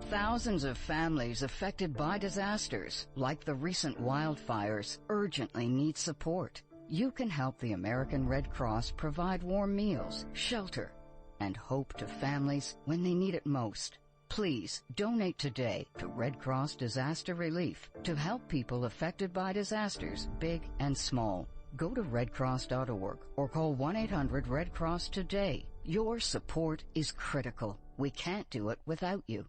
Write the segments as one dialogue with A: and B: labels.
A: Thousands of families affected by disasters, like the recent wildfires, urgently need support. You can help the American Red Cross provide warm meals, shelter, and hope to families when they need it most. Please donate today to Red Cross Disaster Relief to help people affected by disasters, big and small. Go to redcross.org or call 1-800-RED-CROSS today. Your support is critical. We can't do it without you.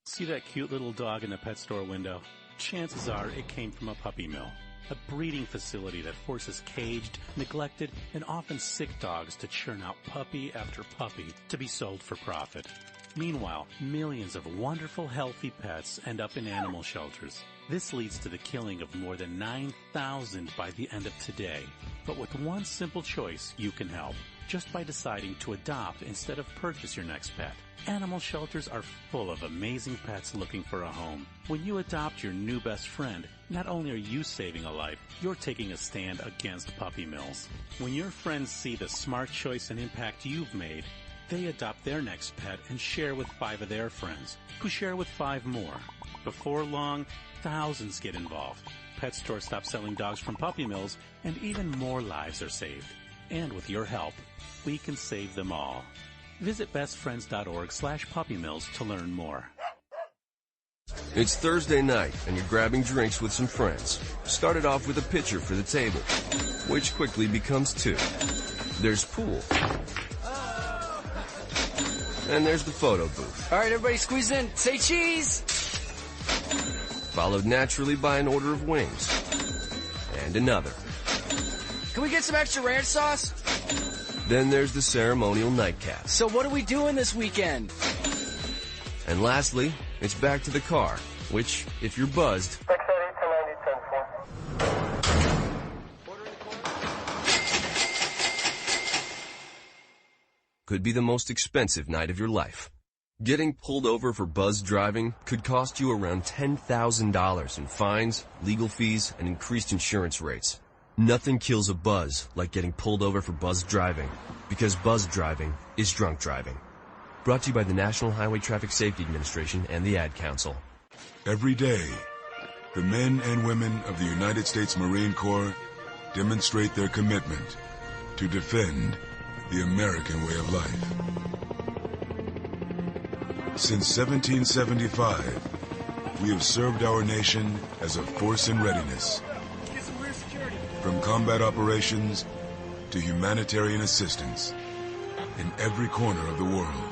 B: See that cute little dog in the pet store window? Chances are it came from a puppy mill, a breeding facility that forces caged, neglected, and often sick dogs to churn out puppy after puppy to be sold for profit. Meanwhile, millions of wonderful, healthy pets end up in animal shelters. This leads to the killing of more than 9,000 by the end of today. But with one simple choice, you can help, just by deciding to adopt instead of purchase your next pet. Animal shelters are full of amazing pets looking for a home. When you adopt your new best friend, not only are you saving a life, you're taking a stand against puppy mills. When your friends see the smart choice and impact you've made, they adopt their next pet and share with 5 of their friends, who share with 5 more. Before long, thousands get involved. Pet stores stop selling dogs from puppy mills, and even more lives are saved. And with your help, we can save them all. Visit bestfriends.org/puppymills to learn more.
C: It's Thursday night, and you're grabbing drinks with some friends. Started off with a pitcher for the table, which quickly becomes 2. There's pool. And there's the photo booth.
D: All right, everybody squeeze in. Say cheese!
C: Followed naturally by an order of wings. And another.
D: Can we get some extra ranch sauce?
C: Then there's the ceremonial nightcap.
D: So what are we doing this weekend?
C: And lastly, it's back to the car, which, if you're buzzed, could be the most expensive night of your life. Getting pulled over for buzzed driving could cost you around $10,000 in fines, legal fees, and increased insurance rates. Nothing kills a buzz like getting pulled over for buzzed driving, because buzzed driving is drunk driving. Brought to you by the National Highway Traffic Safety Administration and the Ad Council.
E: Every day, the men and women of the United States Marine Corps demonstrate their commitment to defend the American way of life. Since 1775, we have served our nation as a force in readiness. From combat operations to humanitarian assistance in every corner of the world.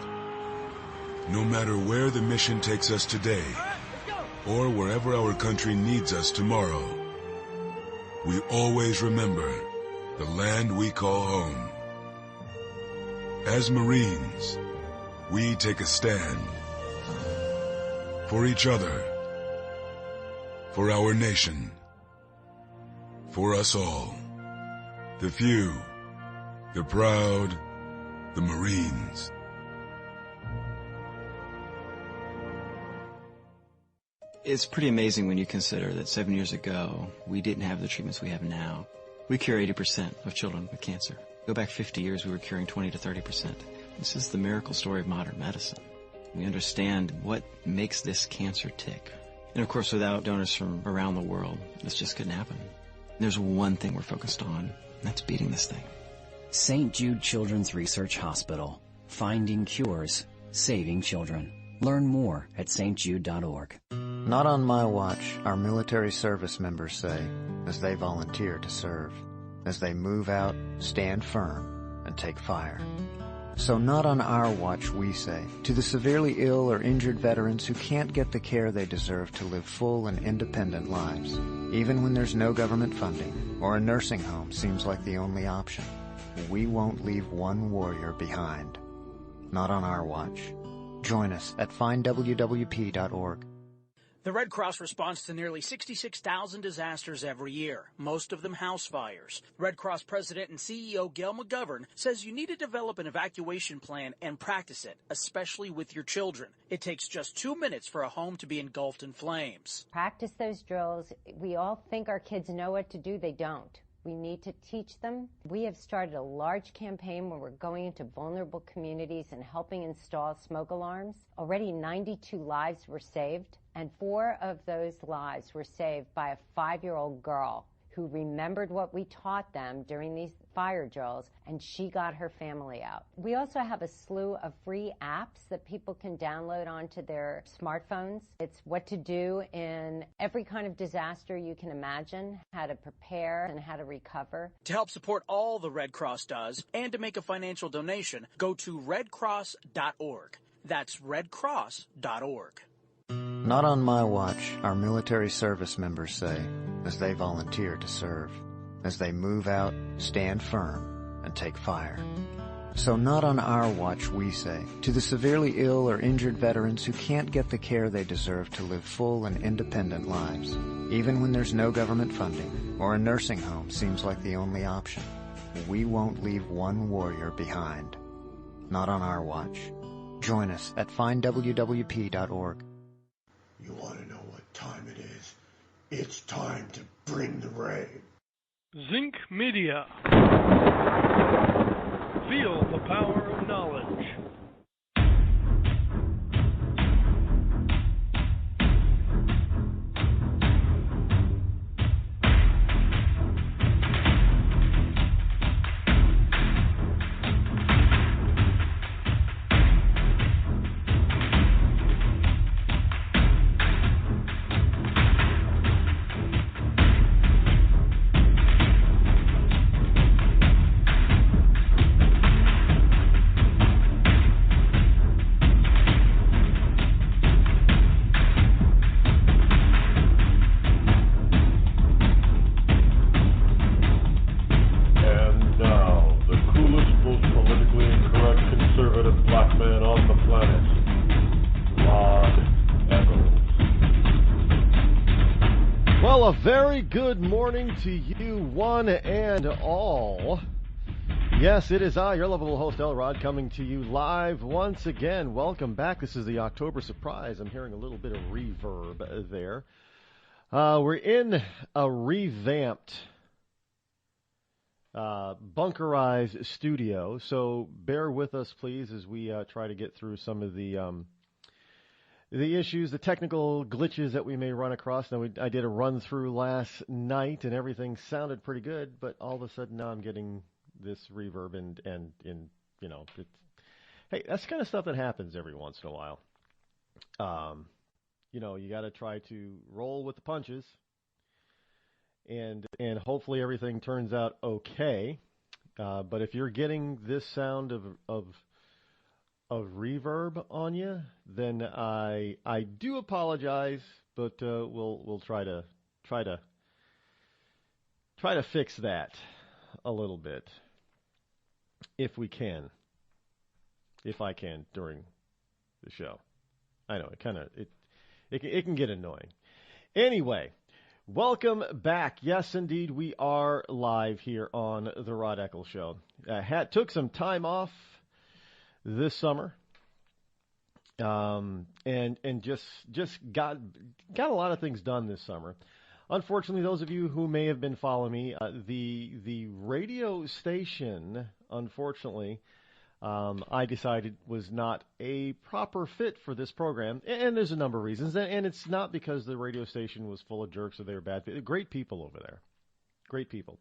E: No matter where the mission takes us today, or wherever our country needs us tomorrow, we always remember the land we call home. As Marines, we take a stand for each other, for our nation, for us all. The few, the proud, the Marines.
F: It's pretty amazing when you consider that 7 years ago, we didn't have the treatments we have now. We cure 80% of children with cancer. Go back 50 years, we were curing 20 to 30%. This is the miracle story of modern medicine. We understand what makes this cancer tick. And of course, without donors from around the world, this just couldn't happen. There's one thing we're focused on, and that's beating this thing.
G: St. Jude Children's Research Hospital. Finding cures, saving children. Learn more at stjude.org.
H: Not on my watch, our military service members say, as they volunteer to serve. As they move out, stand firm, and take fire. So not on our watch, we say, to the severely ill or injured veterans who can't get the care they deserve to live full and independent lives, even when there's no government funding, or a nursing home seems like the only option. We won't leave one warrior behind. Not on our watch. Join us at findwwp.org.
I: The Red Cross responds to nearly 66,000 disasters every year, most of them house fires. Red Cross President and CEO Gail McGovern says you need to develop an evacuation plan and practice it, especially with your children. It takes just 2 minutes for a home to be engulfed in flames.
J: Practice those drills. We all think our kids know what to do. They don't. We need to teach them. We have started a large campaign where we're going into vulnerable communities and helping install smoke alarms. Already 92 lives were saved, and 4 of those lives were saved by a 5-year-old girl who remembered what we taught them during these fire drills, and she got her family out. We also have a slew of free apps that people can download onto their smartphones. It's what to do in every kind of disaster you can imagine, how to prepare and how to recover.
I: To help support all the Red Cross does and to make a financial donation, go to redcross.org. That's redcross.org.
H: Not on my watch, our military service members say, as they volunteer to serve. As they move out, stand firm, and take fire. So not on our watch, we say, to the severely ill or injured veterans who can't get the care they deserve to live full and independent lives, even when there's no government funding or a nursing home seems like the only option. We won't leave one warrior behind. Not on our watch. Join us at findwwp.org.
K: You want to know what time it is? It's time to bring the rain.
L: Zinc Media. Feel the power of knowledge.
M: Very good morning to you, one and all. Yes, it is I, your lovable host, Rod, coming to you live once again. Welcome back. This is the October surprise. I'm hearing a little bit of reverb there. We're in a revamped, bunkerized studio, so bear with us, please, as we try to get through some of the issues, the technical glitches that we may run across. Now, I did a run-through last night, and everything sounded pretty good, but all of a sudden now I'm getting this reverb, and you know, hey, that's the kind of stuff that happens every once in a while. You know, you got to try to roll with the punches, and hopefully everything turns out okay. But if you're getting this sound of reverb on you, then I do apologize, but we'll try to fix that a little bit if we can, if I can during the show. I know it can get annoying. Anyway, welcome back. Yes, indeed, we are live here on the Rod Eccles Show. Took some time off this summer, and just got a lot of things done this summer. Unfortunately, those of you who may have been following me, the radio station, unfortunately, I decided was not a proper fit for this program, and there's a number of reasons, and it's not because the radio station was full of jerks or they were bad. Great people over there, great people.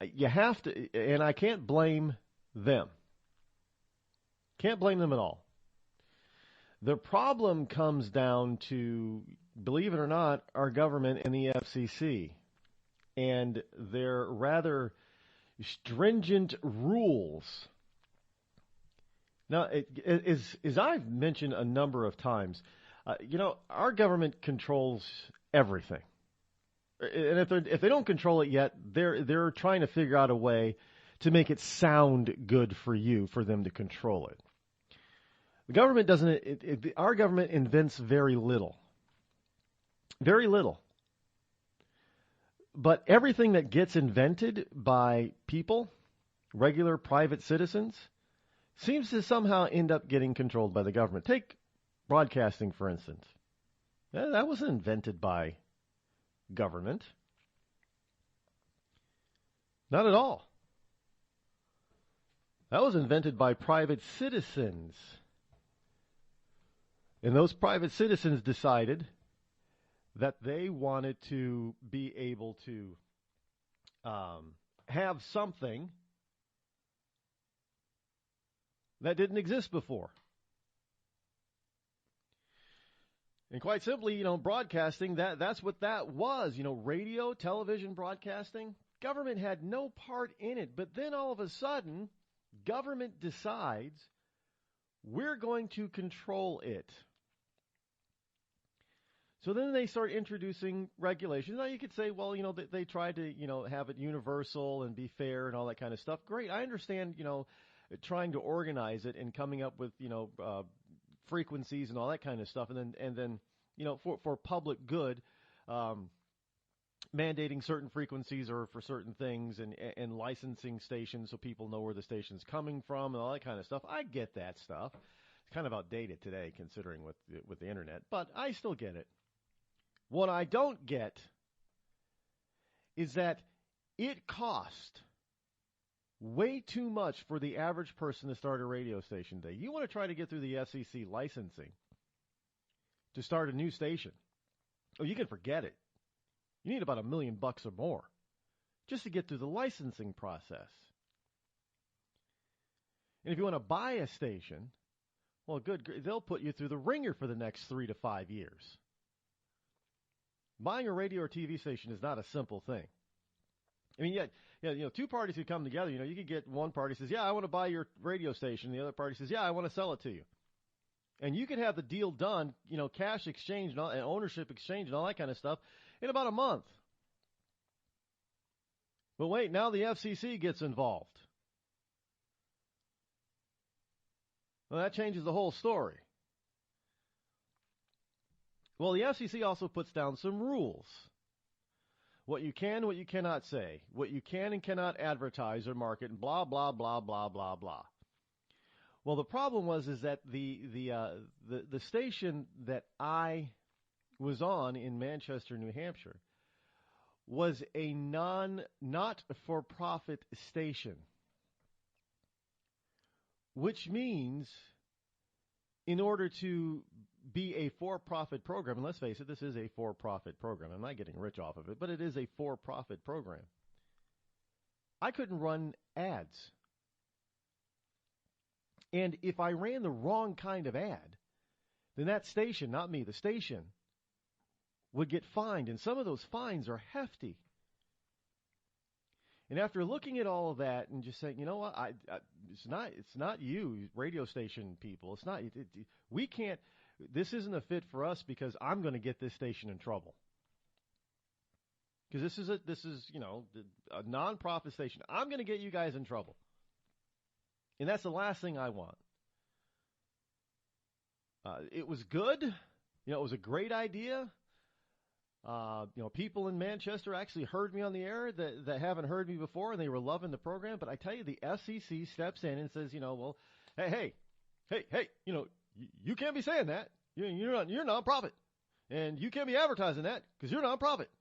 M: You have to, and I can't blame them. Can't blame them at all. The problem comes down to, believe it or not, our government and the FCC and their rather stringent rules. Now, as I've mentioned a number of times, you know, our government controls everything. And if they don't control it yet, they're trying to figure out a way to make it sound good for you, for them to control it. The government doesn't. Our government invents very little. Very little. But everything that gets invented by people, regular private citizens, seems to somehow end up getting controlled by the government. Take broadcasting, for instance. That wasn't invented by government. Not at all. That was invented by private citizens. And those private citizens decided that they wanted to be able to have something that didn't exist before. And quite simply, broadcasting, that's what that was. Radio, television broadcasting, government had no part in it. But then all of a sudden, government decides we're going to control it. So then they start introducing regulations. Now you could say, well, they tried to, have it universal and be fair and all that kind of stuff. Great. I understand, trying to organize it and coming up with, frequencies and all that kind of stuff. And then, for public good, mandating certain frequencies or for certain things and licensing stations so people know where the station's coming from and all that kind of stuff. I get that stuff. It's kind of outdated today considering with the internet, but I still get it. What I don't get is that it cost way too much for the average person to start a radio station today. You want to try to get through the FCC licensing to start a new station. Oh, you can forget it. You need about $1 million or more just to get through the licensing process. And if you want to buy a station, well, they'll put you through the ringer for the next 3 to 5 years. Buying a radio or TV station is not a simple thing. I mean, two parties who come together, you could get one party says, yeah, I want to buy your radio station. The other party says, yeah, I want to sell it to you. And you could have the deal done, cash exchange and ownership exchange and all that kind of stuff in about a month. But wait, now the FCC gets involved. Well, that changes the whole story. Well, the FCC also puts down some rules. What you can, what you cannot say, what you can and cannot advertise or market, and blah, blah, blah, blah, blah, blah. Well, the problem is that the station that I was on in Manchester, New Hampshire, was a not-for-profit station, which means in order to be a for-profit program, and let's face it, this is a for-profit program. I'm not getting rich off of it, but it is a for-profit program. I couldn't run ads. And if I ran the wrong kind of ad, then that station, not me, the station, would get fined. And some of those fines are hefty. And after looking at all of that and just saying, you know what, it's not you, radio station people. It's not. We can't. This isn't a fit for us because I'm going to get this station in trouble. Because this is a non-profit station. I'm going to get you guys in trouble. And that's the last thing I want. It was good. It was a great idea. People in Manchester actually heard me on the air that haven't heard me before, and they were loving the program. But I tell you, the FCC steps in and says, well, hey, you can't be saying that. You're non-profit, and you can't be advertising that because you're non-profit.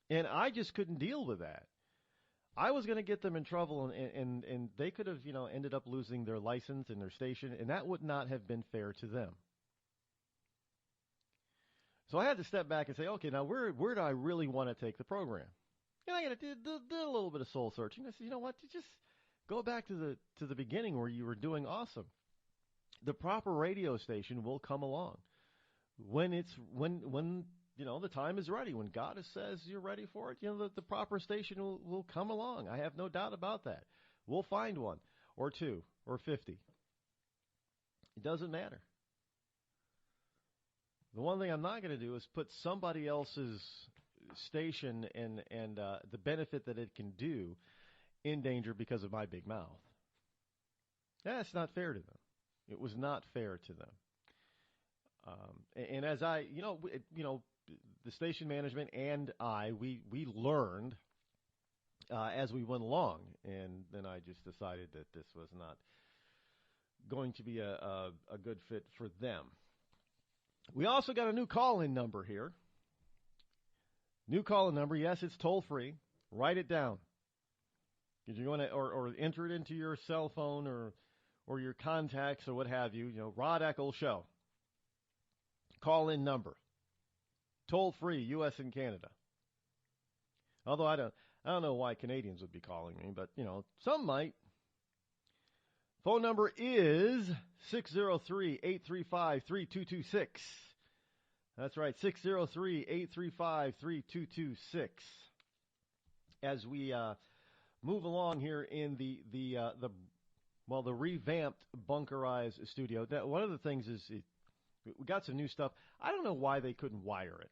M: And I just couldn't deal with that. I was going to get them in trouble, and they could have, ended up losing their license and their station, and that would not have been fair to them. So I had to step back and say, okay, now where do I really want to take the program? And I got to do a little bit of soul searching. I said, you know what? Just go back to the beginning where you were doing awesome. The proper radio station will come along when the time is ready. When God says you're ready for it, the proper station will come along. I have no doubt about that. We'll find one or two or 50. It doesn't matter. The one thing I'm not going to do is put somebody else's station and the benefit that it can do in danger because of my big mouth. That's not fair to them. It was not fair to them. And as I, the station management and we learned as we went along, and then I just decided that this was not going to be a good fit for them. We also got a new call-in number here. New call-in number, yes, it's toll-free, Write it down. If you're going to, or enter it into your cell phone or your contacts or what have you. You know, Rod Eccles Show. Call-in number. Toll-free, U.S. and Canada. Although I don't know why Canadians would be calling me, but, you know, some might. Phone number is 603-835-3226. That's right, 603-835-3226. As we move along here in the revamped bunkerized studio. Now, one of the things is we got some new stuff. I don't know why they couldn't wire it.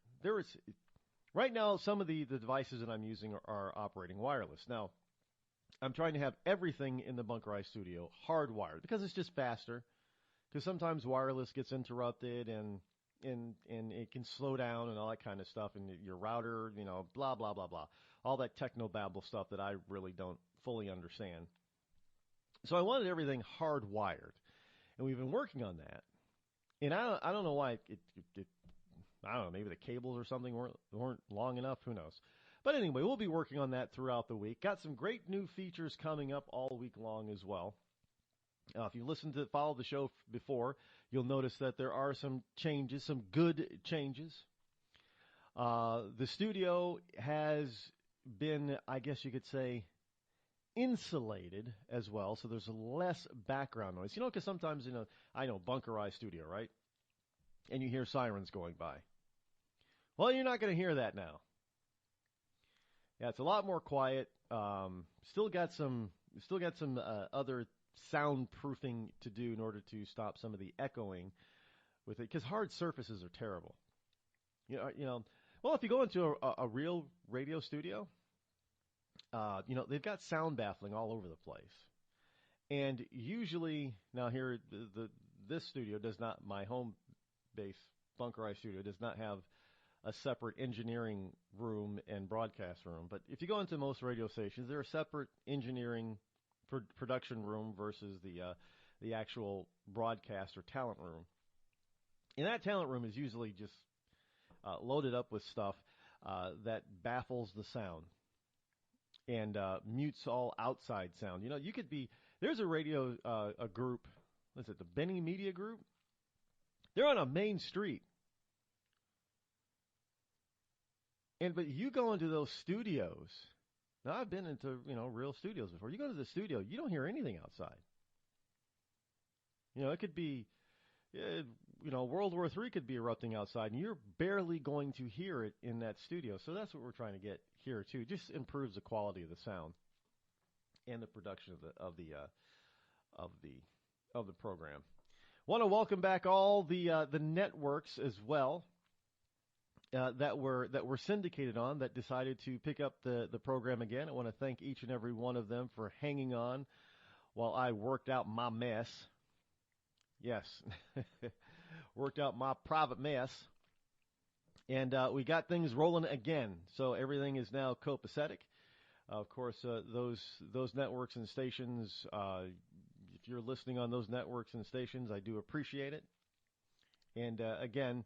M: Right now, some of the devices that I'm using are operating wireless. Now, I'm trying to have everything in the bunkerized studio hardwired because it's just faster. Because sometimes wireless gets interrupted and it can slow down and all that kind of stuff. And your router, you know, blah, blah, blah, blah. All that technobabble stuff that I really don't fully understand. So I wanted everything hardwired. And we've been working on that. And I don't know why it I don't know, maybe the cables or something weren't long enough. Who knows? But anyway, we'll be working on that throughout the week. Got some great new features coming up all week long as well. If you followed the show before, you'll notice that there are some changes, some good changes. The studio has been, I guess you could say, insulated as well, so there's less background noise. You know, because sometimes, you know, I know, bunkerized studio, right? And you hear sirens going by. Well, you're not going to hear that now. Yeah, it's a lot more quiet. Still got some other soundproofing to do in order to stop some of the echoing with it, because hard surfaces are terrible. You know. Well, if you go into a real radio studio, you know, they've got sound baffling all over the place. And usually, now here, this studio does not, my home base bunkerized studio does not have a separate engineering room and broadcast room. But if you go into most radio stations, there are separate engineering production room versus the actual broadcast or talent room. And that talent room is usually just loaded up with stuff that baffles the sound and mutes all outside sound. You know, there's a radio, a group, what's it, the Benny Media Group? They're on a main street. But you go into those studios. Now, I've been into, you know, real studios before. You go to the studio, you don't hear anything outside. You know, it could be, you know, World War III could be erupting outside, and you're barely going to hear it in that studio. So that's what we're trying to get here too. Just improves the quality of the sound and the production of the program. Want to welcome back all the networks as well that were syndicated on, that decided to pick up the program again. I want to thank each and every one of them for hanging on while I worked out my mess. Yes, worked out my private mess. And we got things rolling again. So everything is now copacetic. Of course, those networks and stations, if you're listening on those networks and stations, I do appreciate it. And again,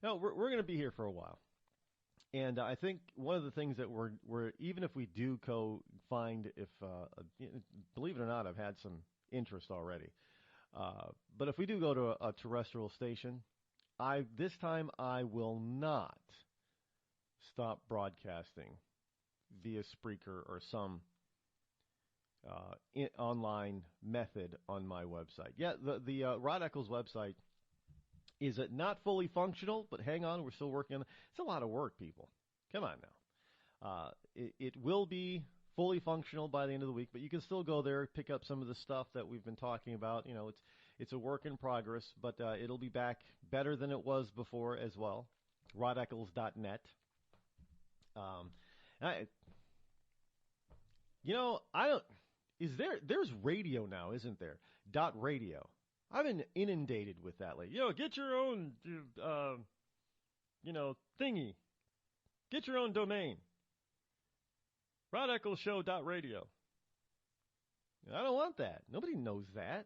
M: no, we're going to be here for a while. And I think one of the things that we're even if we do find, if believe it or not, I've had some interest already. But if we do go to a terrestrial station, this time I will not stop broadcasting via Spreaker or some online method on my website. Yeah, the Rod Eccles website is not fully functional, but hang on, we're still working on it. It's a lot of work, people. Come on now. It will be fully functional by the end of the week, but you can still go there, pick up some of the stuff that we've been talking about. You know, it's a work in progress, but it'll be back better than it was before as well. RodEccles.net. There's radio now, isn't there? .radio. I've been inundated with that lately. Get your own, thingy. Get your own domain. RodEcclesShow.radio. I don't want that. Nobody knows that.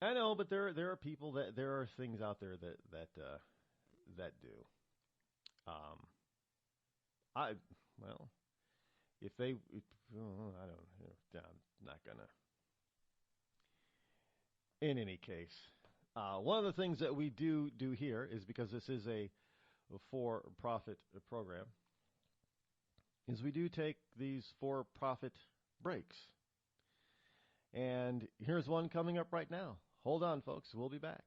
M: I know, but there are people there are things out there that do. I'm not gonna. In any case, one of the things that we do here is, because this is a for-profit program, is we do take these for-profit breaks. And here's one coming up right now. Hold on, folks. We'll be back.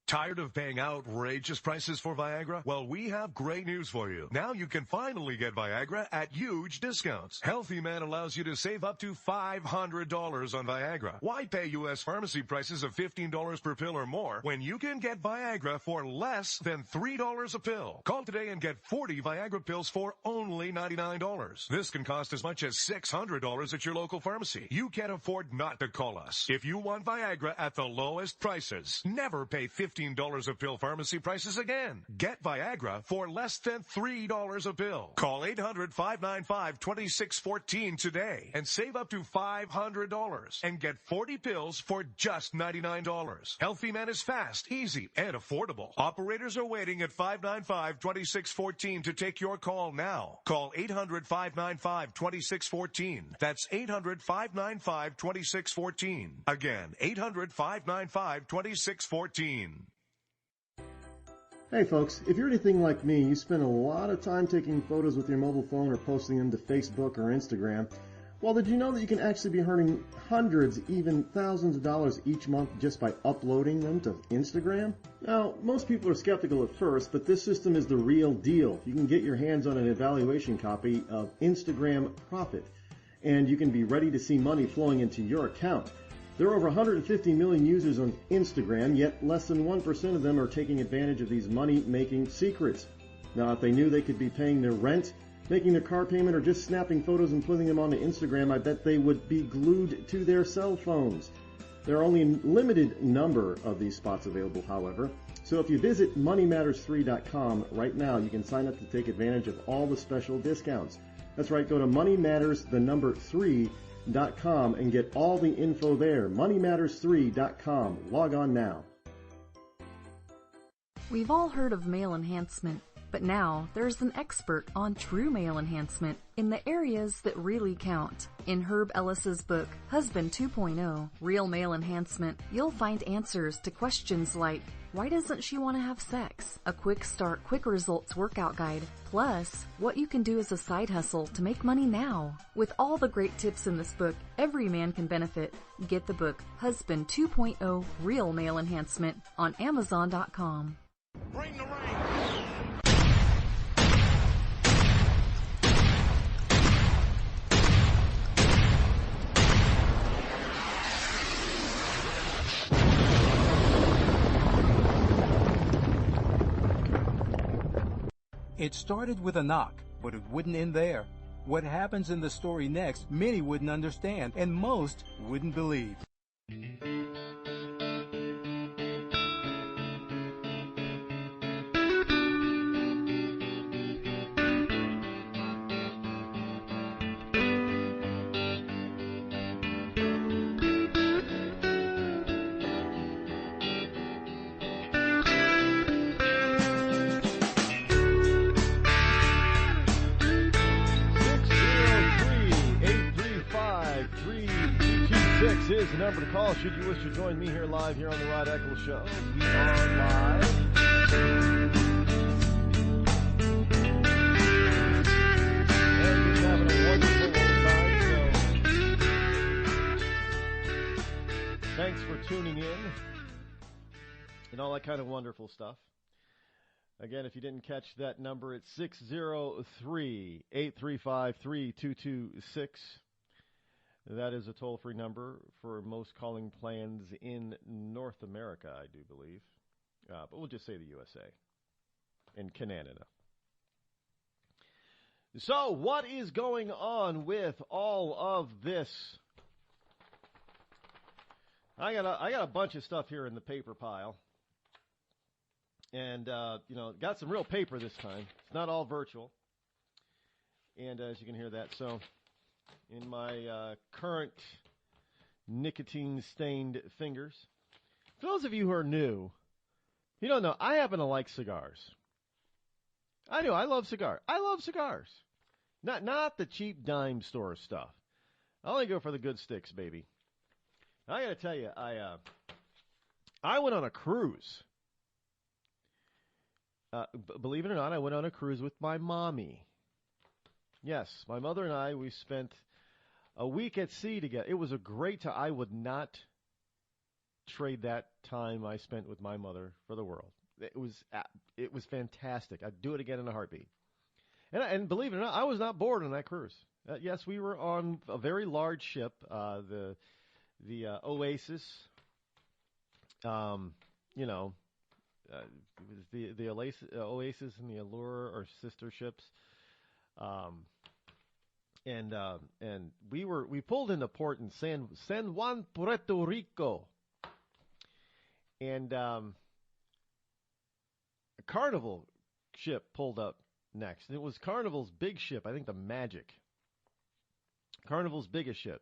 N: Tired of paying outrageous prices for Viagra? Well, we have great news for you. Now you can finally get Viagra at huge discounts. Healthy Man allows you to save up to $500 on Viagra. Why pay U.S. pharmacy prices of $15 per pill or more when you can get Viagra for less than $3 a pill? Call today and get 40 Viagra pills for only $99. This can cost as much as $600 at your local pharmacy. You can't afford not to call us. If you want Viagra at the lowest prices, never pay $15 a pill pharmacy prices again. Get Viagra for less than $3 a pill. Call 800-595-2614 today and save up to $500 and get 40 pills for just $99. Healthy Man is fast, easy, and affordable. Operators are waiting at 595-2614 to take your call now. Call 800-595-2614. That's 800-595-2614. Again, 800-595-2614.
M: Hey folks, if you're anything like me, you spend a lot of time taking photos with your mobile phone or posting them to Facebook or Instagram. Well, did you know that you can actually be earning hundreds, even thousands of dollars each month just by uploading them to Instagram? Now, most people are skeptical at first, but this system is the real deal. You can get your hands on an evaluation copy of Instagram Profit, and you can be ready to see money flowing into your account. There are over 150 million users on Instagram, yet less than 1% of them are taking advantage of these money-making secrets. Now, if they knew they could be paying their rent, making their car payment, or just snapping photos and putting them onto Instagram, I bet they would be glued to their cell phones. There are only a limited number of these spots available, however. So if you visit moneymatters3.com right now, you can sign up to take advantage of all the special discounts. That's right, go to moneymatters3.com and get all the info there. moneymatters3.com. Log on now.
O: We've all heard of male enhancement, but now there's an expert on true male enhancement in the areas that really count. In Herb Ellis's book, Husband 2.0, Real Male Enhancement, you'll find answers to questions like, why doesn't she want to have sex? A quick start, quick results workout guide. Plus, what you can do as a side hustle to make money now. With all the great tips in this book, every man can benefit. Get the book, Husband 2.0 Real Male Enhancement, on Amazon.com.
P: Bring the rain.
Q: It started with a knock, but it wouldn't end there. What happens in the story next, many wouldn't understand, and most wouldn't believe.
M: Is the number to call should you wish to join me here live here on the Rod Eccles Show. We are live. And we're having a wonderful time, so thanks for tuning in and all that kind of wonderful stuff. Again, if you didn't catch that number, it's 603-835-3226. That is a toll-free number for most calling plans in North America, I do believe. But we'll just say the USA and Canada. So, what is going on with all of this? I got a bunch of stuff here in the paper pile. And, got some real paper this time. It's not all virtual. And as you can hear that, so in my current nicotine-stained fingers, For those of you who are new, you don't know, I happen to like cigars. I do. I love cigars. I love cigars. Not the cheap dime store stuff. I only go for the good sticks, baby. I got to tell you, I went on a cruise. Believe it or not, I went on a cruise with my mommy. Yes, my mother and I, we spent a week at sea together. It was a great time. I would not trade that time I spent with my mother for the world. It was fantastic. I'd do it again in a heartbeat. And believe it or not, I was not bored on that cruise. Yes, we were on a very large ship, the Oasis. You know, the Oasis and the Allure are sister ships. And we pulled into port in San Juan, Puerto Rico. And a Carnival ship pulled up next. And it was Carnival's big ship, I think the Magic. Carnival's biggest ship.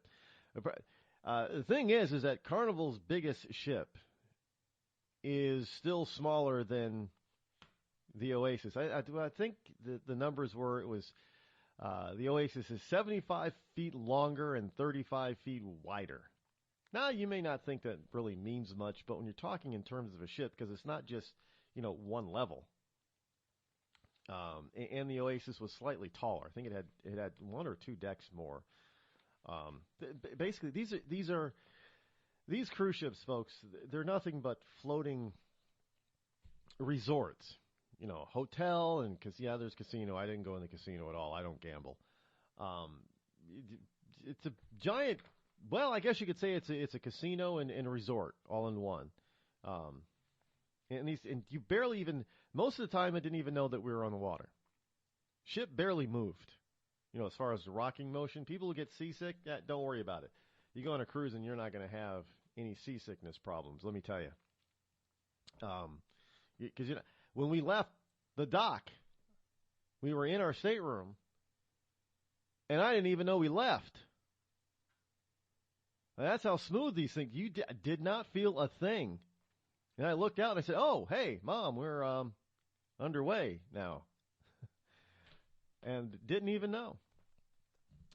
M: The thing is that Carnival's biggest ship is still smaller than the Oasis. I think the numbers were, it was the Oasis is 75 feet longer and 35 feet wider. Now, you may not think that really means much, but when you're talking in terms of a ship, because it's not just, one level. And the Oasis was slightly taller. I think it had one or two decks more. Basically, these cruise ships, folks, they're nothing but floating resorts. Hotel and there's casino. I didn't go in the casino at all. I don't gamble. It's a giant. Well, I guess you could say it's a casino and a resort all in one. And you barely even, most of the time I didn't even know that we were on the water. Ship barely moved. As far as the rocking motion, people who get seasick, don't worry about it. You go on a cruise and you're not going to have any seasickness problems, let me tell you. Because when we left the dock, we were in our stateroom, and I didn't even know we left. And that's how smooth these things. You did not feel a thing. And I looked out and I said, "Oh, hey, Mom, we're underway now," and didn't even know.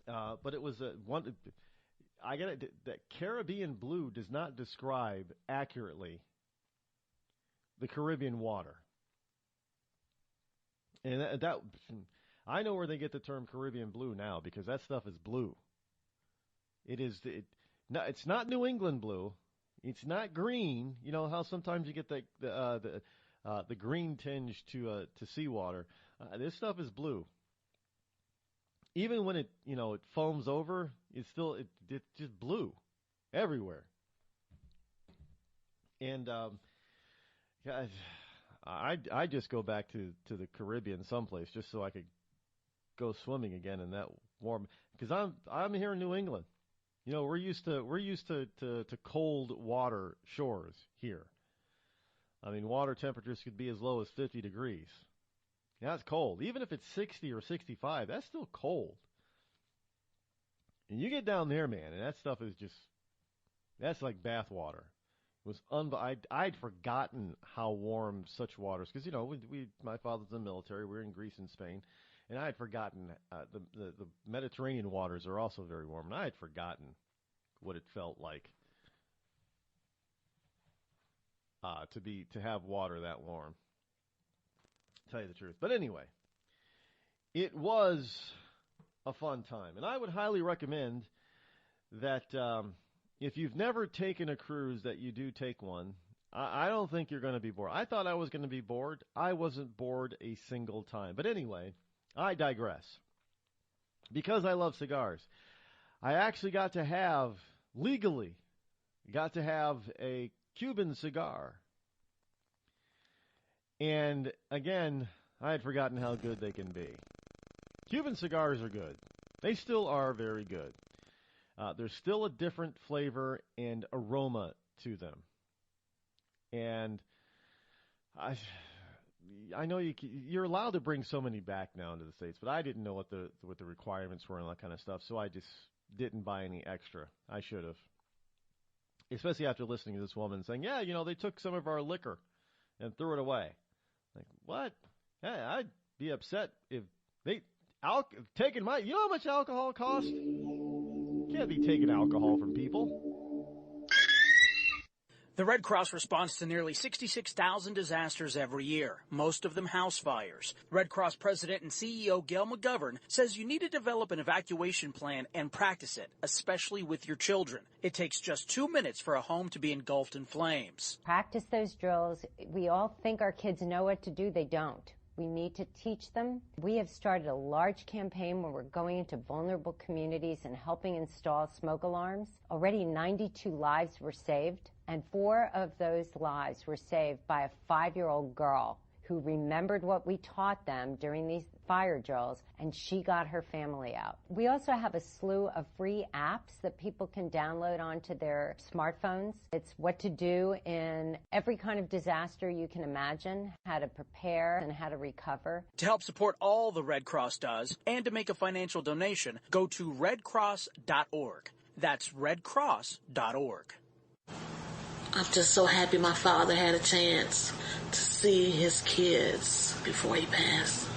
M: But it was one. I get it. That Caribbean blue does not describe accurately the Caribbean water. And that I know where they get the term Caribbean blue now, because that stuff is blue. It's not New England blue. It's not green. You know how sometimes you get the green tinge to seawater. This stuff is blue. Even when it foams over, it's just blue everywhere. And guys, I just go back to the Caribbean someplace just so I could go swimming again in that warm. Because I'm here in New England. We're used to cold water shores here. I mean, water temperatures could be as low as 50 degrees. That's cold. Even if it's 60 or 65, that's still cold. And you get down there, man, and that stuff is that's like bath water. It was I'd forgotten how warm such waters, because my father's in the military. We were in Greece and Spain, and I had forgotten the Mediterranean waters are also very warm, and I had forgotten what it felt like to have water that warm. Tell you the truth. But anyway, it was a fun time. And I would highly recommend that if you've never taken a cruise, that you do take one. I don't think you're going to be bored. I thought I was going to be bored. I wasn't bored a single time. But anyway, I digress. Because I love cigars, I actually legally got to have a Cuban cigar. And again, I had forgotten how good they can be. Cuban cigars are good. They still are very good. There's still a different flavor and aroma to them. And I know you're allowed to bring so many back now into the States, but I didn't know what the requirements were and all that kind of stuff, so I just didn't buy any extra. I should have. especially after listening to this woman saying, yeah, they took some of our liquor and threw it away. Like, what? Hey, I'd be upset if they taking my, you know how much alcohol costs? Can't be taking alcohol from people.
I: The Red Cross responds to nearly 66,000 disasters every year, most of them house fires. Red Cross President and CEO Gail McGovern says you need to develop an evacuation plan and practice it, especially with your children. It takes just 2 minutes for a home to be engulfed in flames.
J: Practice those drills. We all think our kids know what to do. They don't. We need to teach them. We have started a large campaign where we're going into vulnerable communities and helping install smoke alarms. Already 92 lives were saved, and 4 of those lives were saved by a 5-year-old girl who remembered what we taught them during these fire drills, and she got her family out. We also have a slew of free apps that people can download onto their smartphones. It's what to do in every kind of disaster you can imagine, how to prepare and how to recover.
I: To help support all the Red Cross does and to make a financial donation, go to redcross.org. That's redcross.org.
P: I'm just so happy my father had a chance to see his kids before he passed.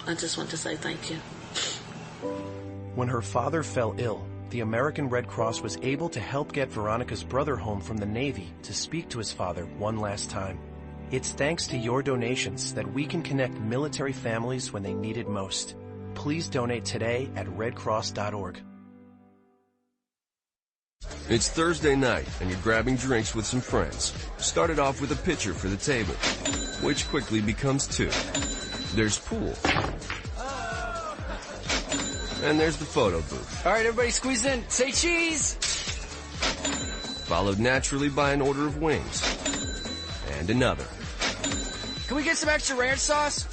P: I just want to say thank you.
R: When her father fell ill, the American Red Cross was able to help get Veronica's brother home from the Navy to speak to his father one last time. It's thanks to your donations that we can connect military families when they need it most. Please donate today at redcross.org.
C: It's Thursday night, and you're grabbing drinks with some friends. Started off with a pitcher for the table, which quickly becomes 2. There's pool. And there's the photo booth.
D: All right, everybody squeeze in. Say cheese!
C: Followed naturally by an order of wings. And another.
D: Can we get some extra ranch sauce?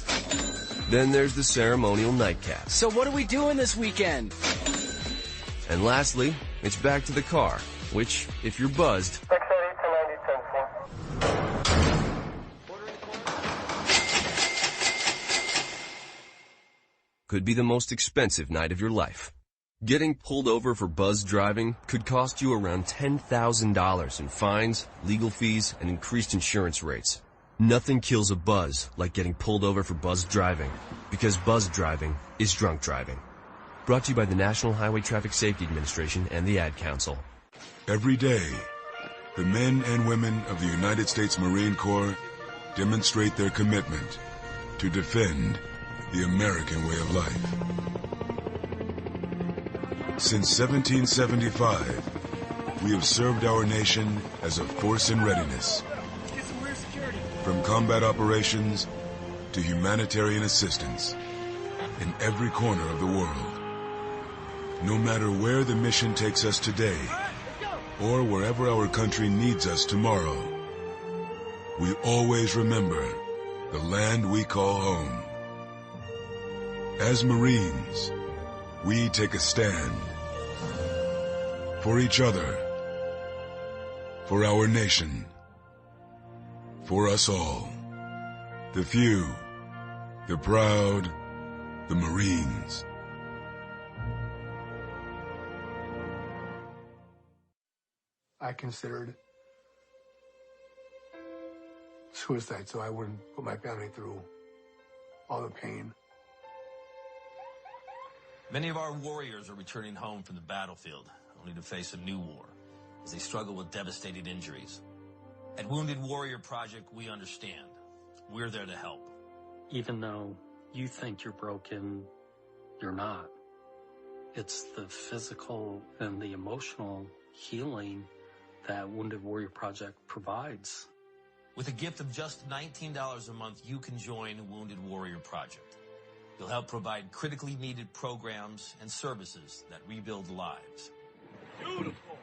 C: Then there's the ceremonial nightcap.
D: So what are we doing this weekend?
C: And lastly, it's back to the car, which, if you're buzzed, could be the most expensive night of your life. Getting pulled over for buzz driving could cost you around $10,000 in fines, legal fees, and increased insurance rates. Nothing kills a buzz like getting pulled over for buzz driving, because buzz driving is drunk driving. Brought to you by the National Highway Traffic Safety Administration and the Ad Council.
E: Every day, the men and women of the United States Marine Corps demonstrate their commitment to defend the American way of life. Since 1775, we have served our nation as a force in readiness. From combat operations to humanitarian assistance in every corner of the world. No matter where the mission takes us today, or wherever our country needs us tomorrow, we always remember the land we call home. As Marines, we take a stand for each other, for our nation, for us all, the few, the proud, the Marines.
S: I considered suicide so I wouldn't put my family through all the pain.
T: Many of our warriors are returning home from the battlefield, only to face a new war as they struggle with devastating injuries. At Wounded Warrior Project, we understand. We're there to help.
U: Even though you think you're broken, you're not. It's the physical and the emotional healing that Wounded Warrior Project provides.
T: With a gift of just $19 a month, you can join Wounded Warrior Project. You'll help provide critically needed programs and services that rebuild lives.
L: Beautiful.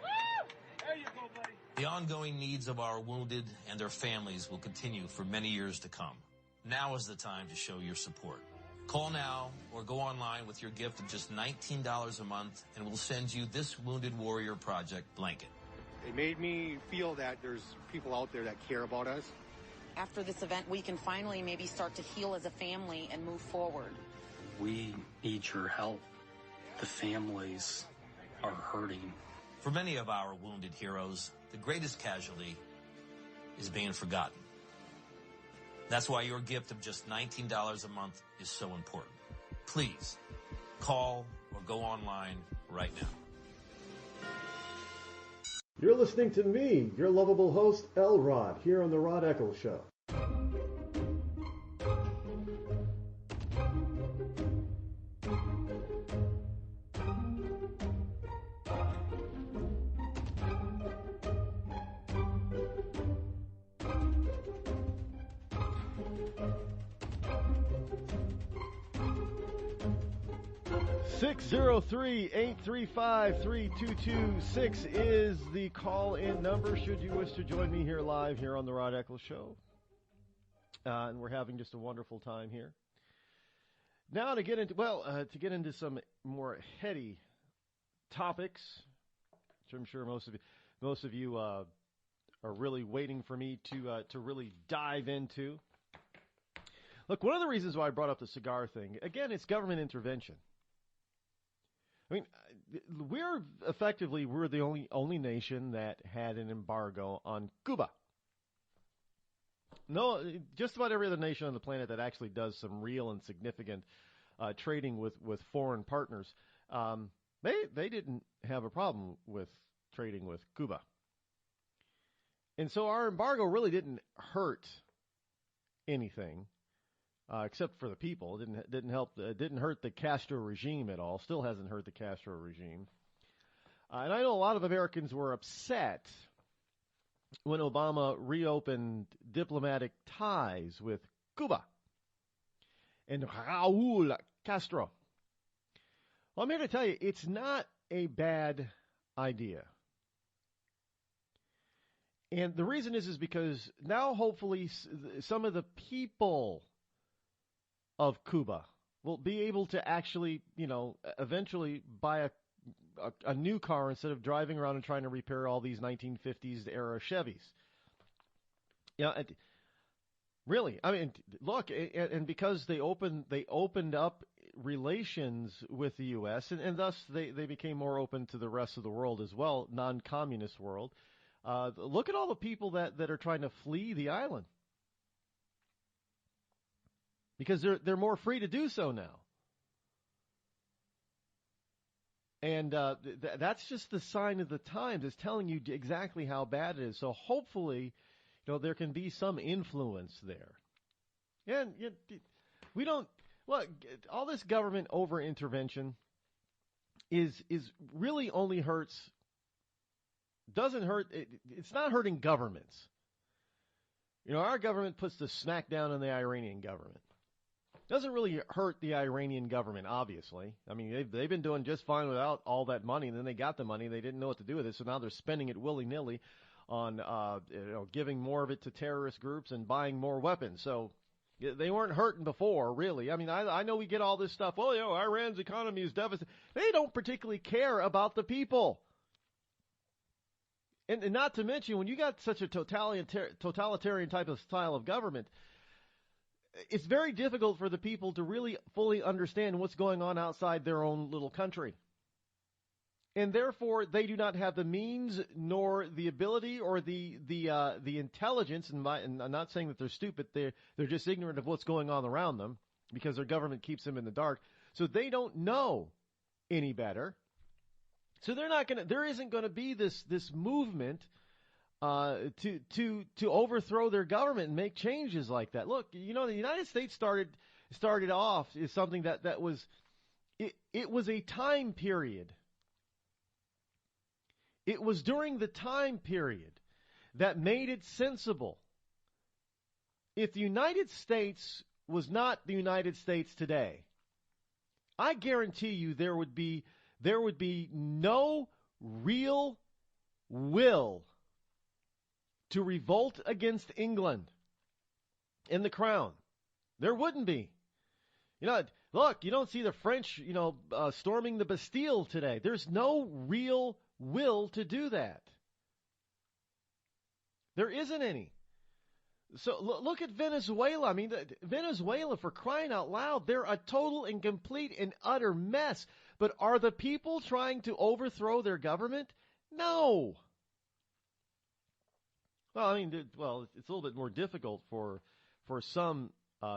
L: There you go, buddy.
T: The ongoing needs of our wounded and their families will continue for many years to come. Now is the time to show your support. Call now or go online with your gift of just $19 a month, and we'll send you this Wounded Warrior Project blanket.
V: It made me feel that there's people out there that care about us.
W: After this event, we can finally maybe start to heal as a family and move forward.
U: We need your help. The families are hurting.
T: For many of our wounded heroes, the greatest casualty is being forgotten. That's why your gift of just $19 a month is so important. Please, call or go online right now.
M: You're listening to me, your lovable host, Rod, here on the Rod Eccles Show. Six 603-835-3226 is the call-in number should you wish to join me here live here on the Rod Eccles Show. And we're having just a wonderful time here. Now to get into some more heady topics, which I'm sure most of you are really waiting for me to really dive into. Look, one of the reasons why I brought up the cigar thing, again, it's government intervention. I mean, we're the only nation that had an embargo on Cuba. No, just about every other nation on the planet that actually does some real and significant trading with foreign partners, they didn't have a problem with trading with Cuba. And so our embargo really didn't hurt anything. Except for the people. It didn't help. It didn't hurt the Castro regime at all. Still hasn't hurt the Castro regime. And I know a lot of Americans were upset when Obama reopened diplomatic ties with Cuba and Raul Castro. Well, I'm here to tell you, it's not a bad idea. And the reason is because now hopefully some of the people of Cuba will be able to actually, eventually buy a new car instead of driving around and trying to repair all these 1950s era Chevys. Really, I mean, look, and because they opened up relations with the U.S. and thus they became more open to the rest of the world as well, non-communist world. Look at all the people that are trying to flee the island. Because they're more free to do so now. And that's just the sign of the times. It's telling you exactly how bad it is. So hopefully, there can be some influence there. And we don't, look, all this government over-intervention is really only doesn't hurt, it's not hurting governments. Our government puts the smack down on the Iranian government. Doesn't really hurt the Iranian government, obviously. I mean, they've been doing just fine without all that money, and then they got the money, and they didn't know what to do with it, so now they're spending it willy-nilly on giving more of it to terrorist groups and buying more weapons. So they weren't hurting before, really. I mean, I know we get all this stuff. Oh, Iran's economy is deficit. They don't particularly care about the people. And not to mention, when you got such a totalitarian type of style of government, it's very difficult for the people to really fully understand what's going on outside their own little country. And therefore, they do not have the means nor the ability or the intelligence. And I'm not saying that they're stupid. They're just ignorant of what's going on around them because their government keeps them in the dark. So they don't know any better. So there isn't going to be this movement to overthrow their government and make changes like that. Look, the United States started off as something that was it was a time period. It was during the time period that made it sensible. If the United States was not the United States today, I guarantee you there would be no real will to revolt against England and the crown. There wouldn't be. Look, you don't see the French, storming the Bastille today. There's no real will to do that. There isn't any. So look at Venezuela. I mean, Venezuela, for crying out loud, they're a total and complete and utter mess. But are the people trying to overthrow their government? No. Well, I mean, it's a little bit more difficult for some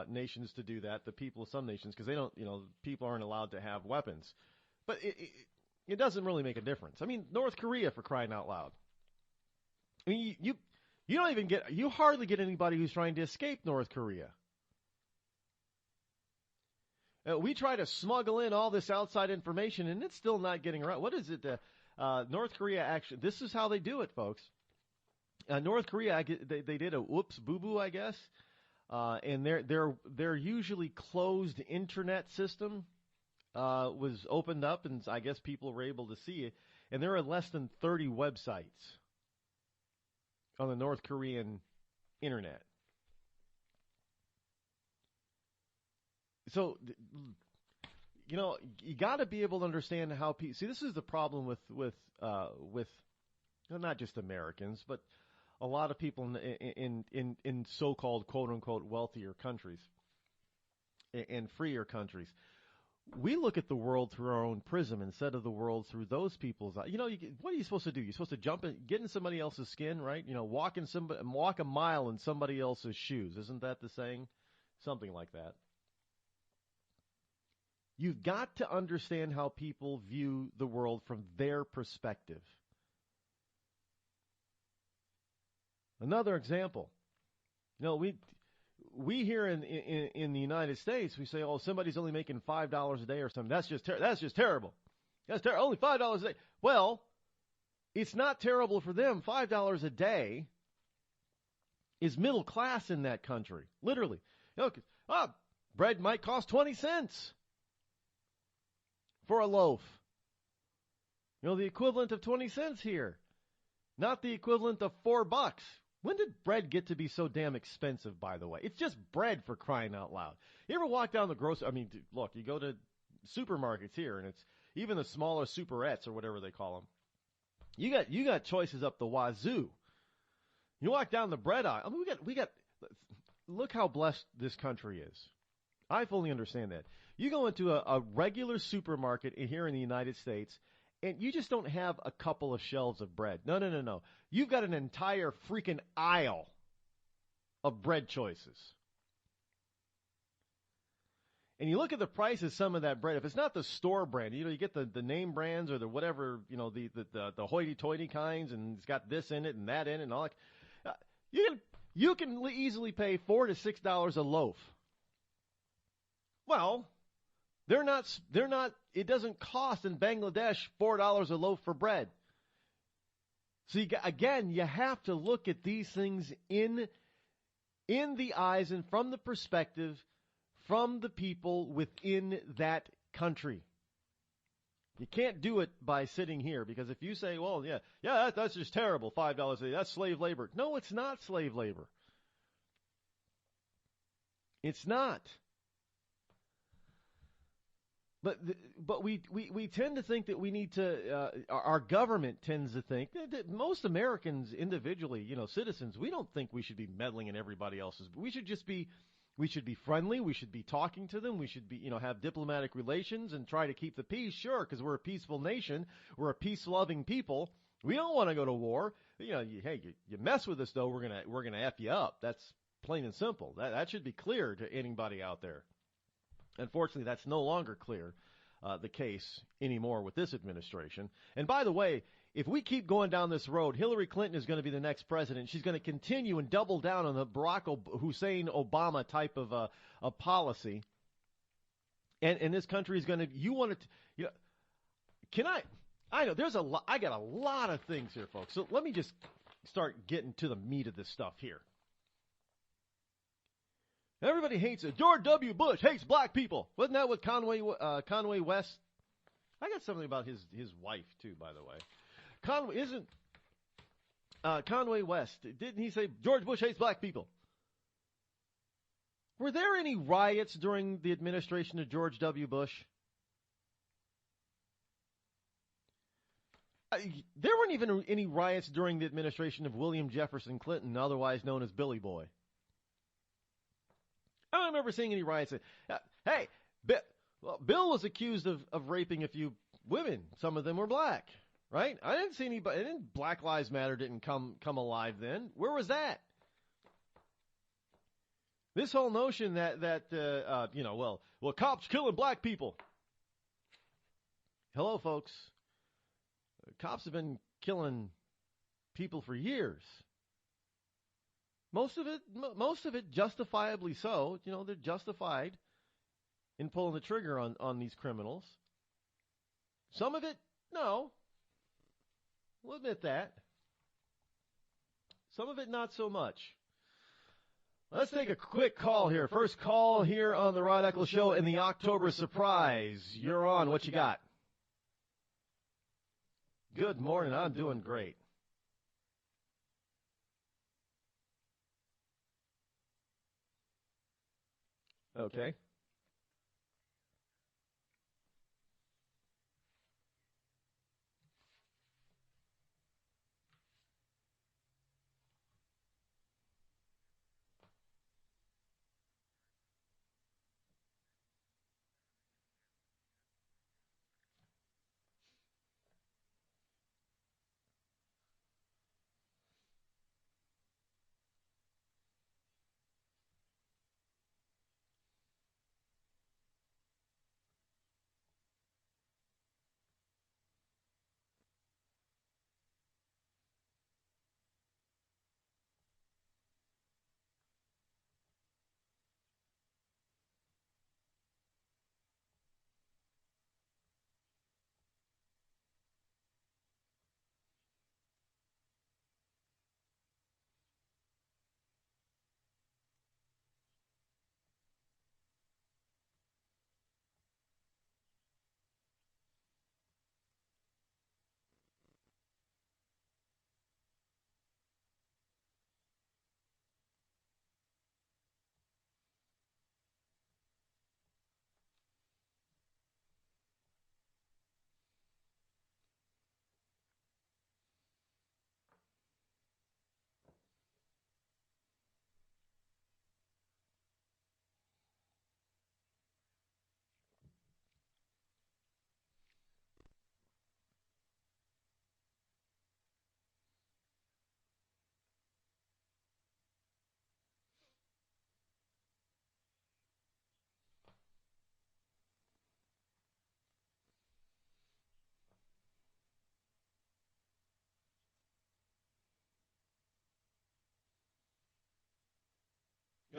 M: nations to do that, the people of some nations, because they don't, people aren't allowed to have weapons. But it doesn't really make a difference. I mean, North Korea, for crying out loud. I mean, you hardly get anybody who's trying to escape North Korea. We try to smuggle in all this outside information, and it's still not getting around. What is it? North Korea actually, this is how they do it, folks. North Korea, they did a whoops boo-boo, I guess, and their usually closed internet system was opened up, and I guess people were able to see it. And there are less than 30 websites on the North Korean internet. So, you got to be able to understand how people. See, this is the problem with not just Americans, but a lot of people in so-called quote-unquote wealthier countries and freer countries. We look at the world through our own prism instead of the world through those people's eyes. What are you supposed to do? You're supposed to get in somebody else's skin, right? Walk a mile in somebody else's shoes. Isn't that the saying? Something like that. You've got to understand how people view the world from their perspective. Another example. We here in the United States, we say, oh, somebody's only making $5 a day or something. That's just terrible. That's terrible. Only $5 a day. Well, it's not terrible for them. $5 a day is middle class in that country, literally. Bread might cost 20 cents for a loaf. The equivalent of 20 cents here, not the equivalent of $4. When did bread get to be so damn expensive, by the way? It's just bread, for crying out loud. You ever walk down the grocery? I mean, look, you go to supermarkets here, and it's even the smaller superettes or whatever they call them. You got choices up the wazoo. You walk down the bread aisle. I mean, we got. Look how blessed this country is. I fully understand that. You go into a regular supermarket here in the United States, and you just don't have a couple of shelves of bread. No. You've got an entire freaking aisle of bread choices. And you look at the price of some of that bread. If it's not the store brand, you get the name brands or the whatever, the hoity-toity kinds, and it's got this in it and that in it and all that. You can easily pay $4 to $6 a loaf. Well, they're not, it doesn't cost in Bangladesh $4 a loaf for bread. So you have to look at these things in the eyes and from the perspective from the people within that country. You can't do it by sitting here, because if you say, well, that's just terrible, $5 a day, that's slave labor. No, it's not slave labor. It's not. But we tend to think that we need to, our government tends to think, that most Americans individually, citizens, we don't think we should be meddling in everybody else's. We should be friendly. We should be talking to them. We should be, have diplomatic relations and try to keep the peace. Sure, because we're a peaceful nation. We're a peace-loving people. We don't want to go to war. You mess with us though, we're gonna F you up. That's plain and simple. That should be clear to anybody out there. Unfortunately, that's no longer clear, the case anymore with this administration. And by the way, if we keep going down this road, Hillary Clinton is going to be the next president. She's going to continue and double down on the Barack Hussein Obama type of a policy. And this country is going to, I know there's I got a lot of things here, folks. So let me just start getting to the meat of this stuff here. Everybody hates it. George W. Bush hates black people. Wasn't that what Conway West? I got something about his wife too, by the way. Conway West? Didn't he say George Bush hates black people? Were there any riots during the administration of George W. Bush? There weren't even any riots during the administration of William Jefferson Clinton, otherwise known as Billy Boy. don't remember seeing any riots. Hey, Bill was accused of raping a few women. Some of them were black, right? I didn't see anybody. Black Lives Matter didn't come alive then. Where was that? This whole notion that cops killing black people. Hello, folks. Cops have been killing people for years. Most of it justifiably so. You know, they're justified in pulling the trigger on these criminals. Some of it, no. We'll admit that. Some of it, not so much. Let's take a quick call here. First call here on the Rod Eccles Show in the October surprise. You're on. What you got? Good morning. I'm doing great. Okay.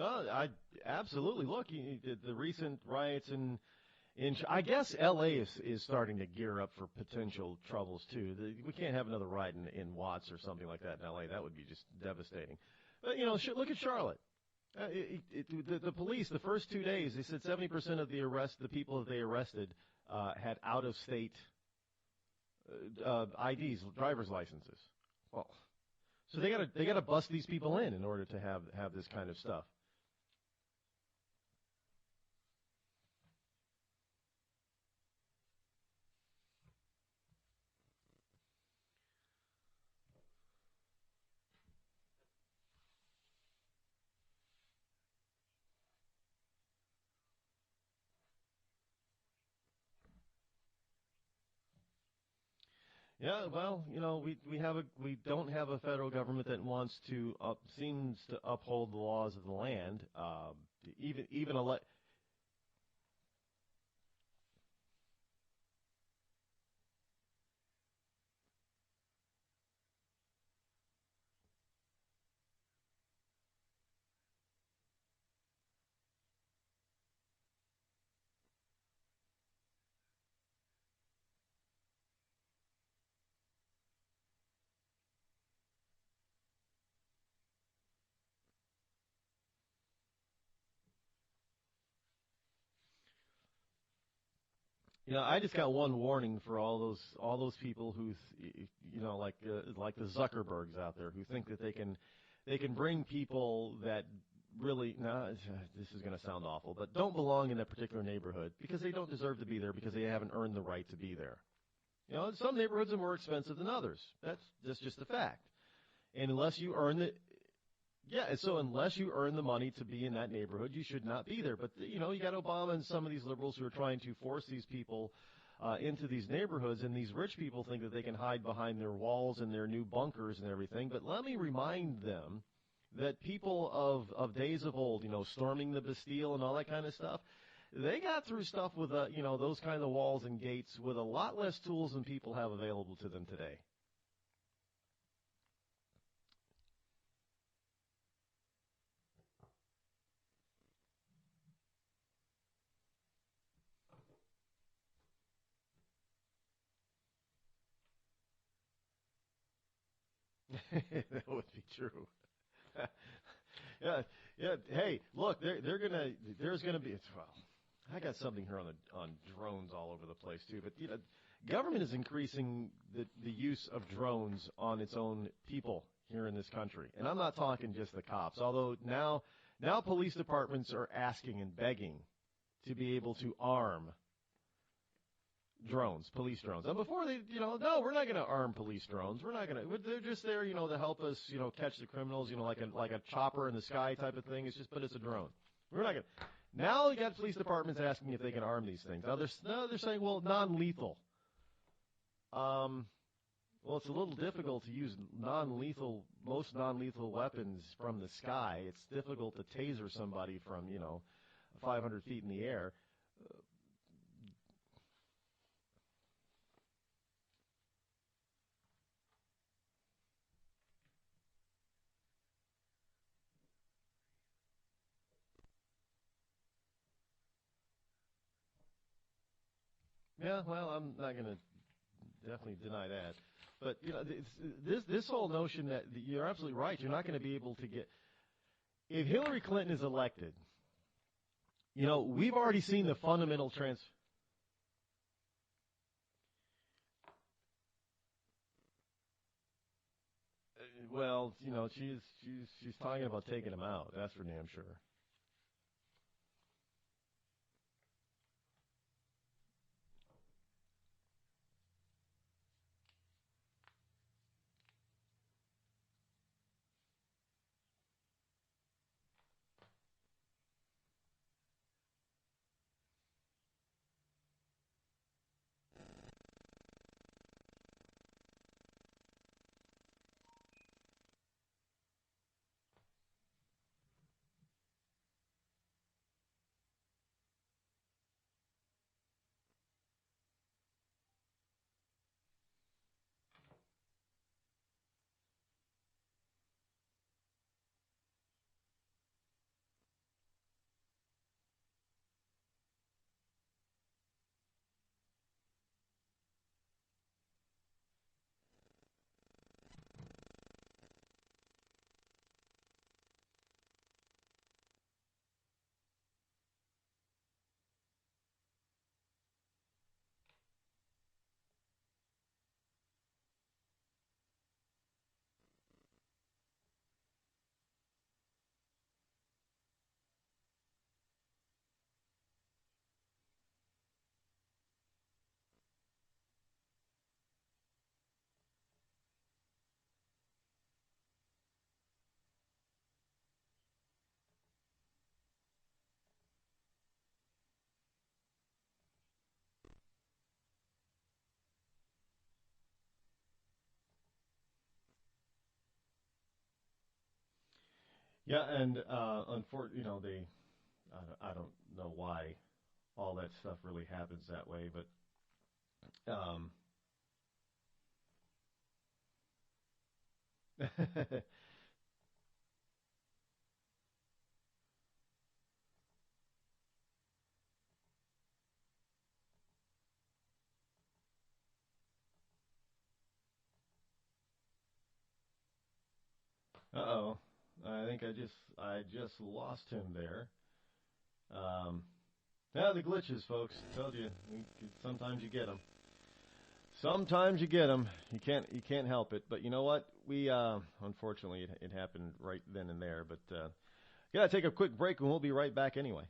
M: I absolutely. Look, the recent riots in I guess L.A. is starting to gear up for potential troubles too. We can't have another riot in Watts or something like that in L.A. That would be just devastating. But look at Charlotte. The police, the first 2 days, they said 70% of the people that they arrested had out-of-state IDs, driver's licenses. Well, so they gotta bust these people in order to have this kind of stuff. Yeah, well, we don't have a federal government that wants to seems to uphold the laws of the land. Even I just got one warning for all those people who, like the Zuckerbergs out there who think that they can bring people that really, this is going to sound awful, but don't belong in that particular neighborhood because they don't deserve to be there because they haven't earned the right to be there. Some neighborhoods are more expensive than others. That's just a fact. And unless you earn it, Yeah, and so unless you earn the money to be in that neighborhood, you should not be there. But, you got Obama and some of these liberals who are trying to force these people into these neighborhoods, and these rich people think that they can hide behind their walls and their new bunkers and everything. But let me remind them that people of days of old, storming the Bastille and all that kind of stuff, they got through stuff with, those kind of walls and gates with a lot less tools than people have available to them today. That would be true. yeah. Hey, look, there's gonna be. Well, I got something here on drones all over the place too. But government is increasing the use of drones on its own people here in this country, and I'm not talking just the cops. Although now police departments are asking and begging to be able to arm drones, police drones. And before they, no, we're not going to arm police drones. We're not going to. They're just there, to help us, catch the criminals. Like a chopper in the sky type of thing. But it's a drone. We're not going to. Now you got police departments asking if they can arm these things. Now they're saying, well, non-lethal. Well, it's a little difficult to use most non-lethal weapons from the sky. It's difficult to taser somebody from 500 feet in the air. Yeah, well, I'm not going to definitely deny that. But, this whole notion that you're absolutely right. You're not going to be able to get – if Hillary Clinton is elected, we've already seen the fundamental well, she's talking about taking him out. That's for damn sure. Yeah, and unfortunately, I don't know why all that stuff really happens that way, but uh-oh. I think I just lost him there. The glitches, folks. Told you. Sometimes you get them. Sometimes you get them. You can't help it. But you know what? We unfortunately it happened right then and there. But gotta take a quick break, and we'll be right back anyway.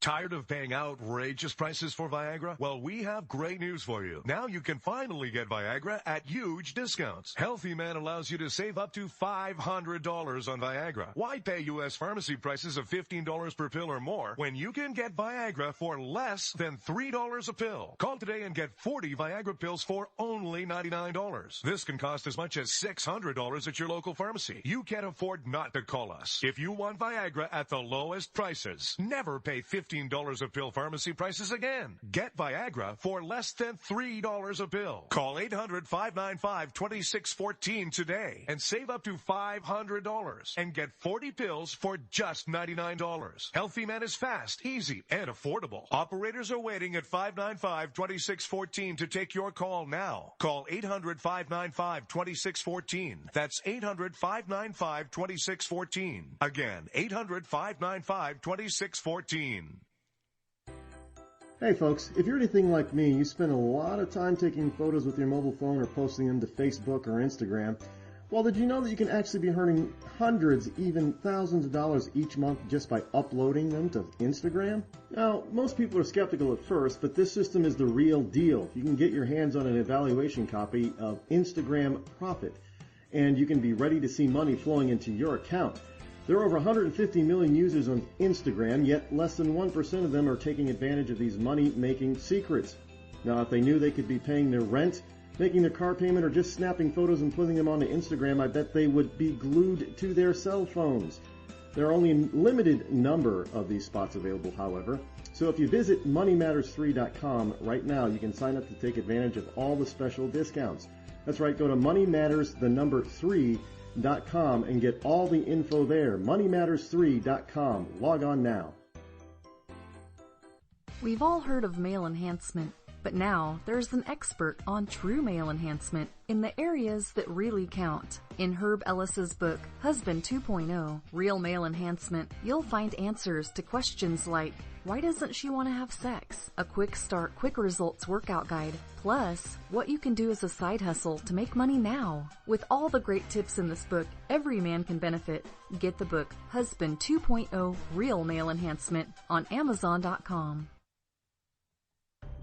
N: Tired of paying outrageous prices for Viagra? Well, we have great news for you. Now you can finally get Viagra at huge discounts. Healthy Man allows you to save up to $500 on Viagra. Why pay U.S. pharmacy prices of $15 per pill or more when you can get Viagra for less than $3 a pill? Call today and get 40 Viagra pills for only $99. This can cost as much as $600 at your local pharmacy. You can't afford not to call us. If you want Viagra at the lowest prices, never pay $15 a pill pharmacy prices again. Get Viagra for less than $3 a pill. Call 800-595-2614 today and save up to $500 and get 40 pills for just $99. Healthy Man is fast, easy, and affordable. Operators are waiting at 595-2614 to take your call now. Call 800-595-2614. That's 800-595-2614. Again, 800-595-2614.
M: Hey folks, if you're anything like me, you spend a lot of time taking photos with your mobile phone or posting them to Facebook or Instagram. Well, did you know that you can actually be earning hundreds, even thousands of dollars each month just by uploading them to Instagram? Now, most people are skeptical at first, but this system is the real deal. You can get your hands on an evaluation copy of Instagram Profit, and you can be ready to see money flowing into your account. There are over 150 million users on Instagram, yet less than 1% of them are taking advantage of these money-making secrets. Now, if they knew they could be paying their rent, making their car payment, or just snapping photos and putting them onto Instagram, I bet they would be glued to their cell phones. There are only a limited number of these spots available, however. So if you visit moneymatters3.com right now, you can sign up to take advantage of all the special discounts. That's right, go to moneymatters3.com and get all the info there. moneymatters3.com. Log on now.
O: We've all heard of male enhancement, but now there's an expert on true male enhancement in the areas that really count. In Herb Ellis's book, Husband 2.0, Real Male Enhancement, you'll find answers to questions like, why doesn't she want to have sex? A quick start, quick results workout guide. Plus, what you can do as a side hustle to make money now. With all the great tips in this book, every man can benefit. Get the book, Husband 2.0, Real Male Enhancement, on Amazon.com.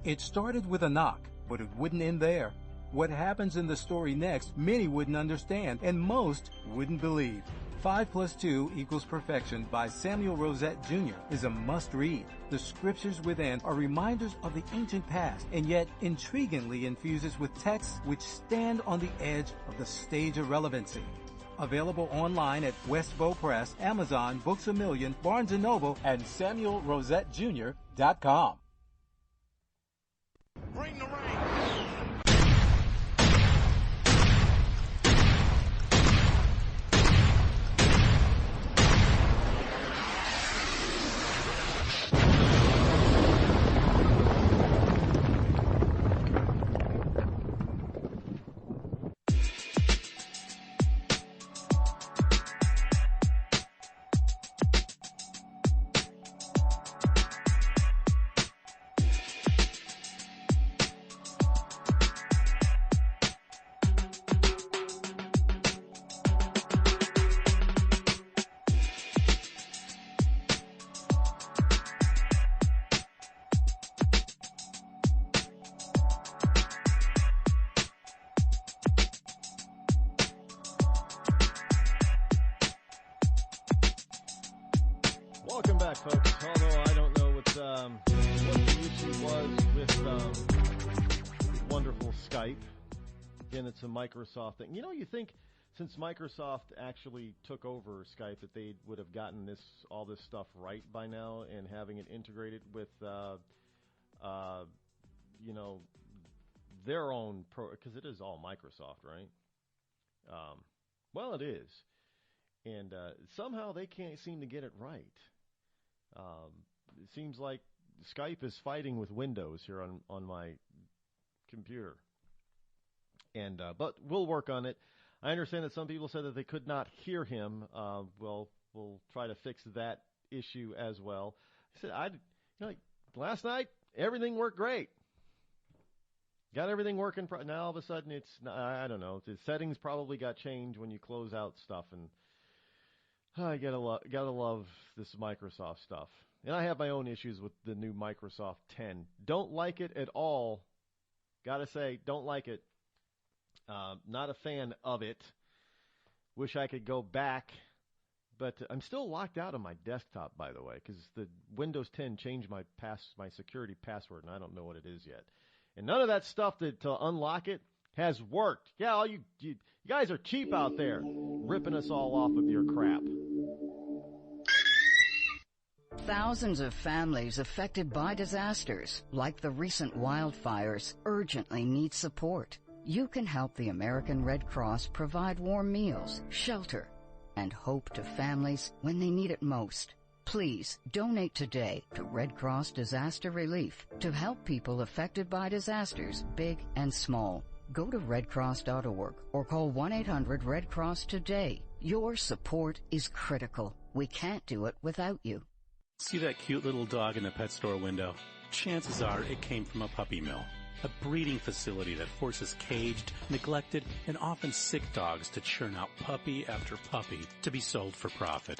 Q: It started with a knock, but it wouldn't end there. What happens in the story next, many wouldn't understand, and most wouldn't believe. 5 + 2 = Perfection by Samuel Rosette Jr. is a must-read. The scriptures within are reminders of the ancient past, and yet intriguingly infuses with texts which stand on the edge of the stage of relevancy. Available online at Westbow Press, Amazon, Books A Million, Barnes & Noble, and SamuelRosetteJr.com.
L: Bring the rain.
M: Welcome back, folks. Although I don't know what the issue was with wonderful Skype. Again, it's a Microsoft thing. You know, you think since Microsoft actually took over Skype that they would have gotten all this stuff right by now and having it integrated with, their own because it is all Microsoft, right? Well, it is. And somehow they can't seem to get it right. It seems like Skype is fighting with Windows here on my computer. And but we'll work on it. I understand that some people said that they could not hear him. We'll try to fix that issue as well. I said, last night everything worked great. Got everything working. Now all of a sudden it's I don't know. The settings probably got changed when you close out stuff and. I gotta love this Microsoft stuff. And I have my own issues with the new Microsoft 10. Don't like it at all. Gotta say, don't like it. Not a fan of it. Wish I could go back. But I'm still locked out on my desktop, by the way, because the Windows 10 changed my security password, and I don't know what it is yet. And none of that stuff to unlock it has worked. Yeah, all you guys are cheap out there, ripping us all off of your crap.
A: Thousands of families affected by disasters, like the recent wildfires, urgently need support. You can help the American Red Cross provide warm meals, shelter, and hope to families when they need it most. Please donate today to Red Cross Disaster Relief to help people affected by disasters, big and small. Go to redcross.org or call 1-800-RED-CROSS today. Your support is critical. We can't do it without you.
B: See that cute little dog in the pet store window? Chances are it came from a puppy mill, a breeding facility that forces caged, neglected, and often sick dogs to churn out puppy after puppy to be sold for profit.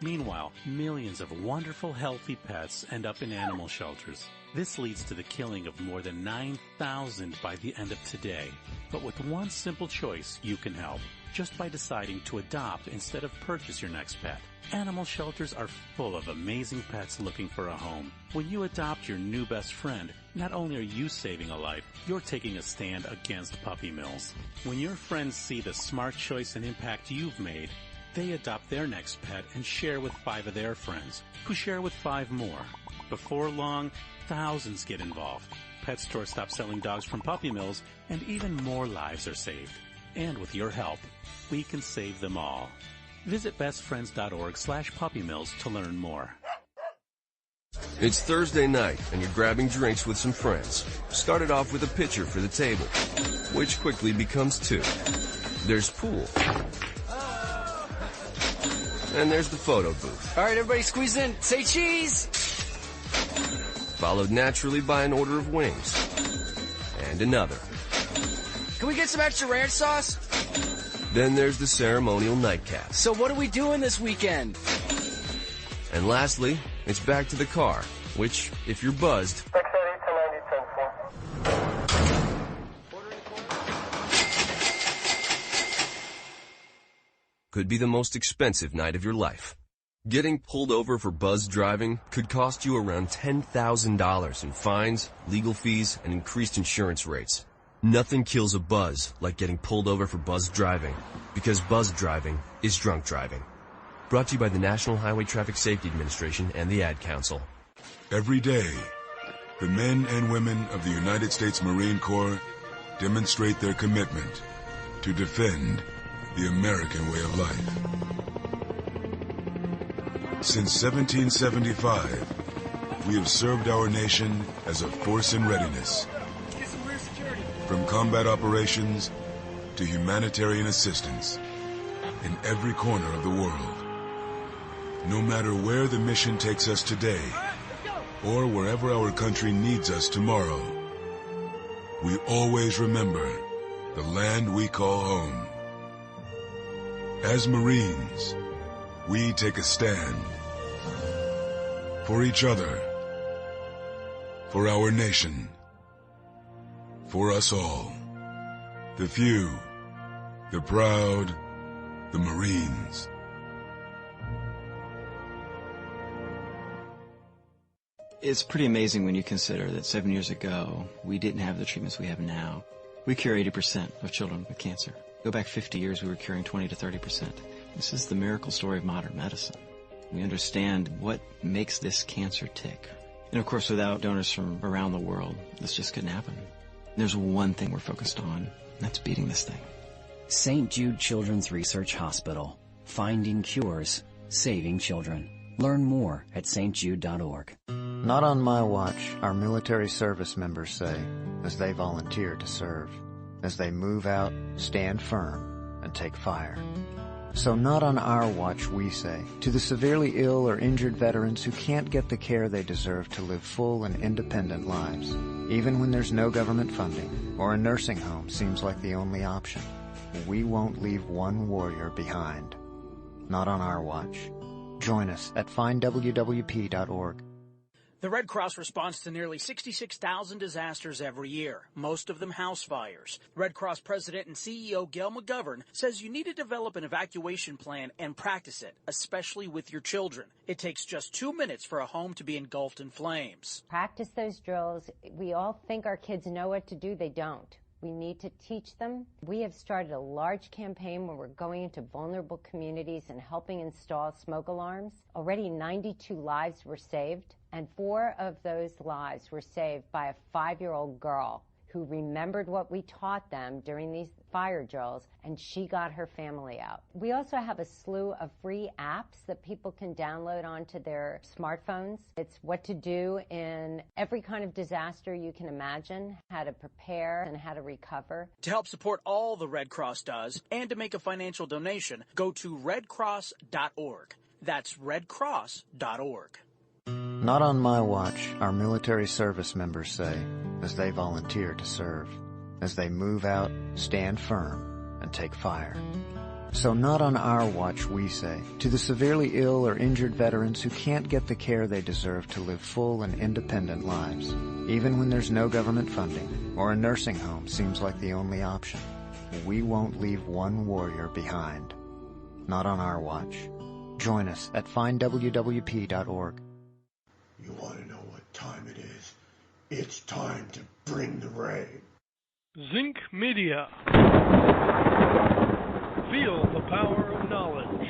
B: Meanwhile, millions of wonderful, healthy pets end up in animal shelters. This leads to the killing of more than 9,000 by the end of today. But with one simple choice, you can help, just by deciding to adopt instead of purchase your next pet. Animal shelters are full of amazing pets looking for a home. When you adopt your new best friend, not only are you saving a life, you're taking a stand against puppy mills. When your friends see the smart choice and impact you've made, they adopt their next pet and share with 5 of their friends, who share with 5 more. Before long, thousands get involved. Pet stores stop selling dogs from puppy mills, and even more lives are saved. And with your help, we can save them all. Visit bestfriends.org/puppymills to learn more.
C: It's Thursday night, and you're grabbing drinks with some friends. Started off with a pitcher for the table, which quickly becomes 2. There's pool. And there's the photo booth.
D: All right, everybody squeeze in. Say cheese!
C: Followed naturally by an order of wings. And another.
D: Can we get some extra ranch sauce?
C: Then there's the ceremonial nightcap.
D: So what are we doing this weekend?
C: And lastly, it's back to the car, which, if you're buzzed, could be the most expensive night of your life. Getting pulled over for buzz driving could cost you around $10,000 in fines, legal fees, and increased insurance rates. Nothing kills a buzz like getting pulled over for buzz driving, because buzz driving is drunk driving. Brought to you by the National Highway Traffic Safety Administration and the Ad Council.
E: Every day, the men and women of the United States Marine Corps demonstrate their commitment to defend the American way of life. Since 1775, we have served our nation as a force in readiness. From combat operations to humanitarian assistance in every corner of the world. No matter where the mission takes us today, or wherever our country needs us tomorrow, we always remember the land we call home. As Marines, we take a stand for each other, for our nation, for us all. The few, the proud, the Marines.
F: It's pretty amazing when you consider that 7 years ago, we didn't have the treatments we have now. We cure 80% of children with cancer. Go back 50 years, we were curing 20 to 30%. This is the miracle story of modern medicine. We understand what makes this cancer tick. And of course, without donors from around the world, this just couldn't happen. There's one thing we're focused on, and that's beating this thing.
G: St. Jude Children's Research Hospital. Finding cures, saving children. Learn more at stjude.org.
H: Not on my watch, our military service members say, as they volunteer to serve. As they move out, stand firm, and take fire. So not on our watch, we say, to the severely ill or injured veterans who can't get the care they deserve to live full and independent lives, even when there's no government funding or a nursing home seems like the only option. We won't leave one warrior behind. Not on our watch. Join us at findwwp.org.
I: The Red Cross responds to nearly 66,000 disasters every year, most of them house fires. Red Cross President and CEO Gail McGovern says you need to develop an evacuation plan and practice it, especially with your children. It takes just 2 minutes for a home to be engulfed in flames.
J: Practice those drills. We all think our kids know what to do. They don't. We need to teach them. We have started a large campaign where we're going into vulnerable communities and helping install smoke alarms. Already 92 lives were saved, and 4 of those lives were saved by a 5-year-old girl who remembered what we taught them during these fire drills, and she got her family out. We also have a slew of free apps that people can download onto their smartphones. It's what to do in every kind of disaster you can imagine, how to prepare and how to recover.
I: To help support all the Red Cross does and to make a financial donation, go to redcross.org. That's redcross.org.
H: Not on my watch, our military service members say, as they volunteer to serve. As they move out, stand firm, and take fire. So not on our watch, we say, to the severely ill or injured veterans who can't get the care they deserve to live full and independent lives, even when there's no government funding or a nursing home seems like the only option. We won't leave one warrior behind. Not on our watch. Join us at findwwp.org.
K: You want to know what time it is? It's time to bring the rain.
L: Zinc Media. Feel the power of knowledge.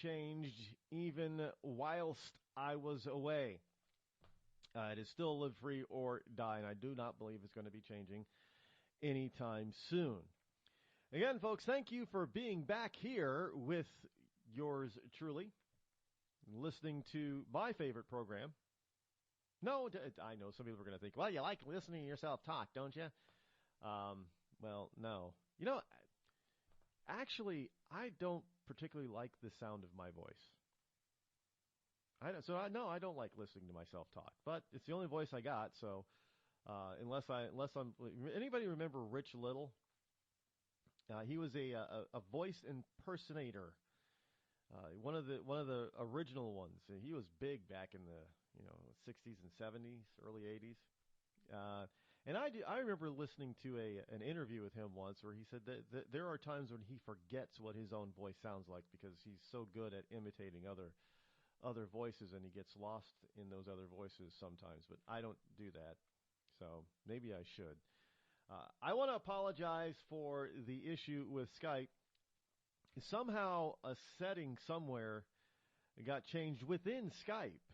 M: Changed even whilst I was away. It is still live free or die, and I do not believe it's going to be changing anytime soon. Again, folks, thank you for being back here with yours truly, listening to my favorite program. No, I know some people are going to think, well, you like listening to yourself talk, don't you? Well, no. You know, actually, I don't particularly like the sound of my voice. I don't like listening to myself talk, but it's the only voice I got. So unless I'm anybody remember Rich Little? He was a voice impersonator, one of the original ones. He was big back in the 60s and 70s, early 80s. And I remember listening to an interview with him once where he said that there are times when he forgets what his own voice sounds like because he's so good at imitating other voices, and he gets lost in those other voices sometimes. But I don't do that, so maybe I should. I want to apologize for the issue with Skype. Somehow a setting somewhere got changed within Skype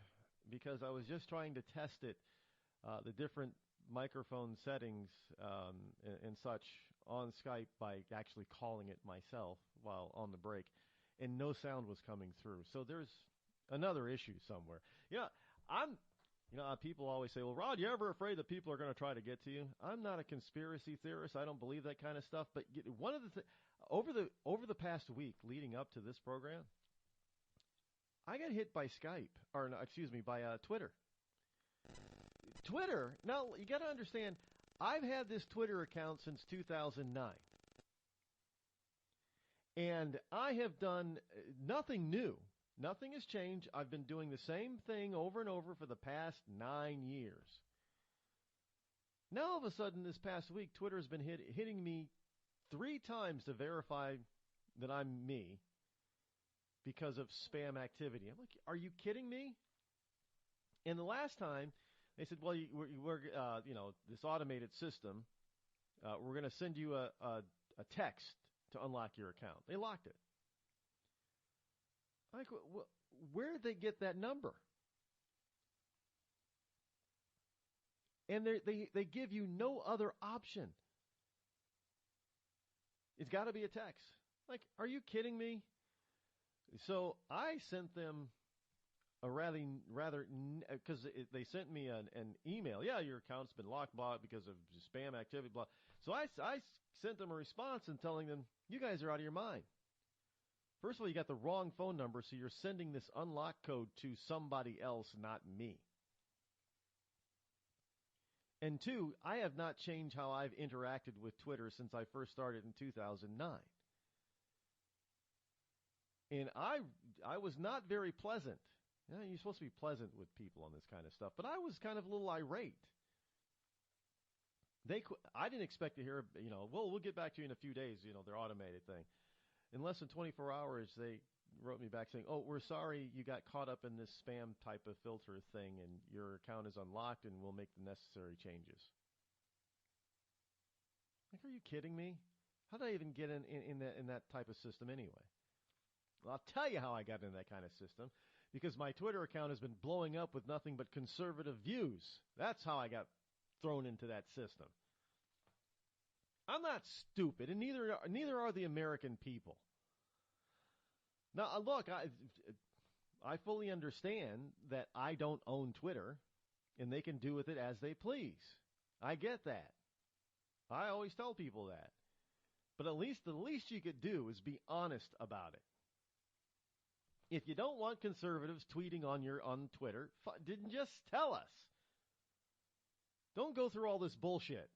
M: because I was just trying to test it, the different microphone settings and such on Skype by actually calling it myself while on the break, and no sound was coming through. So there's another issue somewhere. People always say, well, Rod, you ever afraid that people are going to try to get to you? I'm not a conspiracy theorist. I don't believe that kind of stuff. But one of the over the past week leading up to this program, I got hit by by Twitter. Twitter, now you got to understand, I've had this Twitter account since 2009. And I have done nothing new. Nothing has changed. I've been doing the same thing over and over for the past 9 years. Now, all of a sudden, this past week, Twitter's been hitting me 3 times to verify that I'm me because of spam activity. I'm like, are you kidding me? And the last time, they said, well, we're this automated system, we're going to send you a text to unlock your account. They locked it. I'm like, where did they get that number? And they give you no other option. It's got to be a text. Like, are you kidding me? So I sent them a rather because they sent me an email. Yeah, your account's been locked because of spam activity. Blah. So I sent them a response and telling them, you guys are out of your mind. First of all, you got the wrong phone number, so you're sending this unlock code to somebody else, not me. And 2, I have not changed how I've interacted with Twitter since I first started in 2009. And I was not very pleasant. You're supposed to be pleasant with people on this kind of stuff, but I was kind of a little irate. I didn't expect to hear, we'll get back to you in a few days, their automated thing. In less than 24 hours, they wrote me back saying, oh, we're sorry you got caught up in this spam type of filter thing, and your account is unlocked, and we'll make the necessary changes. Like, are you kidding me? How did I even get in that type of system anyway? Well, I'll tell you how I got into that kind of system, because my Twitter account has been blowing up with nothing but conservative views. That's how I got thrown into that system. I'm not stupid, and neither are the American people. Now, look, I fully understand that I don't own Twitter, and they can do with it as they please. I get that. I always tell people that. But the least you could do is be honest about it. If you don't want conservatives tweeting on Twitter, then just tell us. Don't go through all this bullshit.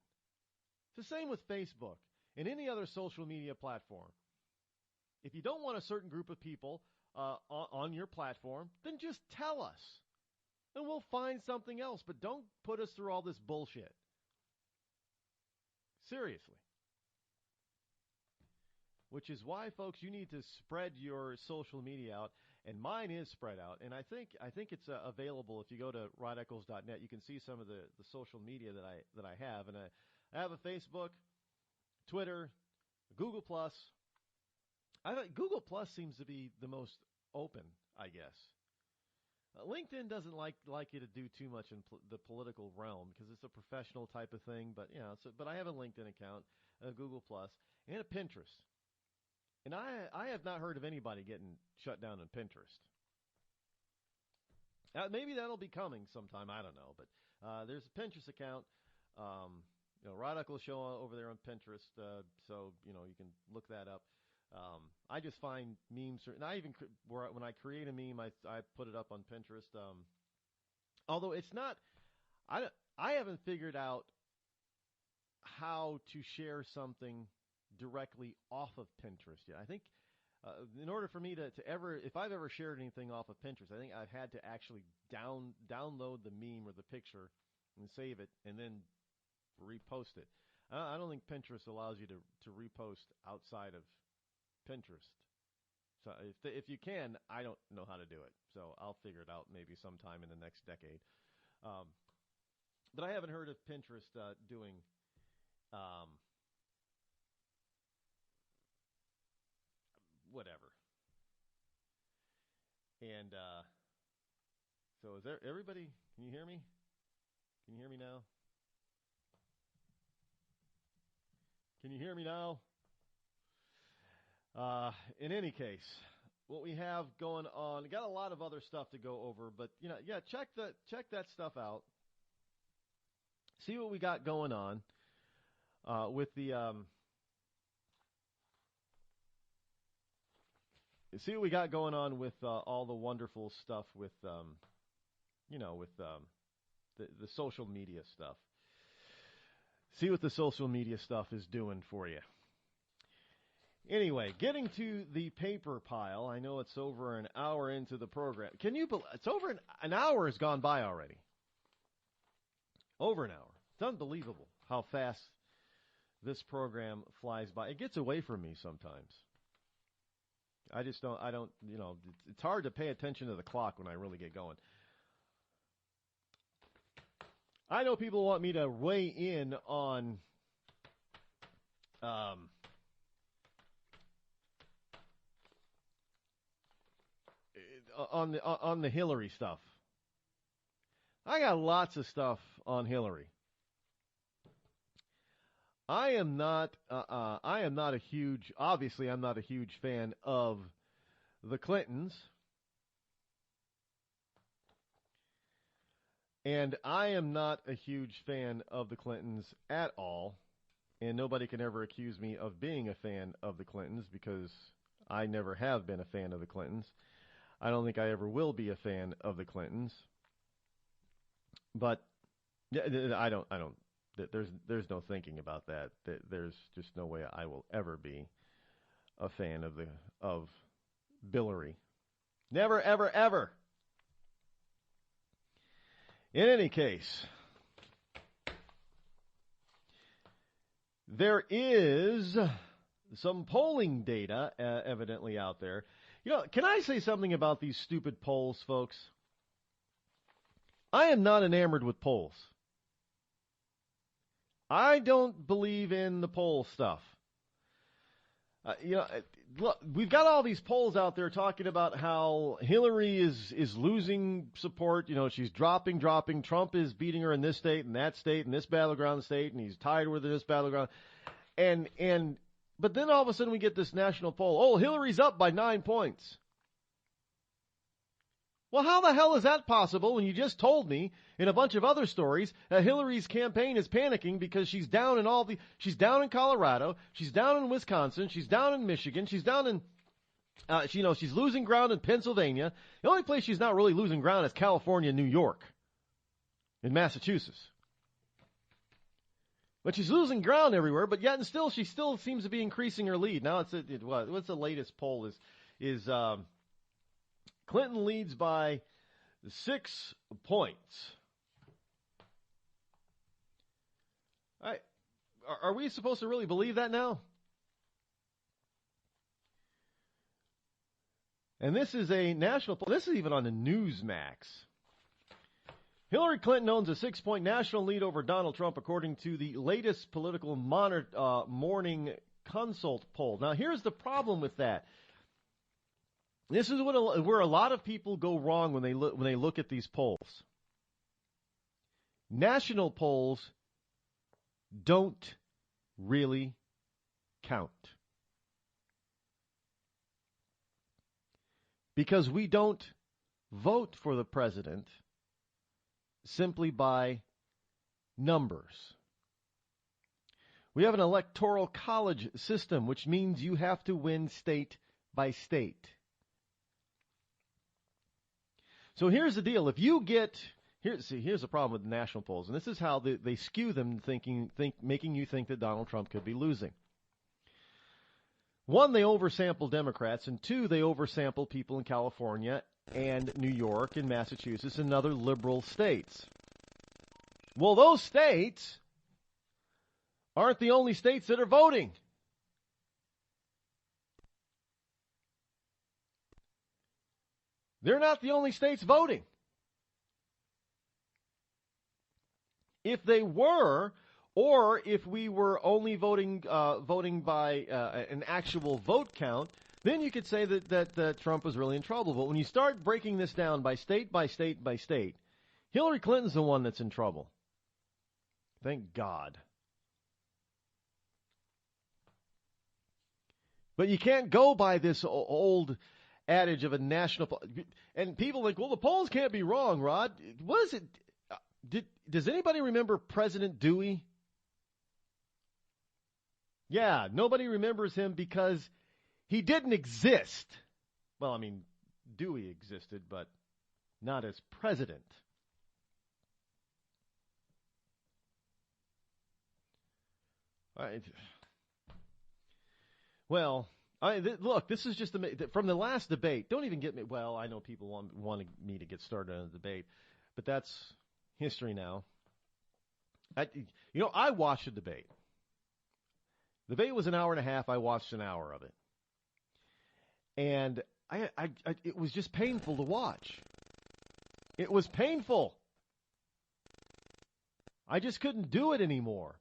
M: It's the same with Facebook and any other social media platform. If you don't want a certain group of people on your platform, then just tell us. And we'll find something else. But don't put us through all this bullshit. Seriously. Which is why, folks, you need to spread your social media out. And mine is spread out. And I think it's available. If you go to rodeccles.net, you can see some of the social media that I have. And I have a Facebook, Twitter, Google+. I thought Google Plus seems to be the most open, I guess. LinkedIn doesn't like you to do too much in the political realm because it's a professional type of thing. But but I have a LinkedIn account, a Google Plus, and a Pinterest. And I have not heard of anybody getting shut down on Pinterest. Maybe that'll be coming sometime. I don't know. But there's a Pinterest account. Rod Eccles Show over there on Pinterest. So you can look that up. I just find memes, and I even when I create a meme, I put it up on Pinterest. Although it's not, I haven't figured out how to share something directly off of Pinterest yet. I think in order for me to ever, if I've ever shared anything off of Pinterest, I think I've had to actually download the meme or the picture and save it and then repost it. I don't think Pinterest allows you to repost outside of Pinterest. So if you can, I don't know how to do it. So I'll figure it out maybe sometime in the next decade. But I haven't heard of Pinterest doing whatever. And so is there everybody? Can you hear me? Can you hear me now? Can you hear me now? In any case, what we have going on, got a lot of other stuff to go over, but check that stuff out. See what we got going on with the see what we got going on with all the wonderful stuff with the social media stuff. See what the social media stuff is doing for you. Anyway, getting to the paper pile. I know it's over an hour into the program. Can you believe it's over an hour has gone by already? Over an hour. unbelievable how fast this program flies by. It gets away from me sometimes. It's hard to pay attention to the clock when I really get going. I know people want me to weigh in on the Hillary stuff. I got lots of stuff on Hillary. I'm not a huge fan of the Clintons. And I am not a huge fan of the Clintons at all. And nobody can ever accuse me of being a fan of the Clintons because I never have been a fan of the Clintons. I don't think I ever will be a fan of the Clintons. But I don't. There's no thinking about that. There's just no way I will ever be a fan of Billary. Never, ever, ever. In any case, there is some polling data evidently out there. Can I say something about these stupid polls, folks? I am not enamored with polls. I don't believe in the poll stuff. Look, we've got all these polls out there talking about how Hillary is losing support. She's dropping. Trump is beating her in this state and that state and this battleground state, and he's tied with this battleground. But then all of a sudden we get this national poll. Oh, Hillary's up by 9 points. Well, how the hell is that possible when you just told me in a bunch of other stories that Hillary's campaign is panicking because she's down in Colorado, she's down in Wisconsin, she's down in Michigan, she's down in, she's losing ground in Pennsylvania. The only place she's not really losing ground is California and New York and Massachusetts. But she's losing ground everywhere, but yet and still, she still seems to be increasing her lead. Now what's the latest poll is Clinton leads by 6 points. All right. Are we supposed to really believe that now? And this is a national poll. This is even on the Newsmax. Hillary Clinton owns a 6-point national lead over Donald Trump, according to the latest political morning consult poll. Now, here's the problem with that. This is where a lot of people go wrong when they look at these polls. National polls don't really count. Because we don't vote for the president simply by numbers. We have an electoral college system, which means you have to win state by state. So here's the deal. If you get here's the problem with the national polls, and this is how they skew them, making you think that Donald Trump could be losing. 1, they oversample Democrats, and 2, they oversample people in California and New York and Massachusetts and other liberal states. Well, those states aren't the only states that are voting. They're not the only states voting. If they were, or if we were only voting by an actual vote count, then you could say that Trump was really in trouble. But when you start breaking this down by state by state by state, Hillary Clinton's the one that's in trouble. Thank God. But you can't go by this old adage of a national, and people think, well, the polls can't be wrong, Rod. What is it? Does anybody remember President Dewey? Yeah, nobody remembers him because he didn't exist. Well, I mean, Dewey existed, but not as president. All right. Well, look, this is just from the last debate. Don't even get me. Well, I know people want me to get started on a debate, but that's history now. I watched the debate. The debate was an hour and a half. I watched an hour of it. And it was just painful to watch. It was painful. I just couldn't do it anymore.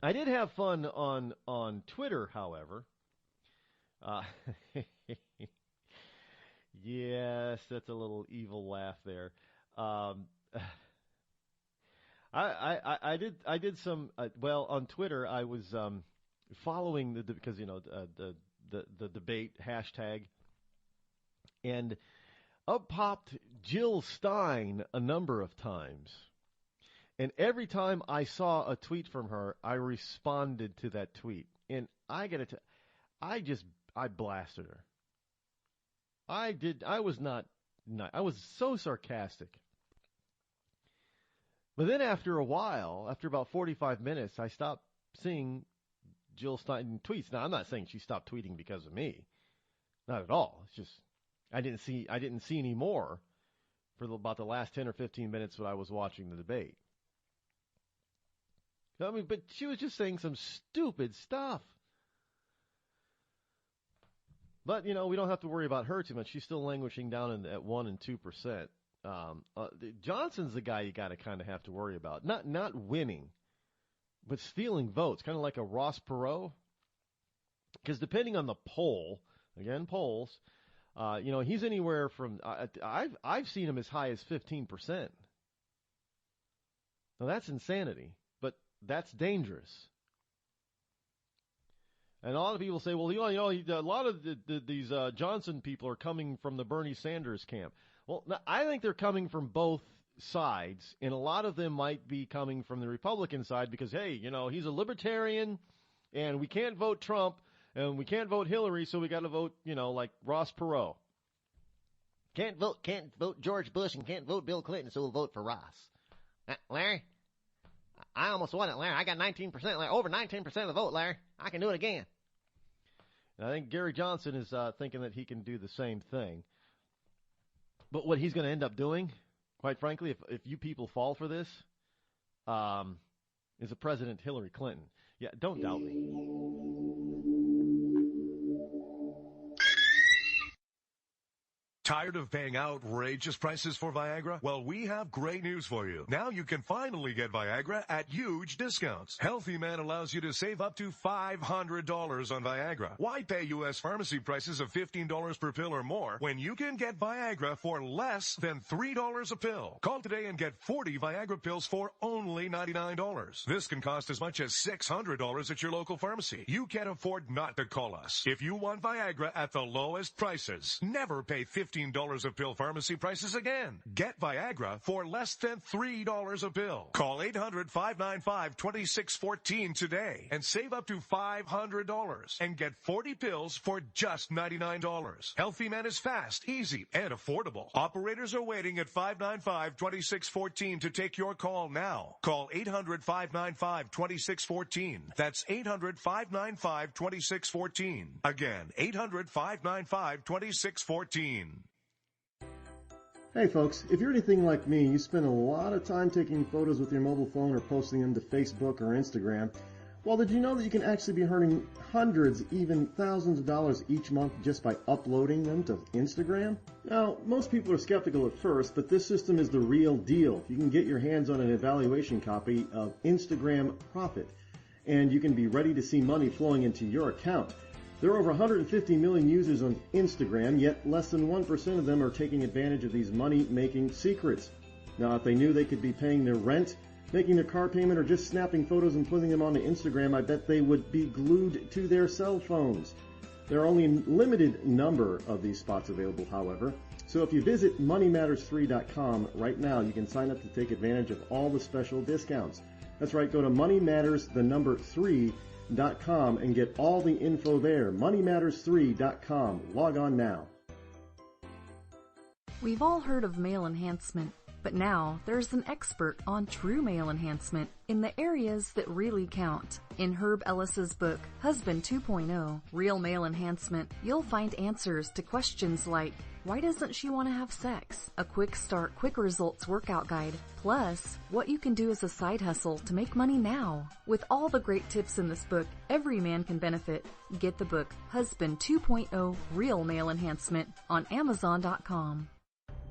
M: I did have fun on Twitter, however. Yes, that's a little evil laugh there. I did some on Twitter. I was following because the debate hashtag, and up popped Jill Stein a number of times. And every time I saw a tweet from her, I responded to that tweet. And I blasted her. I was so sarcastic. But then after a while, after about 45 minutes, I stopped seeing Jill Stein tweets. Now, I'm not saying she stopped tweeting because of me. Not at all. It's just I didn't see any more for about the last 10 or 15 minutes when I was watching the debate. I mean, but she was just saying some stupid stuff. But, we don't have to worry about her too much. She's still languishing down at 1% and 2%. Johnson's the guy you got to kind of have to worry about. Not winning, but stealing votes, kind of like a Ross Perot. Because depending on the poll, again, polls, he's anywhere from, I've seen him as high as 15%. Now, that's insanity. That's dangerous. And a lot of people say, well, a lot of these Johnson people are coming from the Bernie Sanders camp. Well, I think they're coming from both sides, and a lot of them might be coming from the Republican side because, hey, he's a libertarian, and we can't vote Trump, and we can't vote Hillary, so we got to vote, like Ross Perot. Can't vote George Bush and can't vote Bill Clinton, so we'll vote for Ross. Larry? I almost won it, Larry. I got 19%, Larry. Over 19% of the vote, Larry. I can do it again. And I think Gary Johnson is thinking that he can do the same thing. But what he's going to end up doing, quite frankly, if you people fall for this, is a President Hillary Clinton. Yeah, don't doubt me.
N: Tired of paying outrageous prices for Viagra? Well, we have great news for you. Now you can finally get Viagra at huge discounts. Healthy Man allows you to save up to $500 on Viagra. Why pay U.S. pharmacy prices of $15 per pill or more when you can get Viagra for less than $3 a pill? Call today and get 40 Viagra pills for only $99. This can cost as much as $600 at your local pharmacy. You can't afford not to call us. If you want Viagra at the lowest prices, never pay $15 a pill pharmacy prices again. Get Viagra for less than $3 a pill. Call 800-595-2614 today and save up to $500 and get 40 pills for just $99. Healthy Man is fast, easy, and affordable. Operators are waiting at 595-2614 to take your call now. Call 800-595-2614. That's 800-595-2614. Again, 800-595-2614.
P: Hey folks, if you're anything like me, you spend a lot of time taking photos with your mobile phone or posting them to Facebook or Instagram. Well, did you know that you can actually be earning hundreds, even thousands of dollars each month just by uploading them to Instagram? Now, most people are skeptical at first, but this system is the real deal. You can get your hands on an evaluation copy of Instagram Profit, and you can be ready to see money flowing into your account. There are over 150 million users on Instagram, yet less than 1% of them are taking advantage of these money-making secrets. Now, if they knew they could be paying their rent, making their car payment, or just snapping photos and putting them onto Instagram, I bet they would be glued to their cell phones. There are only a limited number of these spots available, however. So if you visit moneymatters3.com right now, you can sign up to take advantage of all the special discounts. That's right, go to moneymatters3.com and get all the info there. moneymatters3.com. Log on now.
O: We've all heard of male enhancement, but now there's an expert on true male enhancement in the areas that really count. In Herb Ellis's book, Husband 2.0, Real Male Enhancement, you'll find answers to questions like, Why doesn't she want to have sex? A quick start, quick results workout guide. Plus, what you can do as a side hustle to make money now. With all the great tips in this book, every man can benefit. Get the book, Husband 2.0 Real Male Enhancement, on Amazon.com.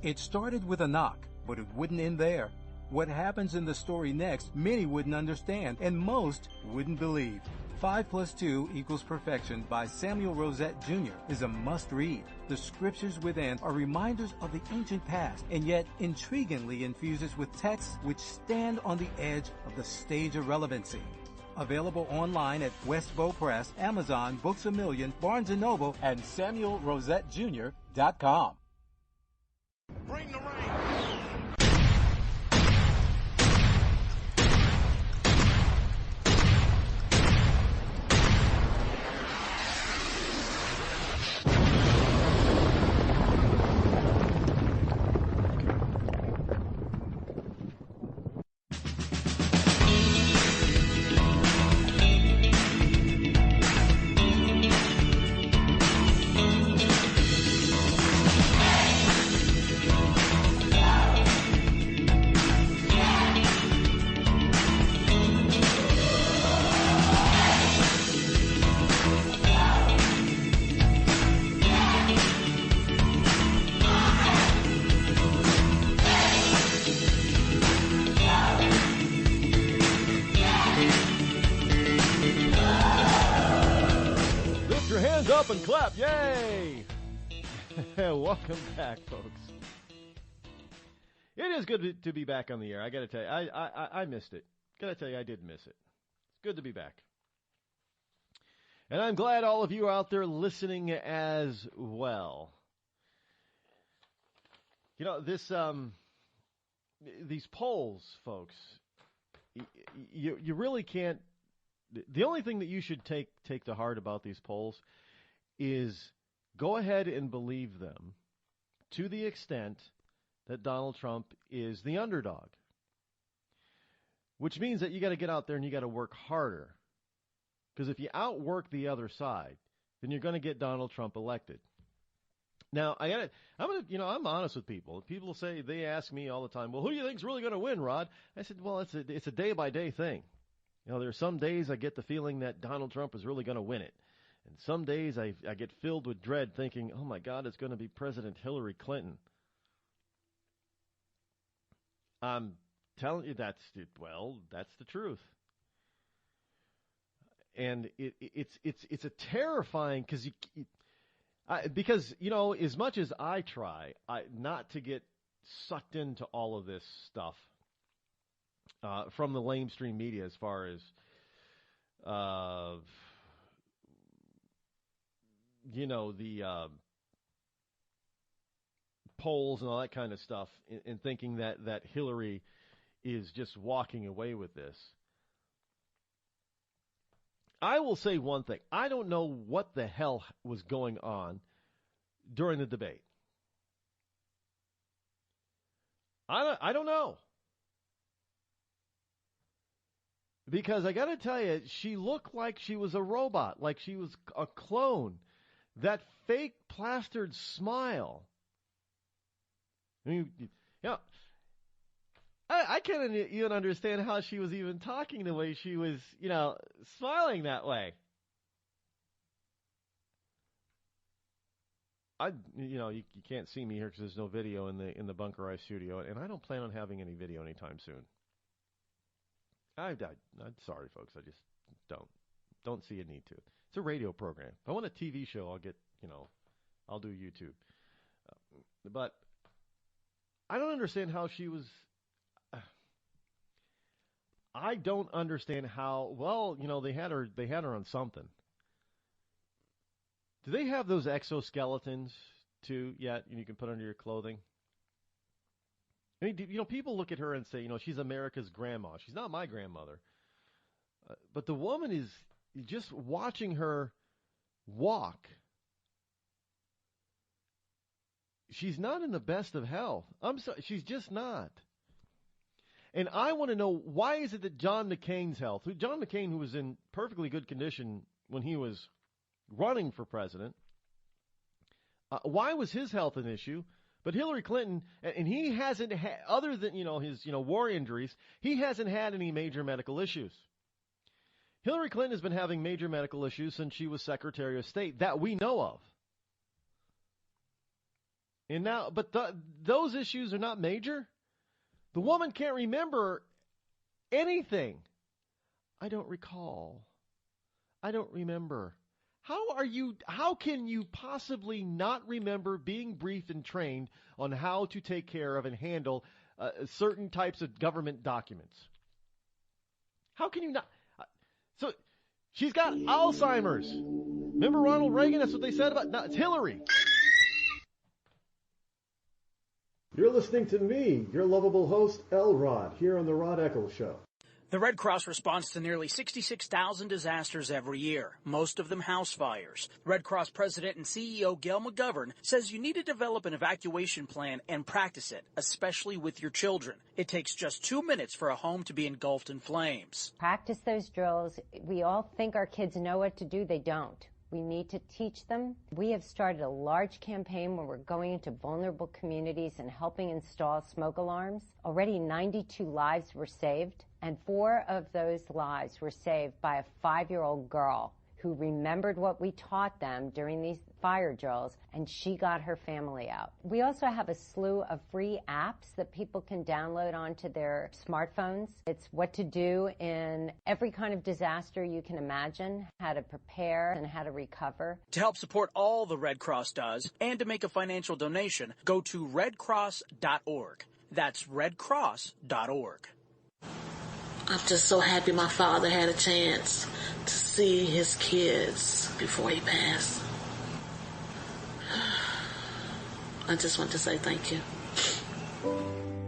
Q: It started with a knock, but it wouldn't end there. What happens in the story next, many wouldn't understand, and most wouldn't believe. 5 + 2 = Perfection by Samuel Rosette Jr. is a must-read. The scriptures within are reminders of the ancient past, and yet intriguingly infuses with texts which stand on the edge of the stage of relevancy. Available online at Westbow Press, Amazon, Books A Million, Barnes & Noble, and SamuelRosetteJr.com.
N: Bring the rain.
M: And clap, yay! Welcome back, folks. It is good to be back on the air. I got to tell you, I missed it. Got to tell you, I did miss it. It's good to be back, and I'm glad all of you are out there listening as well. You know, these polls, folks. You really can't. The only thing that you should take to heart about these polls is go ahead and believe them to the extent that Donald Trump is the underdog. Which means that you got to get out there and you got to work harder. Because if you outwork the other side, then you're going to get Donald Trump elected. Now, I'm honest with people. People say, they ask me all the time, well, who do you think's really going to win, Rod? I said, well, it's a day-by-day thing. You know, there are some days I get the feeling that Donald Trump is really going to win it. And some days I get filled with dread thinking, oh, my God, it's going to be President Hillary Clinton. I'm telling you, that's the truth. And it's a terrifying because, you know, as much as I try not to get sucked into all of this stuff from the lamestream media as far as you know, the polls and all that kind of stuff, and thinking that Hillary is just walking away with this. I will say one thing. I don't know what the hell was going on during the debate. I don't know. Because I got to tell you, she looked like she was a robot, like she was a clone. That fake plastered smile. I mean, you know, I can't even understand how she was even talking the way she was, you know, smiling that way. You can't see me here because there's no video in the Bunker Eye studio, and I don't plan on having any video anytime soon. I'm sorry, folks. I just don't see a need to. It's a radio program. If I want a TV show, I'll do YouTube. But I don't understand how she was. I don't understand how. Well, you know, they had her on something. Do they have those exoskeletons too yet? You can put under your clothing. I mean, you know, people look at her and say, you know, she's America's grandma. She's not my grandmother. But the woman is just watching her walk. She's not in the best of health. I'm sorry, she's just not. And I want to know, why is it that John McCain's health, John McCain, who was in perfectly good condition when he was running for president, Why was his health an issue? But Hillary Clinton, and he hasn't had, other than, his, war injuries, he hasn't had any major medical issues. Hillary Clinton has been having major medical issues since she was Secretary of State that we know of. And now, but those issues are not major. The woman can't remember anything. I don't recall. I don't remember. How can you possibly not remember being briefed and trained on how to take care of and handle certain types of government documents? How can you not? So she's got Alzheimer's. Remember Ronald Reagan? That's what they said about. No, it's Hillary.
P: You're listening to me, your lovable host, Rod, here on the Rod Eccles Show.
I: The Red Cross responds to nearly 66,000 disasters every year, most of them house fires. Red Cross President and CEO Gail McGovern says you need to develop an evacuation plan and practice it, especially with your children. It takes just 2 minutes for a home to be engulfed in flames.
J: Practice those drills. We all think our kids know what to do. They don't. We need to teach them. We have started a large campaign where we're going into vulnerable communities and helping install smoke alarms. Already 92 lives were saved, and 4 of those lives were saved by a 5-year-old girl who remembered what we taught them during these fire drills, and she got her family out. We also have a slew of free apps that people can download onto their smartphones. It's what to do in every kind of disaster you can imagine, how to prepare and how to recover.
I: To help support all the Red Cross does and to make a financial donation, go to redcross.org. That's redcross.org.
R: I'm just so happy my father had a chance to see his kids before he passed. I just want to say thank you.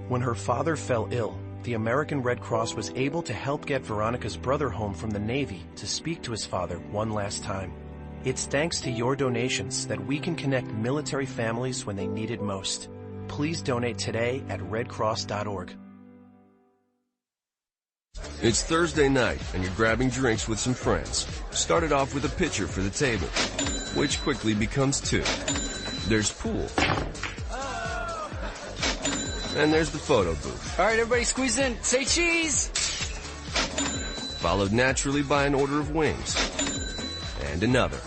S: When her father fell ill, the American Red Cross was able to help get Veronica's brother home from the Navy to speak to his father one last time. It's thanks to your donations that we can connect military families when they need it most. Please donate today at redcross.org.
C: It's Thursday night, and you're grabbing drinks with some friends. Started off with a pitcher for the table, which quickly becomes 2. There's pool. And there's the photo booth.
D: All right, everybody squeeze in. Say cheese!
C: Followed naturally by an order of wings. And another.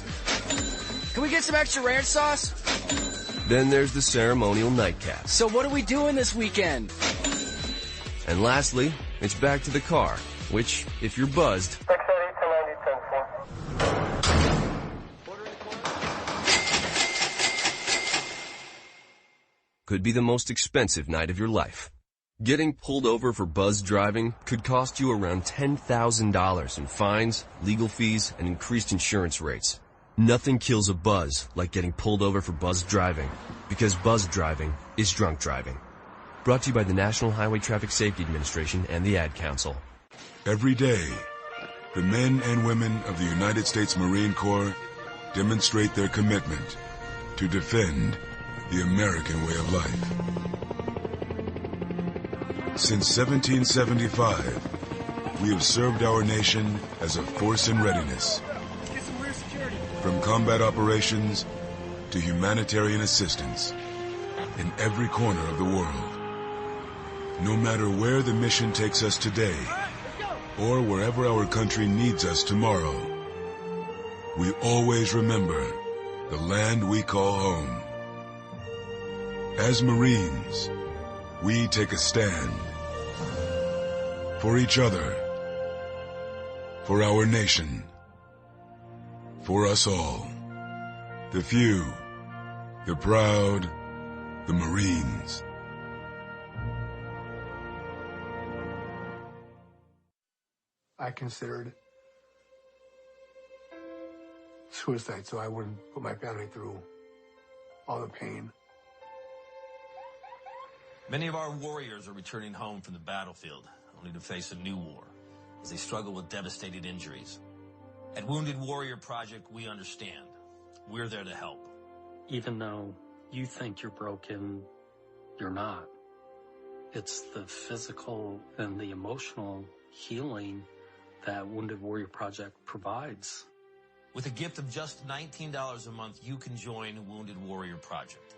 D: Can we get some extra ranch sauce?
C: Then there's the ceremonial nightcap.
D: So what are we doing this weekend?
C: And lastly, it's back to the car, which, if you're buzzed, could be the most expensive night of your life. Getting pulled over for buzz driving could cost you around $10,000 in fines, legal fees, and increased insurance rates. Nothing kills a buzz like getting pulled over for buzz driving, because buzz driving is drunk driving. Brought to you by the National Highway Traffic Safety Administration and the Ad Council.
E: Every day, the men and women of the United States Marine Corps demonstrate their commitment to defend the American way of life. Since 1775, we have served our nation as a force in readiness. From combat operations to humanitarian assistance in every corner of the world. No matter where the mission takes us today, or wherever our country needs us tomorrow, we always remember the land we call home. As Marines, we take a stand for each other, for our nation, for us all, the few, the proud, the Marines.
V: I considered suicide so I wouldn't put my family through all the pain.
T: Many of our warriors are returning home from the battlefield, only to face a new war as they struggle with devastating injuries. At Wounded Warrior Project, we understand. We're there to help.
U: Even though you think you're broken, you're not. It's the physical and the emotional healing that Wounded Warrior Project provides.
T: With a gift of just $19 a month, you can join Wounded Warrior Project.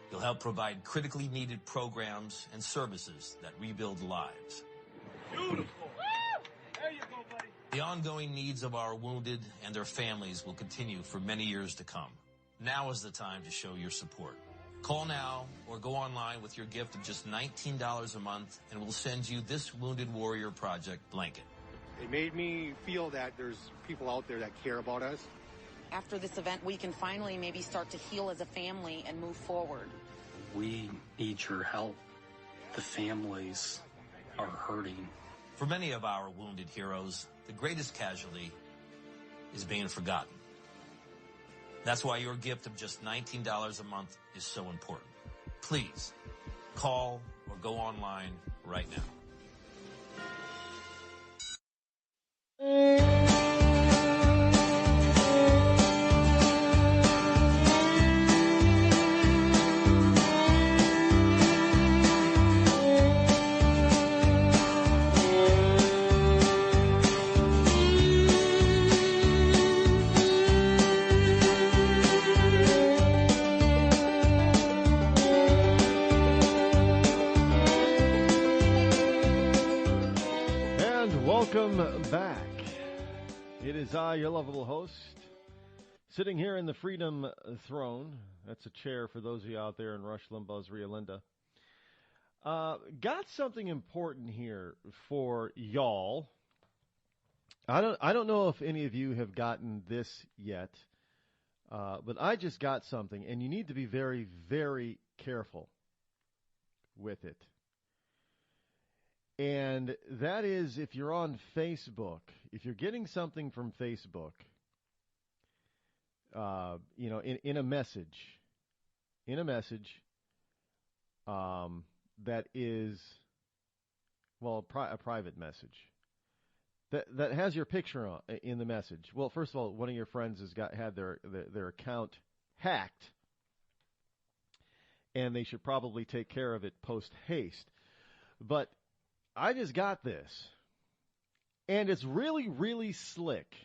T: You'll help provide critically needed programs and services that rebuild lives.
L: Beautiful. There you go, buddy.
T: The ongoing needs of our wounded and their families will continue for many years to come. Now is the time to show your support. Call now or go online with your gift of just $19 a month, and we'll send you this Wounded Warrior Project blanket.
A: It made me feel that there's people out there that care about us.
B: After this event, we can finally maybe start to heal as a family and move forward.
U: We need your help. The families are hurting.
T: For many of our wounded heroes, the greatest casualty is being forgotten. That's why your gift of just $19 a month is so important. Please, call or go online right now.
M: Welcome back. It is I, your lovable host, sitting here in the Freedom Throne. That's a chair for those of you out there in Rush Limbaugh's Rio Linda. Got something important here for y'all. I don't know if any of you have gotten this yet, but I just got something, and you need to be very, very careful with it. And that is, if you're on Facebook, if you're getting something from Facebook, in a message, that is, well, a private message that has your picture in the message. Well, first of all, one of your friends has had their account hacked, and they should probably take care of it post haste. But I just got this, and it's really, really slick,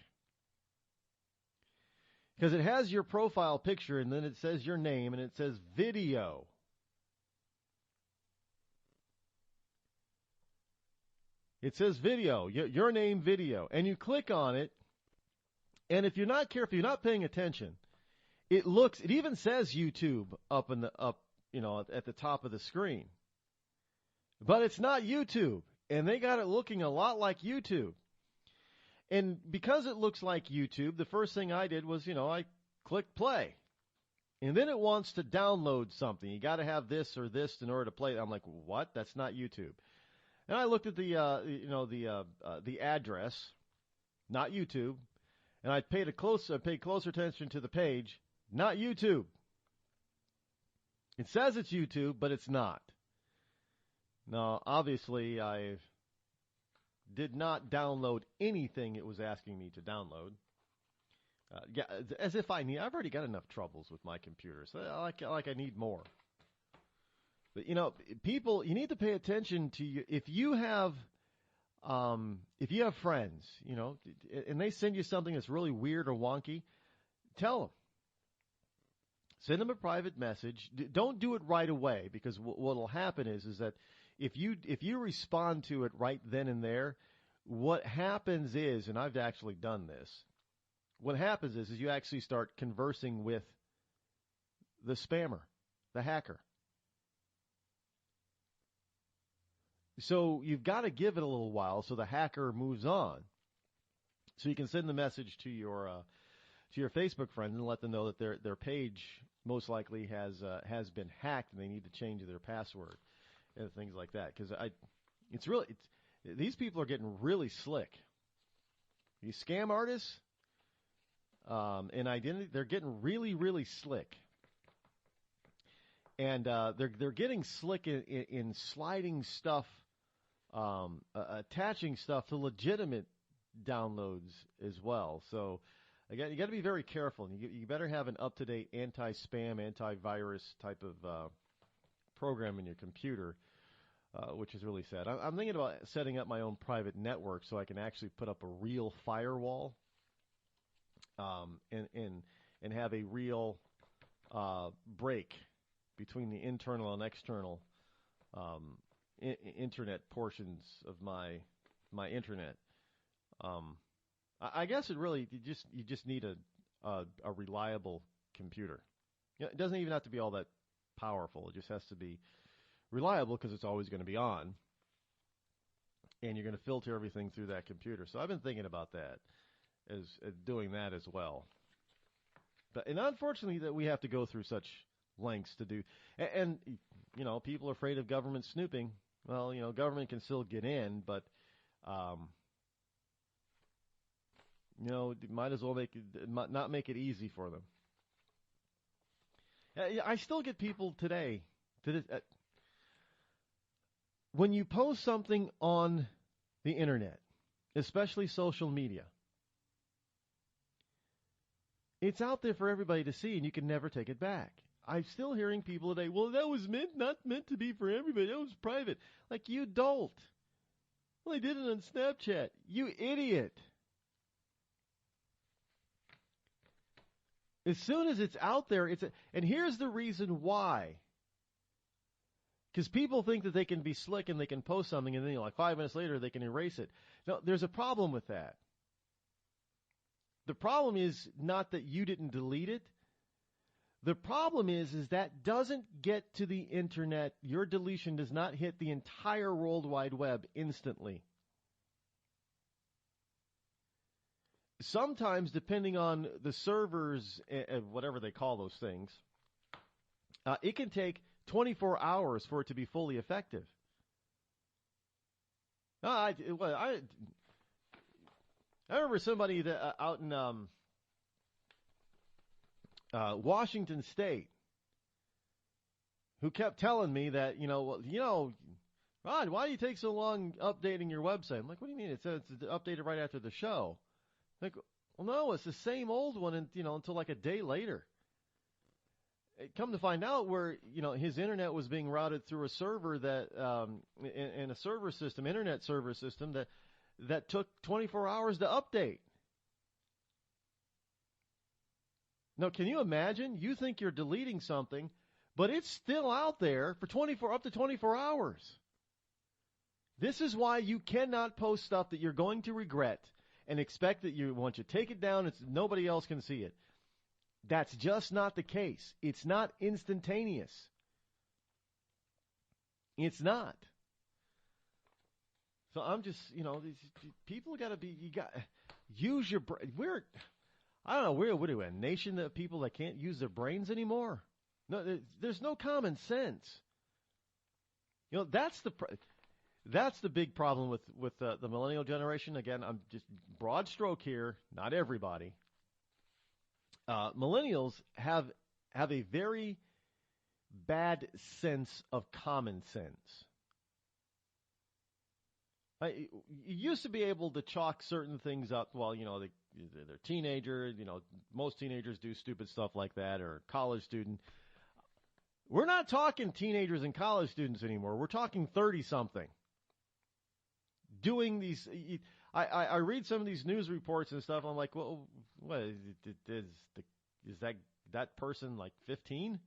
M: because it has your profile picture, and then it says your name, and it says video. It says video, your name, video, and you click on it, and if you're not careful, you're not paying attention, it even says YouTube up at the top of the screen. But it's not YouTube, and they got it looking a lot like YouTube. And because it looks like YouTube, the first thing I did was, I clicked play. And then it wants to download something. You got to have this or this in order to play it. I'm like, what? That's not YouTube. And I looked at the address, not YouTube, and I paid closer attention to the page, not YouTube. It says it's YouTube, but it's not. Now, obviously, I did not download anything it was asking me to download. As if I've already got enough troubles with my computer, so like I need more. But people, you need to pay attention to if you have friends, and they send you something that's really weird or wonky, tell them. Send them a private message. Don't do it right away, because what will happen is that if you respond to it right then and there, what happens is, and I've actually done this, what happens is you actually start conversing with the spammer, the hacker. So you've got to give it a little while so the hacker moves on. So you can send the message to your Facebook friends and let them know that their page most likely has been hacked and they need to change their password and things like that. Because these people are getting really slick. These scam artists and identity, they're getting really, really slick. And they're getting slick in sliding stuff, attaching stuff to legitimate downloads as well. So again, you got to be very careful. You better have an up-to-date anti-spam, antivirus type of program in your computer, which is really sad. I'm thinking about setting up my own private network so I can actually put up a real firewall and have a real break between the internal and external internet portions of my internet. I guess it really you just need a reliable computer. You know, it doesn't even have to be all that powerful. It just has to be reliable because it's always going to be on, and you're going to filter everything through that computer. So I've been thinking about that as doing that as well. And unfortunately, that we have to go through such lengths to do. And you know, people are afraid of government snooping. Well, you know, government can still get in, but you know, might as well not make it easy for them. I still get people today when you post something on the internet, especially social media. It's out there for everybody to see, and you can never take it back. I'm still hearing people today, well, that was not meant to be for everybody. That was private. Like, you don't. Well, I did it on Snapchat. You idiot. As soon as it's out there, and here's the reason why. Because people think that they can be slick and they can post something, and then, like 5 minutes later, they can erase it. No, there's a problem with that. The problem is not that you didn't delete it. The problem is that doesn't get to the internet. Your deletion does not hit the entire World Wide Web instantly. Sometimes, depending on the servers, whatever they call those things, it can take 24 hours for it to be fully effective. I remember somebody that out in Washington State who kept telling me that, Rod, why do you take so long updating your website? I'm like, what do you mean? It's updated right after the show. Like, well, no, it's the same old one, and until like a day later. Come to find out, where his internet was being routed through a server that in a server system, internet server system that took 24 hours to update. Now, can you imagine? You think you're deleting something, but it's still out there for up to 24 hours. This is why you cannot post stuff that you're going to regret and expect that once you take it down, nobody else can see it. That's just not the case. It's not instantaneous. It's not. So I'm just, these people use your brain. I don't know, what are we, a nation of people that can't use their brains anymore? No, there's no common sense. That's the big problem with the millennial generation. Again, I'm just broad stroke here, not everybody. Millennials have a very bad sense of common sense. You used to be able to chalk certain things up. Well, they're teenagers. Most teenagers do stupid stuff like that, or college student. We're not talking teenagers and college students anymore. We're talking 30-something. Doing these, I read some of these news reports and stuff. I'm like, well, what is that person like 15?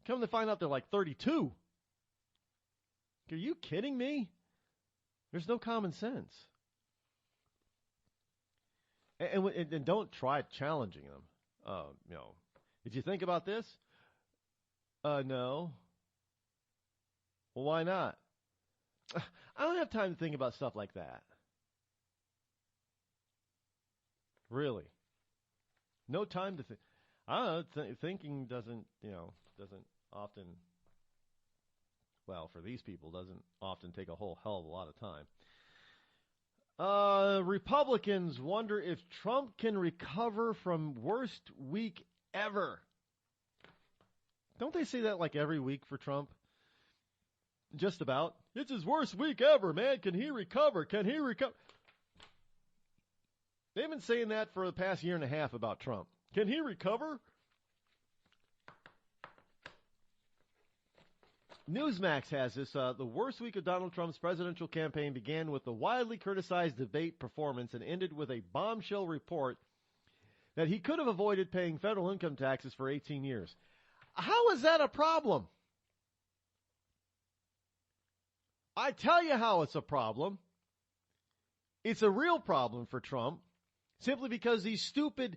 M: Come to find out they're like 32. Are you kidding me? There's no common sense. And don't try challenging them. Did you think about this? No. Well, why not? I don't have time to think about stuff like that. Really. No time to think. I don't know, thinking doesn't often, well, for these people, doesn't often take a whole hell of a lot of time. Republicans wonder if Trump can recover from worst week ever. Don't they say that like every week for Trump? Just about. It's his worst week ever, man. Can he recover? Can he recover? They've been saying that for the past year and a half about Trump. Can he recover? Newsmax has this. The worst week of Donald Trump's presidential campaign began with the widely criticized debate performance and ended with a bombshell report that he could have avoided paying federal income taxes for 18 years. How is that a problem? I tell you how it's a problem. It's a real problem for Trump, simply because these stupid,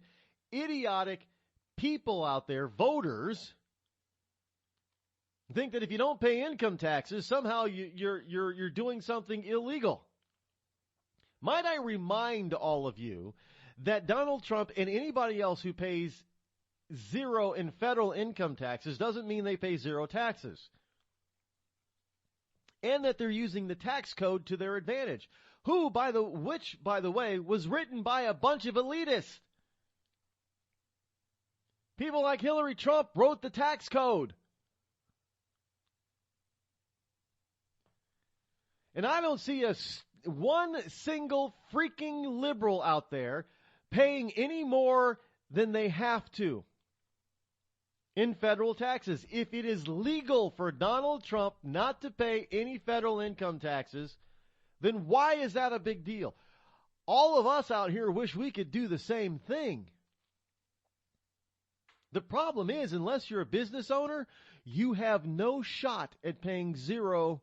M: idiotic people out there, voters, think that if you don't pay income taxes, somehow you're doing something illegal. Might I remind all of you that Donald Trump and anybody else who pays zero in federal income taxes doesn't mean they pay zero taxes. And that they're using the tax code to their advantage. Which, by the way, was written by a bunch of elitists. People like Hillary Trump wrote the tax code. And I don't see one single freaking liberal out there paying any more than they have to in federal taxes. If it is legal for Donald Trump not to pay any federal income taxes, then why is that a big deal? All of us out here wish we could do the same thing. The problem is, unless you're a business owner, you have no shot at paying zero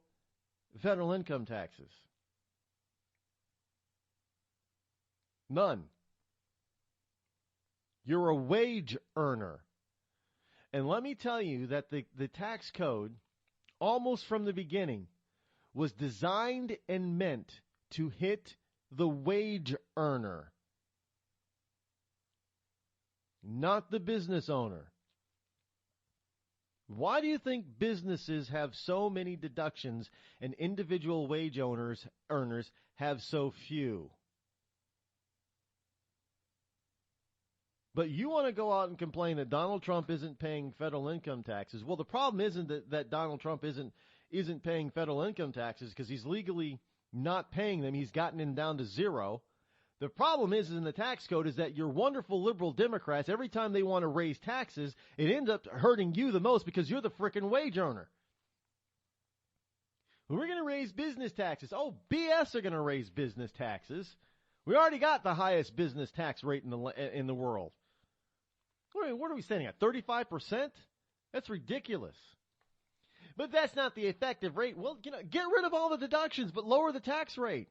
M: federal income taxes. None. You're a wage earner. And let me tell you that the tax code, almost from the beginning, was designed and meant to hit the wage earner, not the business owner. Why do you think businesses have so many deductions and individual wage earners have so few? But you want to go out and complain that Donald Trump isn't paying federal income taxes. Well, the problem isn't that Donald Trump isn't paying federal income taxes because he's legally not paying them. He's gotten them down to zero. The problem is in the tax code is that your wonderful liberal Democrats, every time they want to raise taxes, it ends up hurting you the most because you're the frickin' wage earner. We're going to raise business taxes. Oh, BS are going to raise business taxes. We already got the highest business tax rate in the world. What are we standing at, 35%? That's ridiculous. But that's not the effective rate. Well, get rid of all the deductions, but lower the tax rate.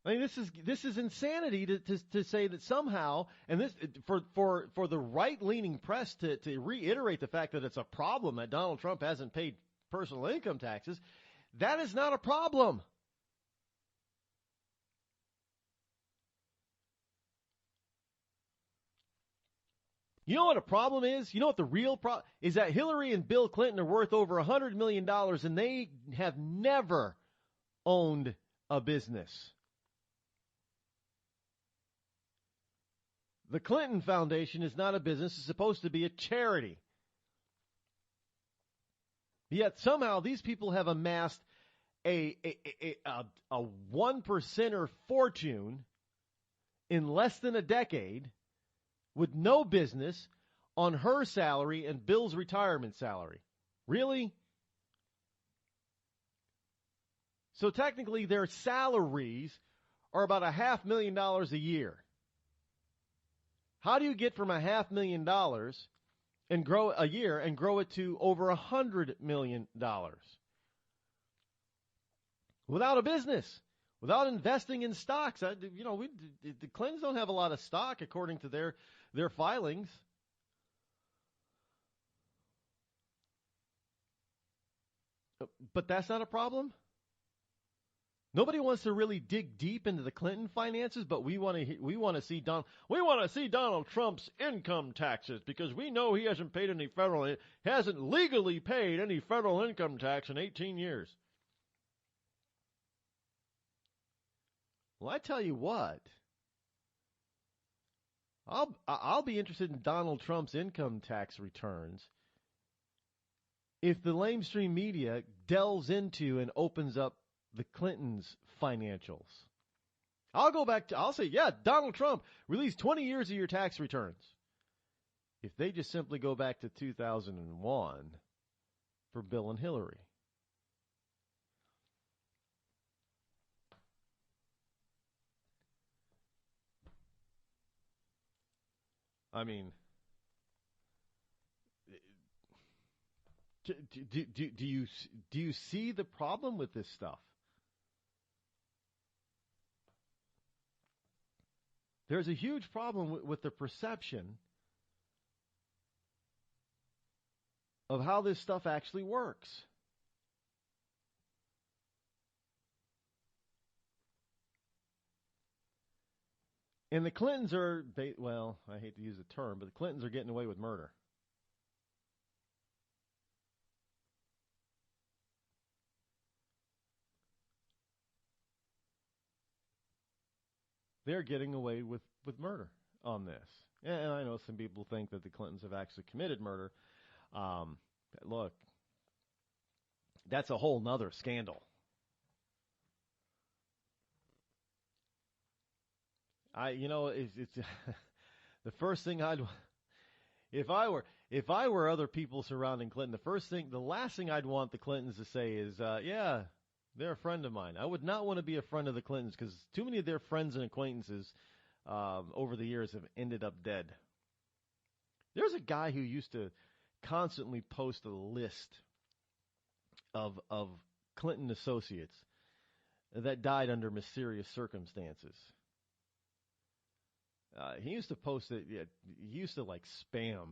M: I mean, this is insanity to say that somehow, and this for the right-leaning press to reiterate the fact that it's a problem that Donald Trump hasn't paid personal income taxes. That is not a problem. You know what a problem is? You know what the real problem is? That Hillary and Bill Clinton are worth over $100 million, and they have never owned a business. The Clinton Foundation is not a business. It's supposed to be a charity. Yet somehow these people have amassed a 1%er fortune in less than a decade with no business on her salary and Bill's retirement salary. Really? So technically their salaries are about $500,000 a year. How do you get from $500,000 and grow a year and grow it to over $100 million? Without a business, without investing in stocks. The Clintons don't have a lot of stock according to their filings. But that's not a problem. Nobody wants to really dig deep into the Clinton finances, but we want to see Donald Trump's income taxes because we know he hasn't legally paid any federal income tax in 18 years. Well, I tell you what, I'll be interested in Donald Trump's income tax returns if the lamestream media delves into and opens up the Clintons' financials. I'll say, yeah, Donald Trump released 20 years of your tax returns. If they just simply go back to 2001 for Bill and Hillary. I mean, do you see the problem with this stuff? There's a huge problem with the perception of how this stuff actually works. And the Clintons are, well, I hate to use the term, but the Clintons are getting away with murder. They're getting away with murder on this. And I know some people think that the Clintons have actually committed murder. Look, that's a whole nother scandal. It's the first thing if I were other people surrounding Clinton, the last thing I'd want the Clintons to say is, yeah, they're a friend of mine. I would not want to be a friend of the Clintons because too many of their friends and acquaintances over the years have ended up dead. There's a guy who used to constantly post a list of Clinton associates that died under mysterious circumstances. He used to post it. He used to like spam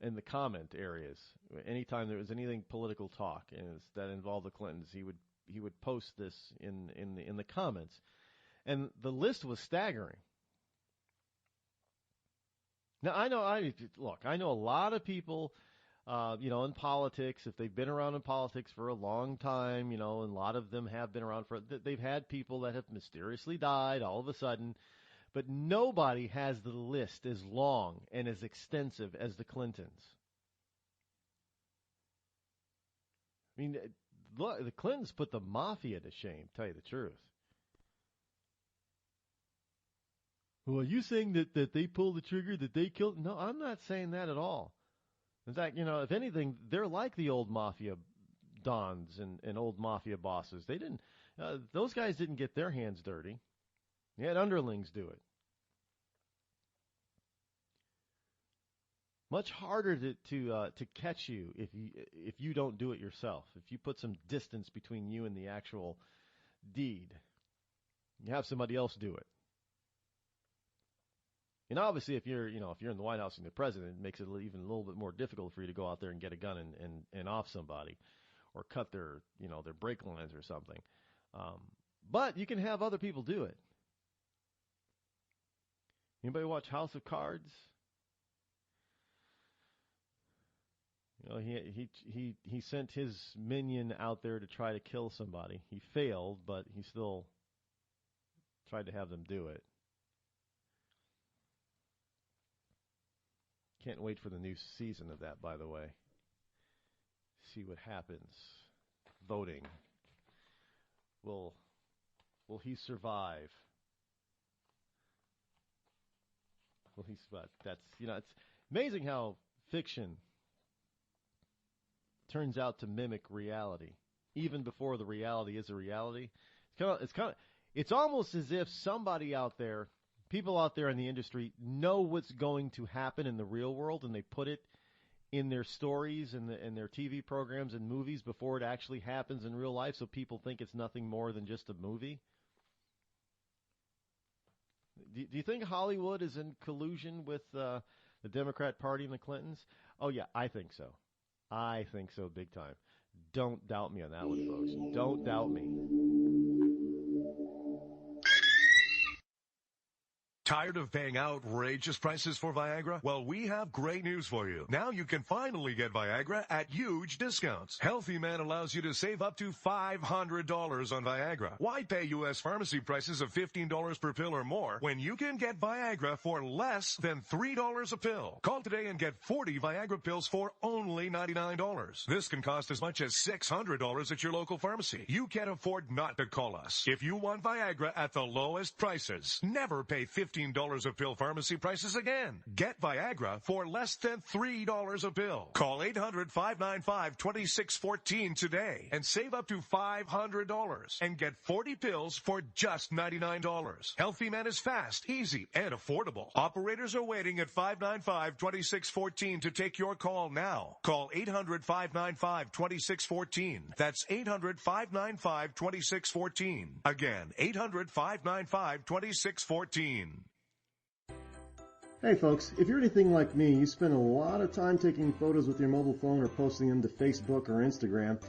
M: in the comment areas anytime there was anything political talk and that involved the Clintons. He would post this in the comments, and the list was staggering. Now I know a lot of people, in politics. If they've been around in politics for a long time, and a lot of them have been around they've had people that have mysteriously died all of a sudden. But nobody has the list as long and as extensive as the Clintons. I mean, look, the Clintons put the mafia to shame, tell you the truth. Well, are you saying that they pulled the trigger, that they killed? No, I'm not saying that at all. In fact, if anything, they're like the old mafia dons and old mafia bosses. They didn't; those guys didn't get their hands dirty. They had underlings do it. Much harder to catch you if you don't do it yourself. If you put some distance between you and the actual deed, you have somebody else do it. And obviously, if you're in the White House and the president, it makes it even a little bit more difficult for you to go out there and get a gun and off somebody, or cut their brake lines or something. But you can have other people do it. Anybody watch House of Cards? He sent his minion out there to try to kill somebody. He failed, but he still tried to have them do it. Can't wait for the new season of that, by the way. See what happens. Voting. Will he survive? Will he survive? It's amazing how fiction turns out to mimic reality, even before the reality is a reality. It's almost as if somebody out there, people out there in the industry, know what's going to happen in the real world, and they put it in their stories and their TV programs and movies before it actually happens in real life, so people think it's nothing more than just a movie. Do you think Hollywood is in collusion with the Democrat Party and the Clintons? Oh, yeah, I think so. I think so big time. Don't doubt me on that one, folks. Don't doubt me.
N: Tired of paying outrageous prices for Viagra? Well, we have great news for you. Now you can finally get Viagra at huge discounts. Healthy Man allows you to save up to $500 on Viagra. Why pay U.S. pharmacy prices of $15 per pill or more when you can get Viagra for less than $3 a pill? Call today and get 40 Viagra pills for only $99. This can cost as much as $600 at your local pharmacy. You can't afford not to call us. If you want Viagra at the lowest prices, never pay $15 $15 a pill pharmacy prices again. Get Viagra for less than $3 a pill. Call 800-595-2614 today and save up to $500 and get 40 pills for just $99. Healthy Man is fast, easy, and affordable. Operators are waiting at 595-2614 to take your call now. Call 800-595-2614. That's 800-595-2614. Again, 800-595-2614.
P: Hey folks, if you're anything like me, you spend a lot of time taking photos with your mobile phone or posting them to Facebook or Instagram.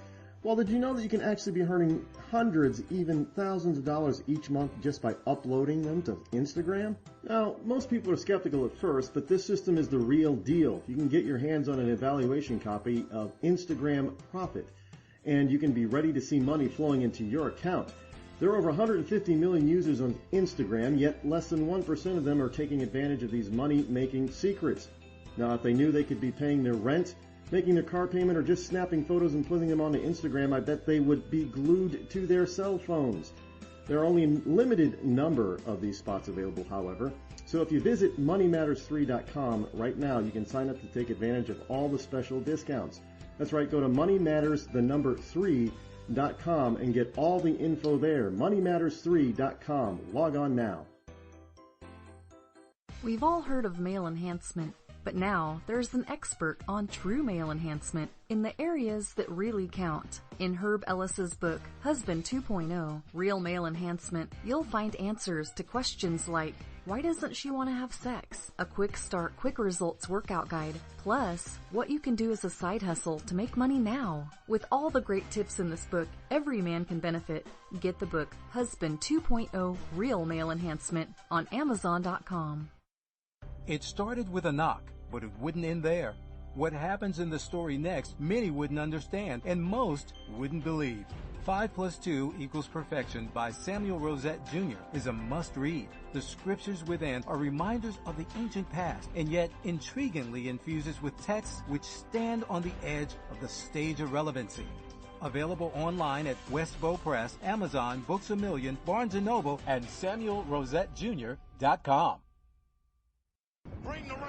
P: Well, did you know that you can actually be earning hundreds, even thousands of dollars each month just by uploading them to Instagram? Now, most people are skeptical at first, but this system is the real deal. You can get your hands on an evaluation copy of Instagram Profit, and you can be ready to see money flowing into your account. There are over 150 million users on Instagram, yet less than 1% of them are taking advantage of these money-making secrets. Now, if they knew they could be paying their rent, making their car payment, or just snapping photos and putting them onto Instagram, I bet they would be glued to their cell phones. There are only a limited number of these spots available, however. So if you visit moneymatters3.com right now, you can sign up to take advantage of all the special discounts. That's right, go to moneymatters3.com and get all the info there. moneymatters3.com. Log on now.
O: We've all heard of male enhancement, but now there's an expert on true male enhancement in the areas that really count. In Herb Ellis's book, Husband 2.0, Real Male Enhancement, you'll find answers to questions like, why doesn't she want to have sex? A quick start, quick results workout guide. Plus, what you can do as a side hustle to make money now. With all the great tips in this book, every man can benefit. Get the book, Husband 2.0, Real Male Enhancement, on Amazon.com.
Q: It started with a knock, but it wouldn't end there. What happens in the story next, many wouldn't understand, and most wouldn't believe. 5 + 2 = Perfection by Samuel Rosette Jr. is a must-read. The scriptures within are reminders of the ancient past, and yet intriguingly infuses with texts which stand on the edge of the stage of relevancy. Available online at Westbow Press, Amazon, Books A Million, Barnes & Noble, and SamuelRosetteJr.com.
L: Bring the rain.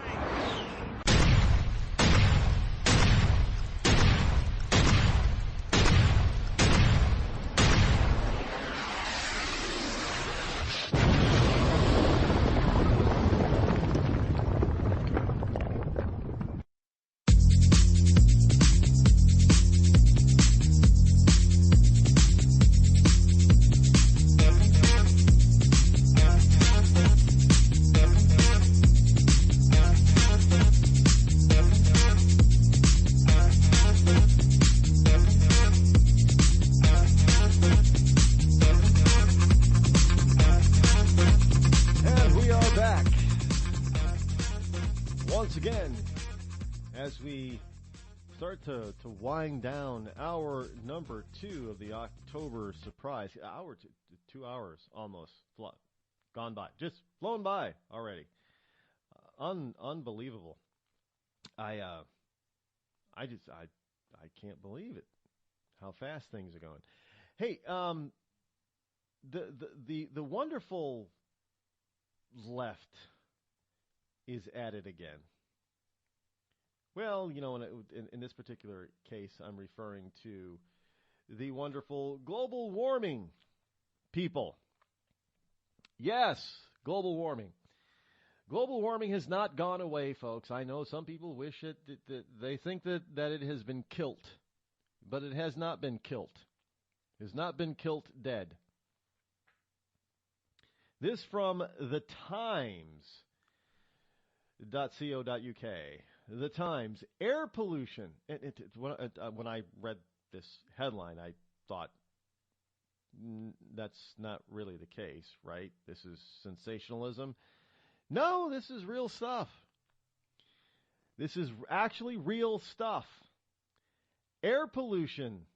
M: To wind down hour number 2 of the October surprise. 2 hours almost gone by. Just flown by already. Unbelievable. I can't believe it. How fast things are going. Hey, the wonderful left is at it again. Well, you know, in this particular case, I'm referring to the wonderful global warming people. Yes, global warming. Global warming has not gone away, folks. I know some people wish they think that it has been killed, but it has not been killed. It has not been killed dead. This from the Times.co.uk. The Times, air pollution. When I read this headline, I thought, that's not really the case, right? This is sensationalism. No, this is real stuff. This is actually real stuff. Air pollution.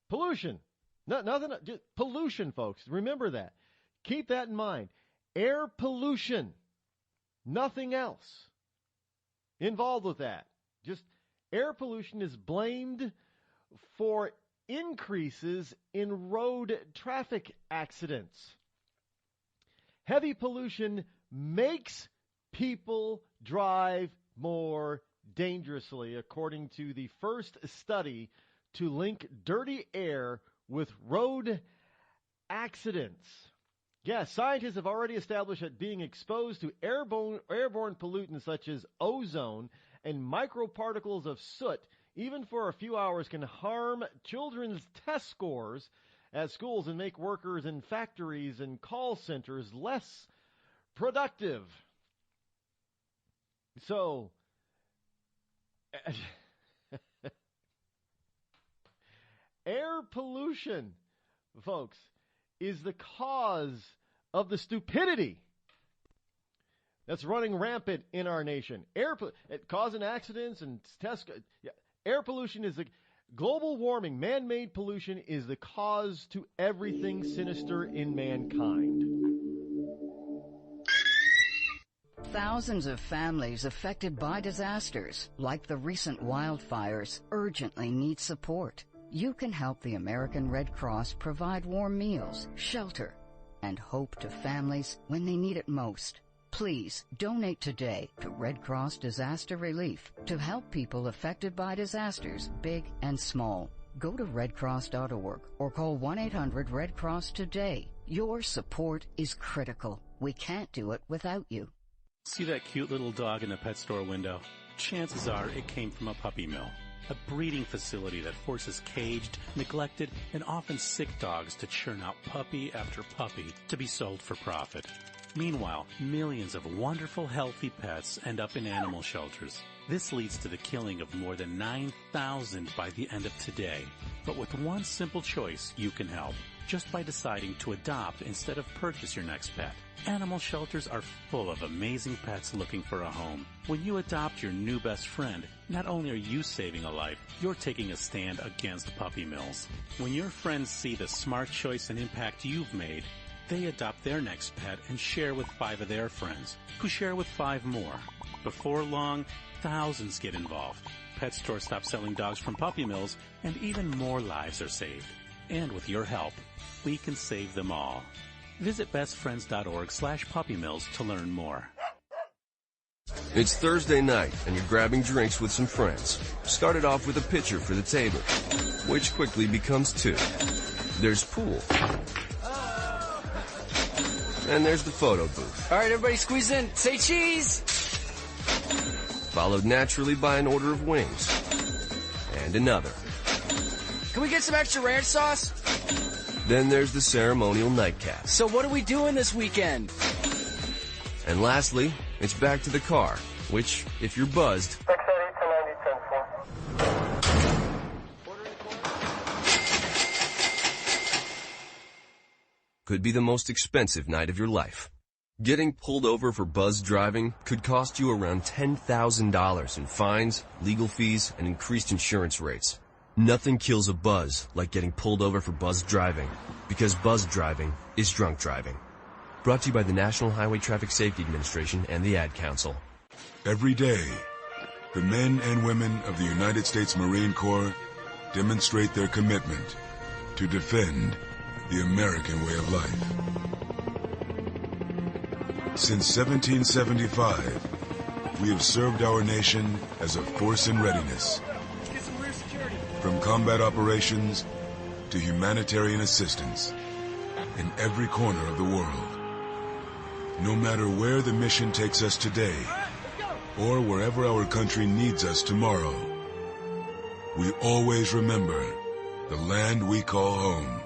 M: Pollution. Nothing, just pollution, folks. Remember that. Keep that in mind. Air pollution. Nothing else involved with that. Just air pollution is blamed for increases in road traffic accidents. Heavy pollution makes people drive more dangerously, according to the first study to link dirty air with road accidents. Yes, scientists have already established that being exposed to airborne pollutants such as ozone and microparticles of soot, even for a few hours, can harm children's test scores at schools and make workers in factories and call centers less productive. So, air pollution, folks, is the cause of the stupidity that's running rampant in our nation. Causing accidents and air pollution is the global warming, man-made pollution is the cause to everything sinister in mankind.
F: Thousands of families affected by disasters, like the recent wildfires, urgently need support. You can help the American Red Cross provide warm meals, shelter, and hope to families when they need it most. Please donate today to Red Cross Disaster Relief to help people affected by disasters, big and small. Go to redcross.org or call 1-800-RED-CROSS today. Your support is critical. We can't do it without you.
G: See that cute little dog in the pet store window? Chances are it came from a puppy mill. A breeding facility that forces caged, neglected, and often sick dogs to churn out puppy after puppy to be sold for profit. Meanwhile, millions of wonderful, healthy pets end up in animal shelters. This leads to the killing of more than 9,000 by the end of today. But with one simple choice, you can help. Just by deciding to adopt instead of purchase your next pet. Animal shelters are full of amazing pets looking for a home. When you adopt your new best friend, not only are you saving a life, you're taking a stand against puppy mills. When your friends see the smart choice and impact you've made, they adopt their next pet and share with 5 of their friends, who share with 5 more. Before long, thousands get involved. Pet stores stop selling dogs from puppy mills, and even more lives are saved. And with your help, we can save them all. Visit bestfriends.org/puppymills to learn more.
C: It's Thursday night, and you're grabbing drinks with some friends. Start it off with a pitcher for the table, which quickly becomes 2. There's pool. And there's the photo booth.
D: All right, everybody squeeze in. Say cheese!
C: Followed naturally by an order of wings. And another.
D: Can we get some extra ranch sauce?
C: Then there's the ceremonial nightcap.
D: So what are we doing this weekend?
C: And lastly, it's back to the car, which, if you're buzzed, could be the most expensive night of your life. Getting pulled over for buzzed driving could cost you around $10,000 in fines, legal fees, and increased insurance rates. Nothing kills a buzz like getting pulled over for buzzed driving, because buzzed driving is drunk driving. Brought to you by the National Highway Traffic Safety Administration and the Ad Council.
E: Every day, the men and women of the United States Marine Corps demonstrate their commitment to defend the American way of life. Since 1775, we have served our nation as a force in readiness. From combat operations to humanitarian assistance in every corner of the world. No matter where the mission takes us today or wherever our country needs us tomorrow, we always remember the land we call home.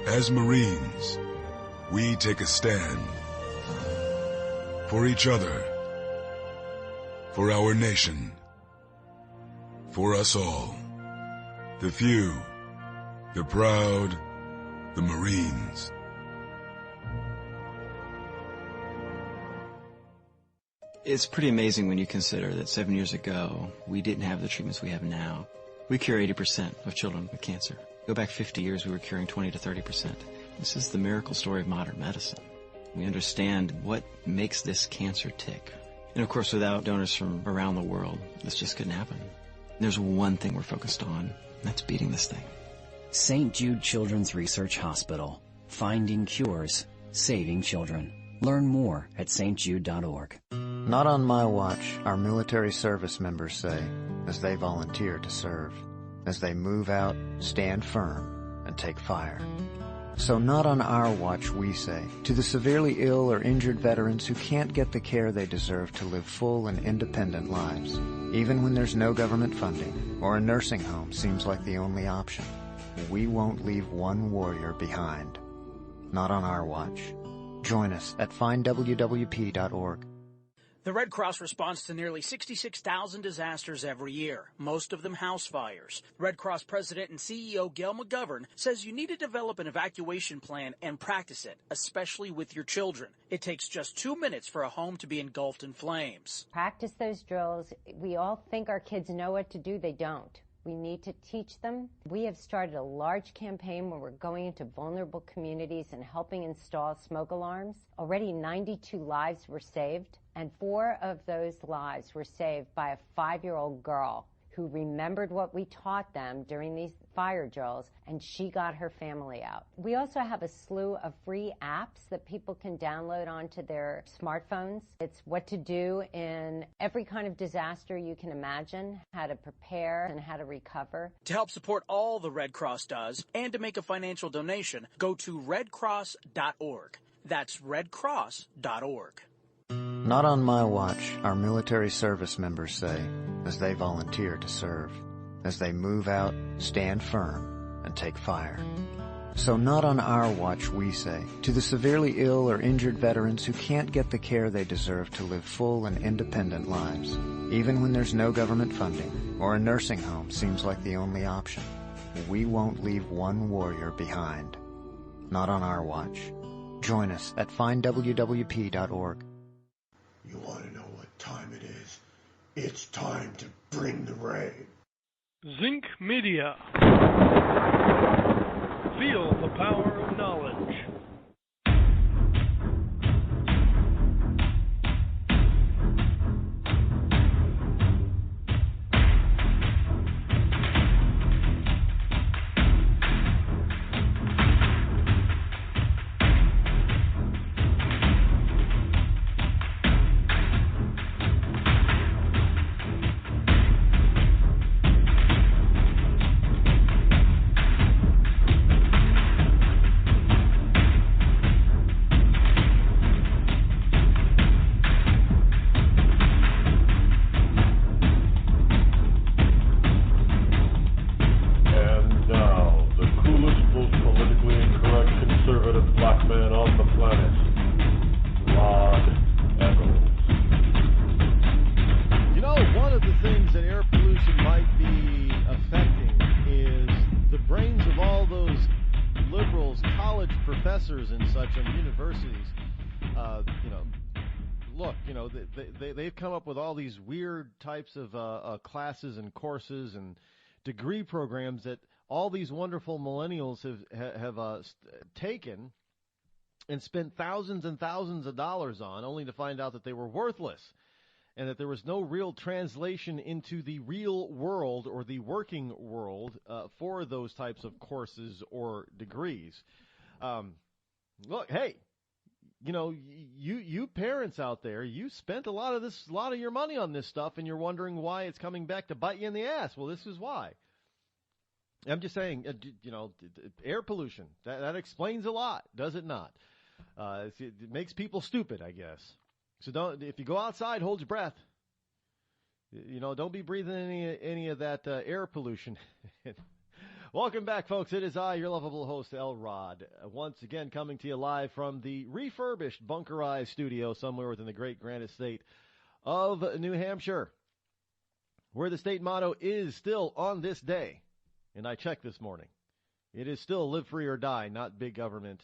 E: As Marines, we take a stand for each other, for our nation, for us all, the few, the proud, the Marines.
W: It's pretty amazing when you consider that 7 years ago, we didn't have the treatments we have now. We cure 80% of children with cancer. Go back 50 years, we were curing 20 to 30%. This is the miracle story of modern medicine. We understand what makes this cancer tick. And of course, without donors from around the world, this just couldn't happen. There's one thing we're focused on, and that's beating this thing.
X: St. Jude Children's Research Hospital. Finding cures
H: saving children. Learn more at stjude.org.
J: Not on my watch, our military service members say, as they volunteer to serve. As they move out, stand firm, and take fire. So not on our watch, we say, to the severely ill or injured veterans who can't get the care they deserve to live full and independent lives, even when there's no government funding or a nursing home seems like the only option. We won't leave one warrior behind. Not on our watch. Join us at findwwp.org.
I: The Red Cross responds to nearly 66,000 disasters every year, most of them house fires. Red Cross President and CEO Gail McGovern says you need to develop an evacuation plan and practice it, especially with your children. It takes just 2 minutes for a home to be engulfed in flames.
K: Practice those drills. We all think our kids know what to do. They don't. We need to teach them. We have started a large campaign where we're going into vulnerable communities and helping install smoke alarms. Already 92 lives were saved, and 4 of those lives were saved by a 5-year-old girl who remembered what we taught them during these fire drills, and she got her family out. We also have a slew of free apps that people can download onto their smartphones. It's what to do in every kind of disaster you can imagine, how to prepare and how to recover.
I: To help support all the Red Cross does and to make a financial donation, go to redcross.org. That's redcross.org.
J: Not on my watch, our military service members say, as they volunteer to serve. As they move out, stand firm, and take fire. So not on our watch, we say, to the severely ill or injured veterans who can't get the care they deserve to live full and independent lives, even when there's no government funding or a nursing home seems like the only option. We won't leave one warrior behind. Not on our watch. Join us at findwwp.org.
L: You want to know what time it is? It's time to bring the rain.
X: Zinc Media. Feel the power of knowledge. They've come up with all these weird types of classes and courses and degree programs that all these wonderful millennials have taken and spent thousands and thousands of dollars on, only to find out that they were worthless and that there was no real translation into the real world or the working world for those types of courses or degrees. Look, hey. You know, you parents out there, you spent a lot of your money on this stuff, and you're wondering why it's coming back to bite you in the ass. Well, this is why. I'm just saying, air pollution, that explains a lot, does it not? It makes people stupid, I guess. So if you go outside, hold your breath. Don't be breathing any of that air pollution. Welcome back, folks. It is I, your lovable host, L. Rod, once again coming to you live from the refurbished bunkerized studio somewhere within the great Granite State of New Hampshire, where the state motto is still on this day, and I checked this morning, it is still live free or die, not big government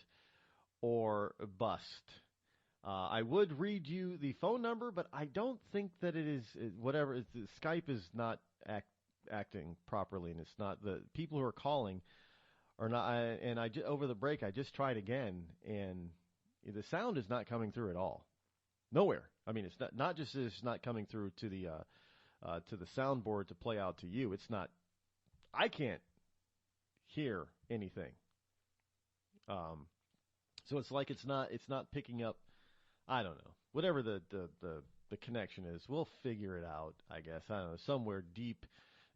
X: or bust. I would read you the phone number, but I don't think that it is, Skype is not acting properly, and it's not, the people who are calling are not, over the break I just tried again, and the sound is not coming through at all, nowhere. I mean, it's not just that it's not coming through to the soundboard to play out to you. It's not, I can't hear anything.
M: So it's like it's not picking up, I don't know, whatever the connection is. We'll figure it out, I guess. I don't know, somewhere deep,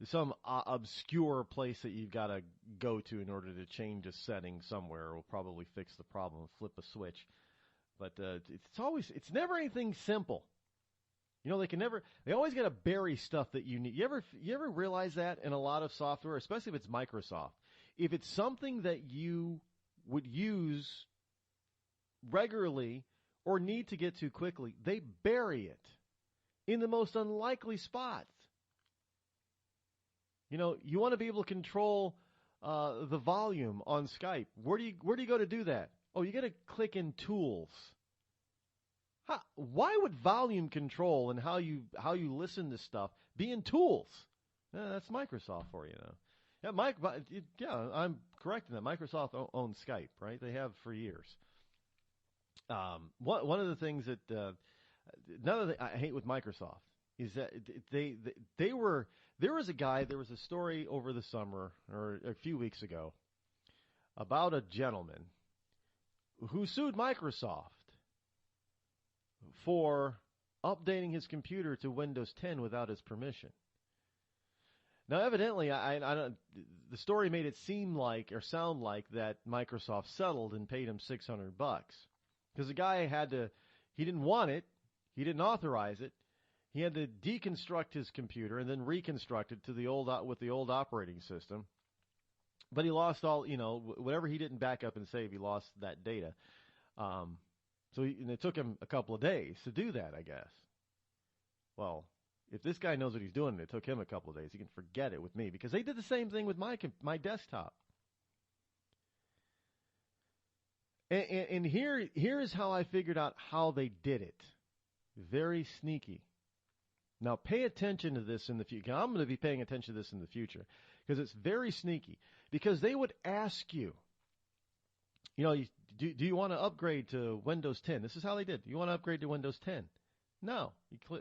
M: some obscure place that you've got to go to in order to change a setting somewhere will probably fix the problem, flip a switch. But it's never anything simple. You know, they always got to bury stuff that you need. You ever realize that in a lot of software, especially if it's Microsoft? If it's something that you would use regularly or need to get to quickly, they bury it in the most unlikely spots. You know, you want to be able to control the volume on Skype. Where do you go to do that? Oh, you got to click in Tools. Why would volume control and how you listen to stuff be in Tools? That's Microsoft for you now. Yeah, I'm correct in that. Microsoft owns Skype, right? They have for years. One of the things that another thing I hate with Microsoft is that there was a story over the summer or a few weeks ago about a gentleman who sued Microsoft for updating his computer to Windows 10 without his permission. Now, evidently, I don't. The story made it seem like or sound like that Microsoft settled and paid him $600 because the guy he didn't want it, he didn't authorize it. He had to deconstruct his computer and then reconstruct it with the old operating system. But he lost all, whatever he didn't back up and save, he lost that data. And it took him a couple of days to do that, I guess. Well, if this guy knows what he's doing and it took him a couple of days, he can forget it with me because they did the same thing with my desktop. And here is how I figured out how they did it. Very sneaky. Now, pay attention to this in the future. I'm going to be paying attention to this in the future because it's very sneaky. Because they would ask you, do you want to upgrade to Windows 10? This is how they did. You want to upgrade to Windows 10? No.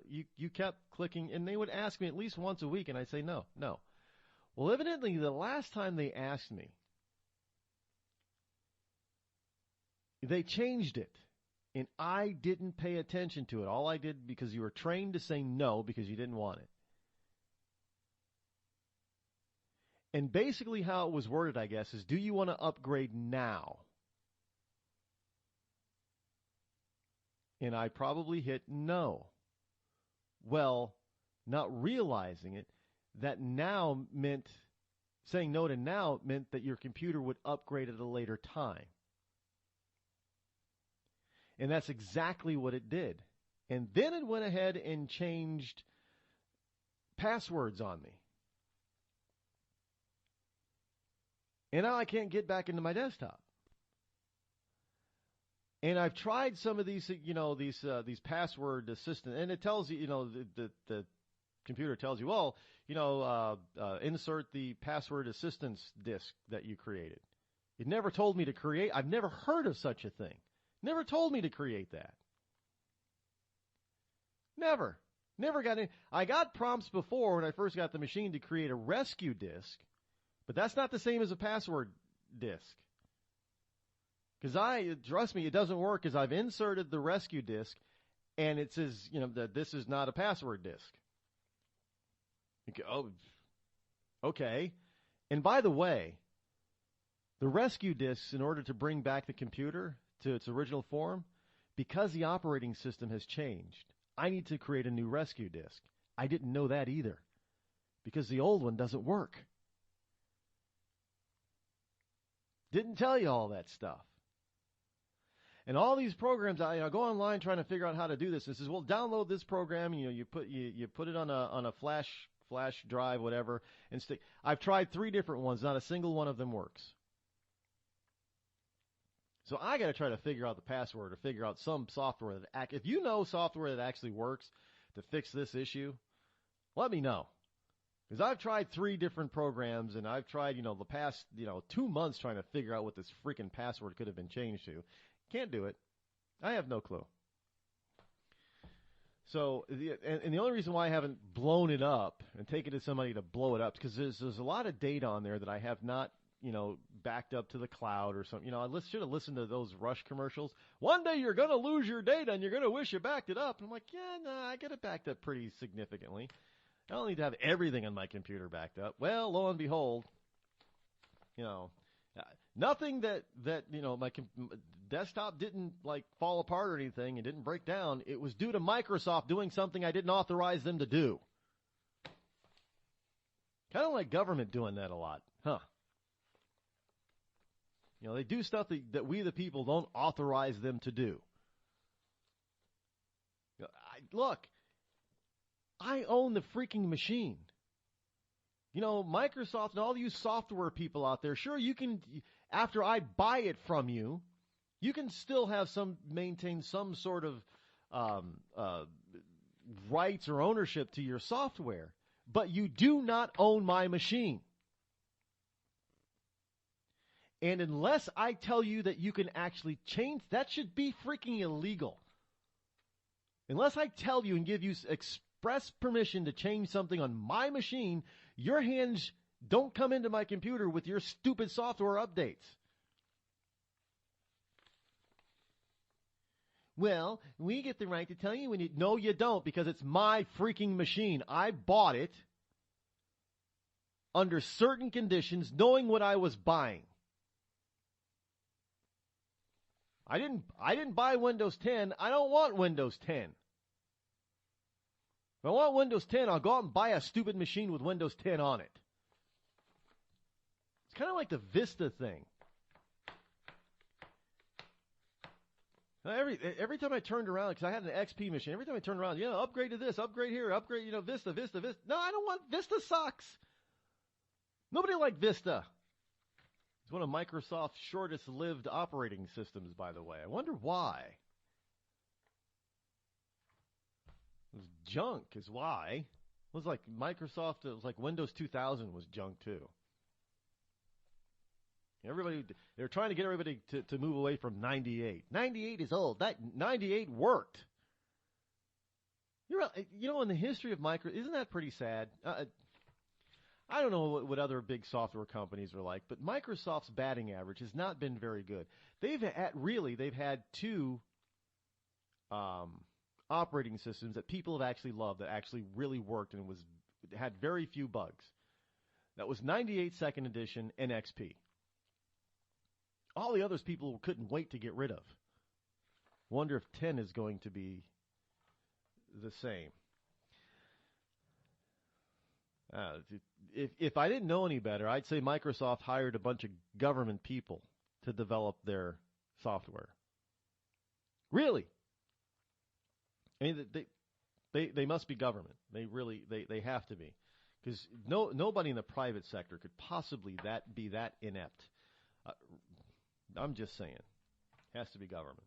M: You kept clicking, and they would ask me at least once a week, and I'd say no. Well, evidently, the last time they asked me, they changed it. And I didn't pay attention to it. All I did, because you were trained to say no because you didn't want it. And basically how it was worded, I guess, is do you want to upgrade now? And I probably hit no. Well, not realizing it, that now meant, saying no to now meant that your computer would upgrade at a later time. And that's exactly what it did. And then it went ahead and changed passwords on me. And now I can't get back into my desktop. And I've tried some of these, these password assistant, and it tells you, the computer tells you, well, insert the password assistance disk that you created. It never told me to create. I've never heard of such a thing. Never told me to create that. Never got in. I got prompts before when I first got the machine to create a rescue disk, but that's not the same as a password disk. Because trust me, it doesn't work because I've inserted the rescue disk and it says, that this is not a password disk. Oh, okay. And by the way, the rescue disks, in order to bring back the computer to its original form, because the operating system has changed, I need to create a new rescue disk. I didn't know that either because the old one doesn't work. Didn't tell you all that stuff. And all these programs, I go online trying to figure out how to do this. It says, well, download this program. You put it on a flash drive, whatever, and stick. I've tried 3 different ones. Not a single one of them works. So I got to try to figure out the password or figure out some software that if you know software that actually works to fix this issue, let me know. Because I've tried 3 different programs and I've tried, the past, 2 months trying to figure out what this freaking password could have been changed to. Can't do it. I have no clue. So, and the only reason why I haven't blown it up and taken it to somebody to blow it up, because there's a lot of data on there that I have not backed up to the cloud or something. I should have listened to those Rush commercials. One day you're going to lose your data and you're going to wish you backed it up. And I'm like, yeah, no, I get it backed up pretty significantly. I don't need to have everything on my computer backed up. Well, lo and behold, nothing that my desktop didn't fall apart or anything. It didn't break down. It was due to Microsoft doing something I didn't authorize them to do. Kind of like government doing that a lot, huh? They do stuff that we, the people, don't authorize them to do. Look, I own the freaking machine. Microsoft and all you software people out there, sure, you can, after I buy it from you, you can still maintain some sort of rights or ownership to your software, but you do not own my machine. And unless I tell you that you can actually change, that should be freaking illegal. Unless I tell you and give you express permission to change something on my machine, your hands don't come into my computer with your stupid software updates. Well, we get the right to tell you when you... No, you don't, because it's my freaking machine. I bought it under certain conditions, knowing what I was buying. I didn't buy Windows 10. I don't want Windows 10. If I want Windows 10, I'll go out and buy a stupid machine with Windows 10 on it. It's kind of like the Vista thing. Every time I turned around, because I had an XP machine, every time I turned around, upgrade to this, upgrade here, upgrade, Vista. No, I don't want Vista. Sucks. Nobody liked Vista. It's one of Microsoft's shortest-lived operating systems, by the way. I wonder why. It was junk is why. It was like Microsoft, it was like Windows 2000 was junk, too. They're trying to get everybody to move away from 98. 98 is old. That 98 worked. In the history of isn't that pretty sad? I don't know what other big software companies are like, but Microsoft's batting average has not been very good. They've had two operating systems that people have actually loved, that actually really worked and had very few bugs. That was 98 Second Edition and XP. All the others people couldn't wait to get rid of. Wonder if 10 is going to be the same. If I didn't know any better, I'd say Microsoft hired a bunch of government people to develop their software. Really? I mean, they must be government. They have to be, because nobody in the private sector could possibly be that inept. I'm just saying, has to be government.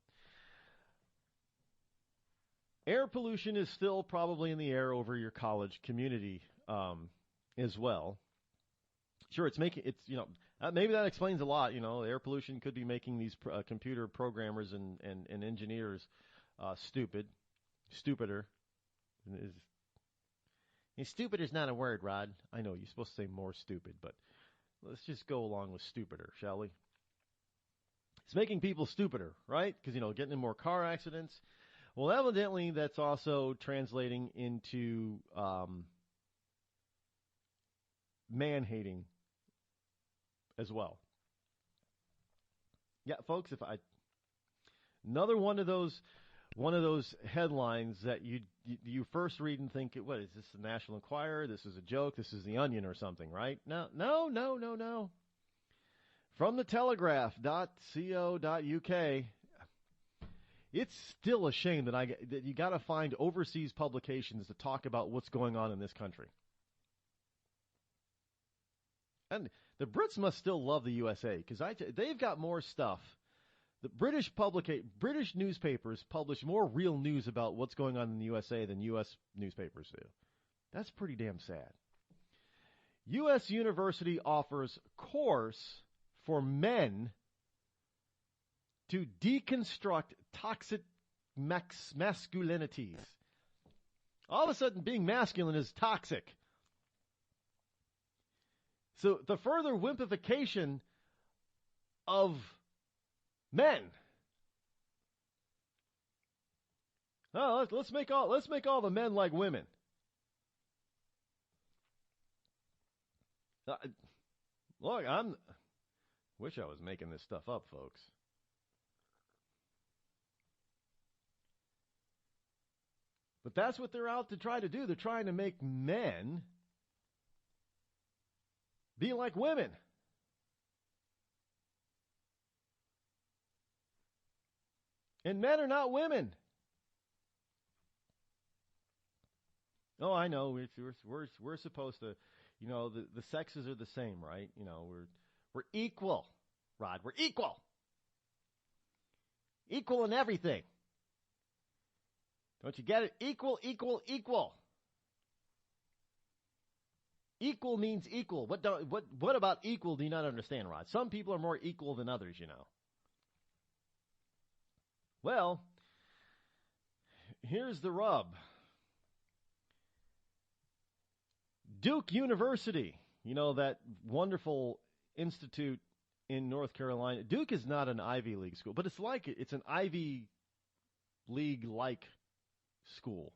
M: Air pollution is still probably in the air over your college community as well. Sure, maybe that explains a lot. Air pollution could be making these computer programmers and engineers stupider. Stupid is not a word, Rod. I know you're supposed to say more stupid, but let's just go along with stupider, shall we? It's making people stupider, right? Because, getting in more car accidents. Well, evidently that's also translating into man-hating as well. Yeah, folks, another one of those headlines that you first read and think, what is this, the National Enquirer? This is a joke. This is the Onion or something, right? No. From the Telegraph.co.uk, it's still a shame that you got to find overseas publications to talk about what's going on in this country. And the Brits must still love the USA, because they've got more stuff. The British newspapers publish more real news about what's going on in the USA than U.S. newspapers do. That's pretty damn sad. U.S. University offers course for men to deconstruct toxic masculinities. All of a sudden, being masculine is toxic. So the further wimpification of men. No, let's make all the men like women. Look, wish I was making this stuff up, folks. But that's what they're out to try to do. They're trying to make men be like women. And men are not women. Oh, I know. We're supposed to, the sexes are the same, right? We're equal, Rod. We're equal. Equal in everything. Don't you get it? Equal, equal, equal. Equal means equal. What about equal do you not understand, Rod? Some people are more equal than others, Well, here's the rub. Duke University, that wonderful institute in North Carolina. Duke is not an Ivy League school, but it's an Ivy League-like school.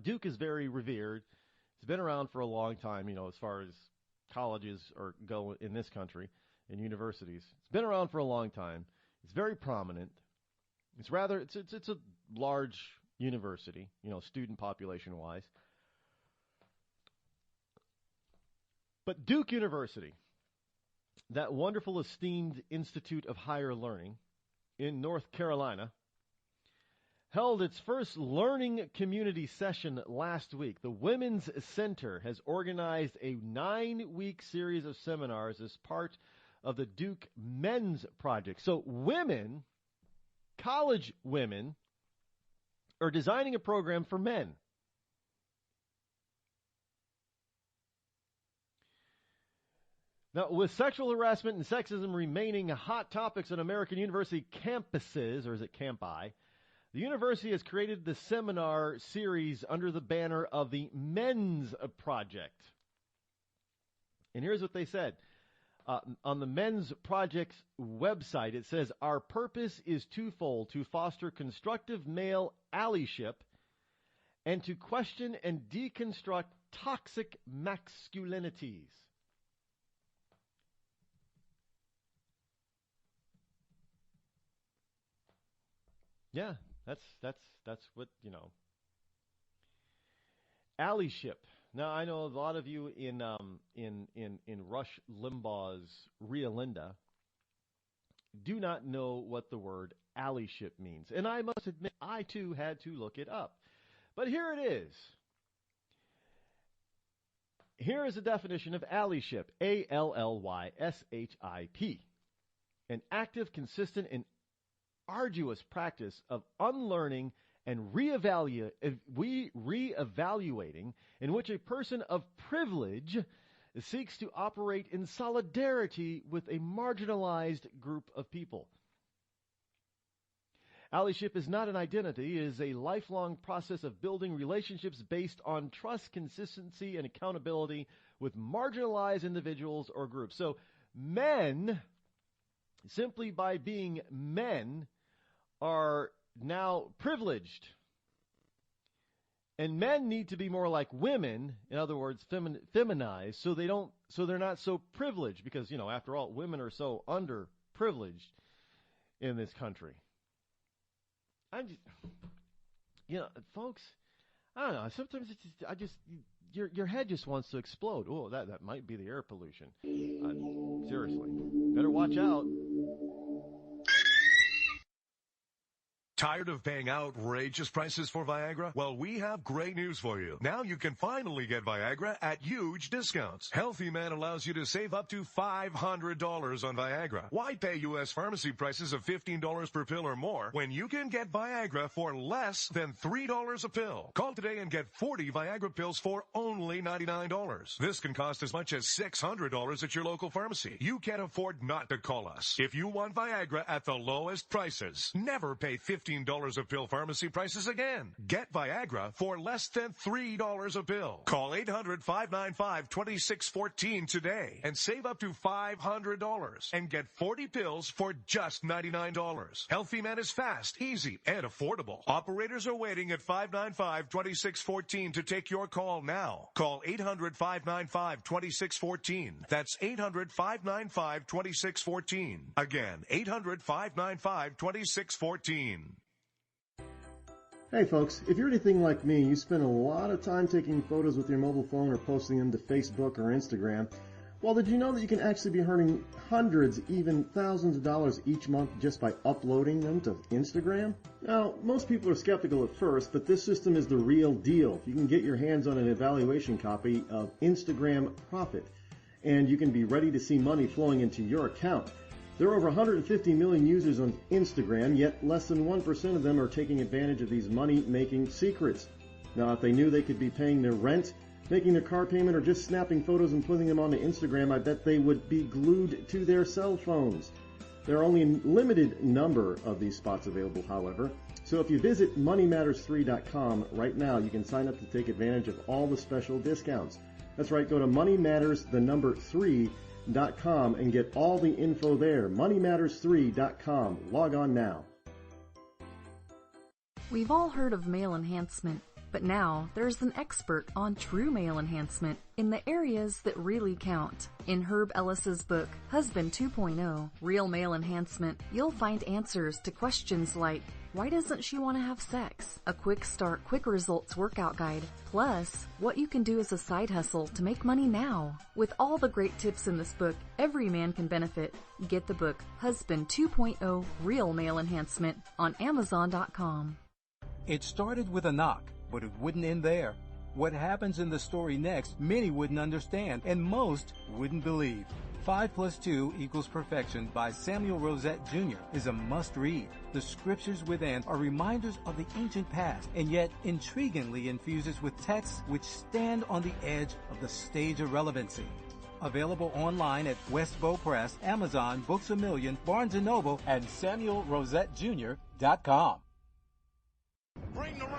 M: Duke is very revered. It's been around for a long time, as far as colleges go in this country and universities. It's been around for a long time. It's very prominent. It's a large university, student population-wise. But Duke University, that wonderful esteemed Institute of Higher Learning in North Carolina, held its first learning community session last week. The Women's Center has organized a 9-week series of seminars as part of the Duke Men's Project. So women, college women, are designing a program for men. Now, with sexual harassment and sexism remaining hot topics on American university campuses, or is it campi, the university has created the seminar series under the banner of the Men's Project. And here's what they said. On the Men's Project's website, it says, our purpose is twofold: to foster constructive male allyship and to question and deconstruct toxic masculinities. Yeah, that's what, Allyship. Now, I know a lot of you in Rush Limbaugh's Rhea Linda do not know what the word allyship means. And I must admit, I too had to look it up. But here it is. Here is a definition of allyship. ALLYSHIP. An active, consistent, and arduous practice of unlearning and reevaluating in which a person of privilege seeks to operate in solidarity with a marginalized group of people. Allyship is not an identity. It is a lifelong process of building relationships based on trust, consistency, and accountability with marginalized individuals or groups. So men, simply by being men, are now privileged. And men need to be more like women, in other words, feminized, so they're not so privileged, because, after all, women are so underprivileged in this country. Folks, I don't know, sometimes your head just wants to explode. Oh, that might be the air pollution. Seriously. Better watch out.
N: Tired of paying outrageous prices for Viagra? Well, we have great news for you. Now you can finally get Viagra at huge discounts. Healthy Man allows you to save up to $500 on Viagra. Why pay U.S. pharmacy prices of $15 per pill or more when you can get Viagra for less than $3 a pill? Call today and get 40 Viagra pills for only $99. This can cost as much as $600 at your local pharmacy. You can't afford not to call us. If you want Viagra at the lowest prices, never pay $15 $15 a pill pharmacy prices again. Get Viagra for less than $3 a pill. Call 800-595-2614 today and save up to $500 and get 40 pills for just $99. Healthy Man is fast, easy, and affordable. Operators are waiting at 595-2614 to take your call now. Call 800-595-2614. That's 800-595-2614. Again, 800-595-2614.
P: Hey folks, if you're anything like me, you spend a lot of time taking photos with your mobile phone or posting them to Facebook or Instagram. Well, did you know that you can actually be earning hundreds, even thousands of dollars each month just by uploading them to Instagram? Now, most people are skeptical at first, but this system is the real deal. You can get your hands on an evaluation copy of Instagram Profit, and you can be ready to see money flowing into your account. There are over 150 million users on Instagram, yet less than 1% of them are taking advantage of these money-making secrets. Now, if they knew they could be paying their rent, making their car payment, or just snapping photos and putting them onto Instagram, I bet they would be glued to their cell phones. There are only a limited number of these spots available, however. So if you visit moneymatters3.com right now, you can sign up to take advantage of all the special discounts. That's right, go to moneymatters3.com and get all the info there. moneymatters3.com. Log on now.
O: We've all heard of male enhancement, but now there's an expert on true male enhancement in the areas that really count. In Herb Ellis's book, Husband 2.0, Real Male Enhancement, you'll find answers to questions like, why doesn't she want to have sex? A quick start, quick results workout guide. Plus, what you can do as a side hustle to make money now. With all the great tips in this book, every man can benefit. Get the book, Husband 2.0, Real Male Enhancement, on Amazon.com.
Q: It started with a knock, but it wouldn't end there. What happens in the story next, many wouldn't understand, and most wouldn't believe. 5 + 2 = Perfection by Samuel Rosette Jr. is a must-read. The scriptures within are reminders of the ancient past, and yet intriguingly infuses with texts which stand on the edge of the stage of relevancy. Available online at Westbow Press, Amazon, Books A Million, Barnes & Noble, and SamuelRosetteJr.com.
N: Bring the rain.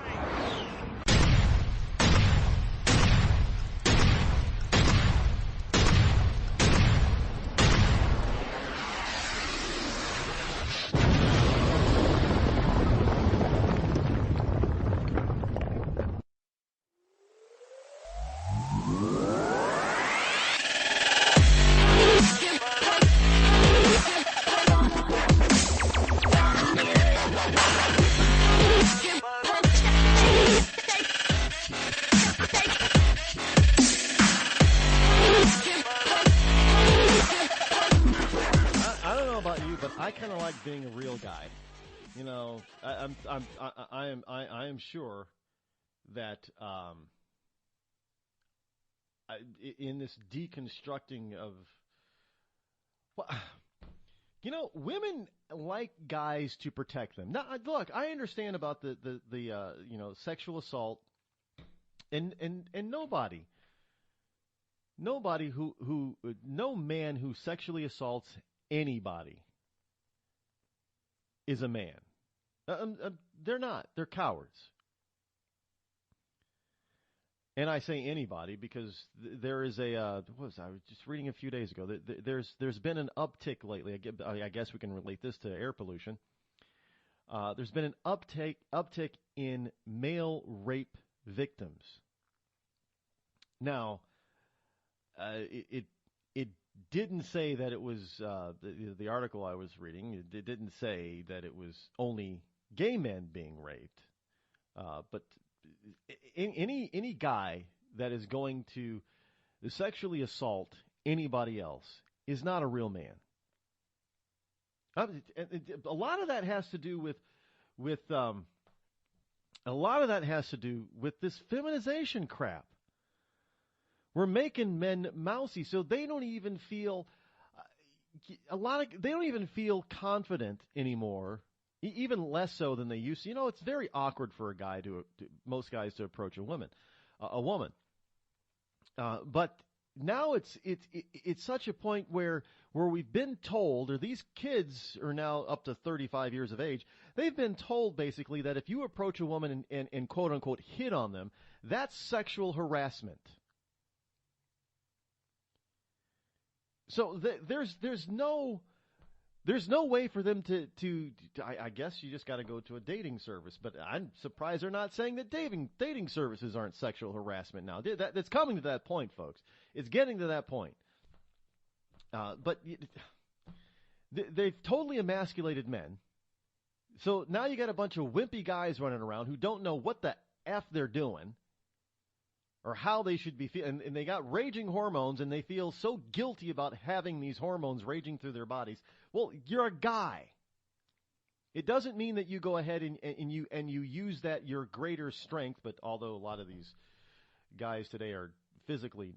X: I kind of like being a real guy. You know, I am sure that in this deconstructing of, well, you know, women like guys to protect them. Now, look, I understand about the you know, sexual assault, and nobody who no man who sexually assaults anybody is a man. They're not. They're cowards. And I say anybody because there is I was just reading a few days ago that there's been an uptick lately. I guess we can relate this to air pollution. There's been an uptick in male rape victims. Now, it didn't say that it was the article I was reading. It didn't say that it was only gay men being raped, but any guy that is going to sexually assault anybody else is not a real man. A lot of that has to do with this feminization crap. We're making men mousy, so they don't even feel they don't even feel confident anymore, even less so than they used to. You know, it's very awkward for a guy most guys to approach a woman. But
M: now it's such a point where we've been told, or these kids are now up to 35 years of age, they've been told basically that if you approach a woman and quote unquote hit on them, that's sexual harassment. So there's no way for them to I guess you just got to go to a dating service. But I'm surprised they're not saying that dating services aren't sexual harassment now. That's coming to that point, folks. It's getting to that point. But they've totally emasculated men. So now you got a bunch of wimpy guys running around who don't know what the F they're doing or how they should be feeling. And they got raging hormones, and they feel so guilty about having these hormones raging through their bodies. Well, you're a guy. It doesn't mean that you go ahead and you use that your greater strength, but although a lot of these guys today are physically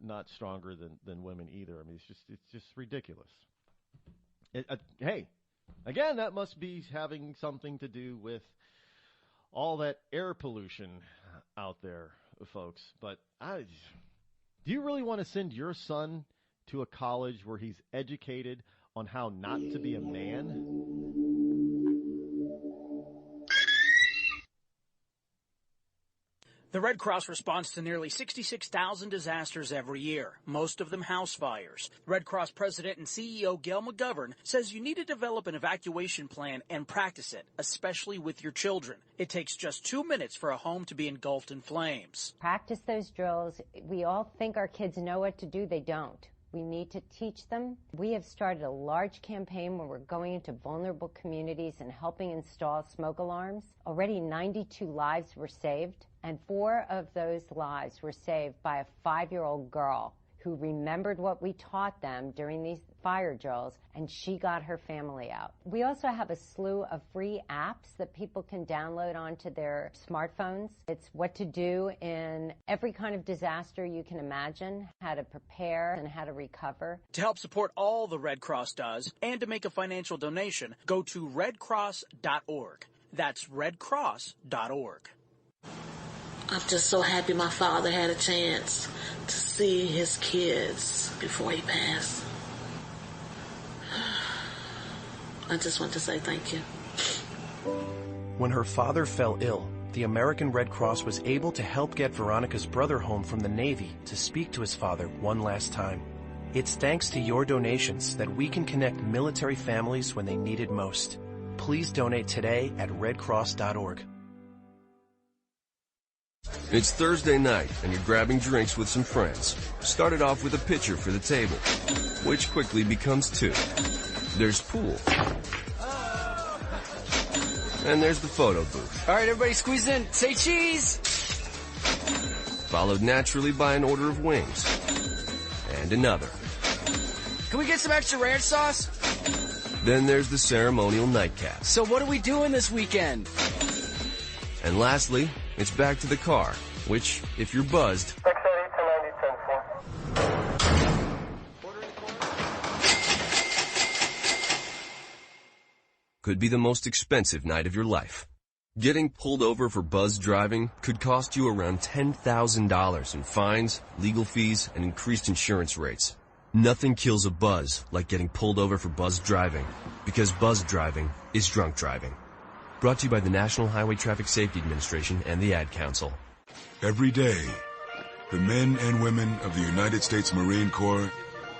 M: not stronger than women either. I mean, it's just ridiculous. Hey, again, that must be having something to do with all that air pollution out there, folks. But do you really want to send your son to a college where he's educated on how not to be a man?
I: The Red Cross responds to nearly 66,000 disasters every year, most of them house fires. Red Cross President and CEO Gail McGovern says you need to develop an evacuation plan and practice it, especially with your children. It takes just 2 minutes for a home to be engulfed in flames.
K: Practice those drills. We all think our kids know what to do. They don't. We need to teach them. We have started a large campaign where we're going into vulnerable communities and helping install smoke alarms. Already 92 lives were saved, and 4 of those lives were saved by a 5-year-old girl who remembered what we taught them during these fire drills, and she got her family out. We also have a slew of free apps that people can download onto their smartphones. It's what to do in every kind of disaster you can imagine, how to prepare and how to recover.
I: To help support all the Red Cross does and to make a financial donation, go to redcross.org. That's redcross.org.
A: I'm just so happy my father had a chance to see his kids before he passed. I just want to say thank you.
R: When her father fell ill, the American Red Cross was able to help get Veronica's brother home from the Navy to speak to his father one last time. It's thanks to your donations that we can connect military families when they need it most. Please donate today at redcross.org.
C: It's Thursday night, and you're grabbing drinks with some friends. Started off with a pitcher for the table, which quickly becomes 2. There's pool. And there's the photo booth.
D: All right, everybody squeeze in. Say cheese!
C: Followed naturally by an order of wings. And another.
D: Can we get some extra ranch sauce?
C: Then there's the ceremonial nightcap.
D: So what are we doing this weekend?
C: And lastly, it's back to the car, which, if you're buzzed, could be the most expensive night of your life. Getting pulled over for buzz driving could cost you around $10,000 in fines, legal fees, and increased insurance rates. Nothing kills a buzz like getting pulled over for buzz driving, because buzz driving is drunk driving. Brought to you by the National Highway Traffic Safety Administration and the Ad Council.
E: Every day, the men and women of the United States Marine Corps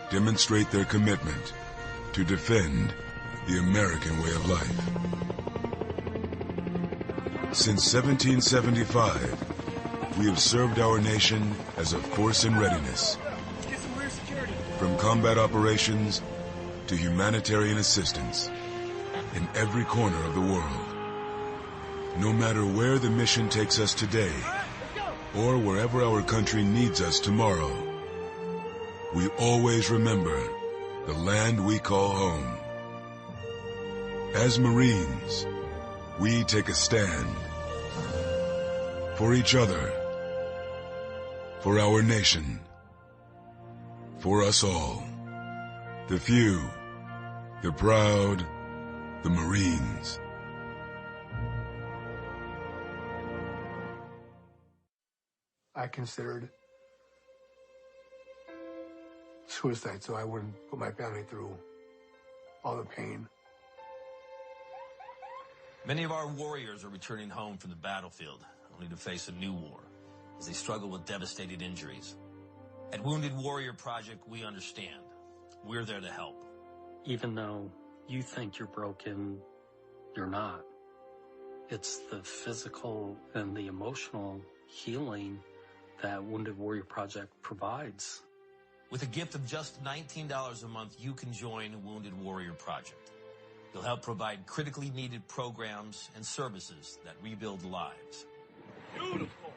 E: demonstrate their commitment to defend the American way of life. Since 1775, we have served our nation as a force in readiness. From combat operations to humanitarian assistance in every corner of the world. No matter where the mission takes us today, or wherever our country needs us tomorrow, we always remember the land we call home. As Marines, we take a stand for each other, for our nation, for us all, the few, the proud, the Marines.
S: I considered
B: suicide so I wouldn't put my family through all the pain.
T: Many of our warriors are returning home from the battlefield, only to face a new war as they struggle with devastating injuries. At Wounded Warrior Project, we understand. We're there to help.
S: Even though you think you're broken, you're not. It's the physical and the emotional healing that Wounded Warrior Project provides.
T: With a gift of just $19 a month, you can join Wounded Warrior Project. You'll help provide critically needed programs and services that rebuild lives.
B: Beautiful.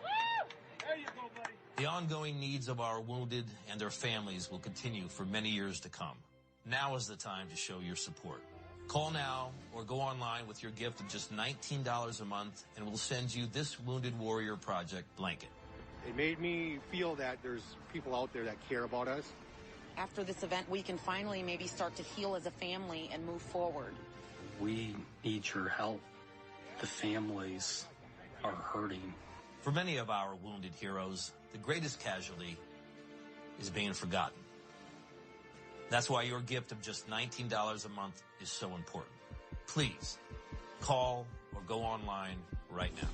B: There you go, buddy.
T: The ongoing needs of our wounded and their families will continue for many years to come. Now is the time to show your support. Call now or go online with your gift of just $19 a month, and we'll send you this Wounded Warrior Project blanket.
U: It made me feel that there's people out there that care about us.
V: After this event, we can finally maybe start to heal as a family and move forward.
S: We need your help. The families are hurting.
T: For many of our wounded heroes, the greatest casualty is being forgotten. That's why your gift of just $19 a month is so important. Please, call or go online right now.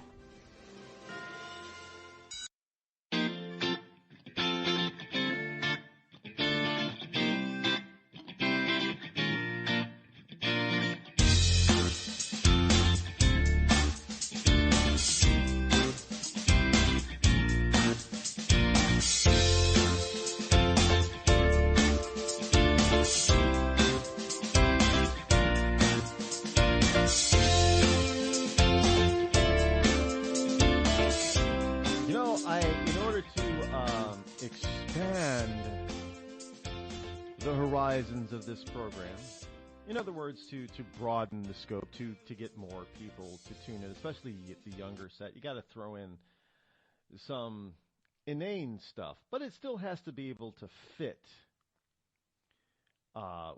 M: Of this program, in other words, to broaden the scope, to get more people to tune in, especially the younger set. You got to throw in some inane stuff, but it still has to be able to fit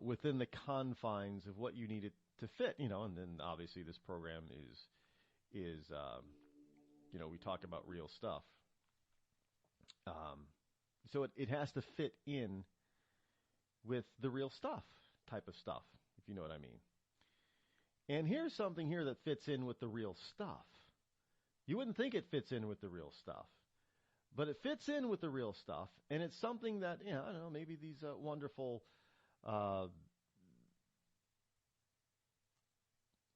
M: within the confines of what you need it to fit, and then obviously this program is we talk about real stuff, so it has to fit in with the real stuff type of stuff, if you know what I mean. And here's something here that fits in with the real stuff. You wouldn't think it fits in with the real stuff, but it fits in with the real stuff, and it's something that, I don't know, maybe these wonderful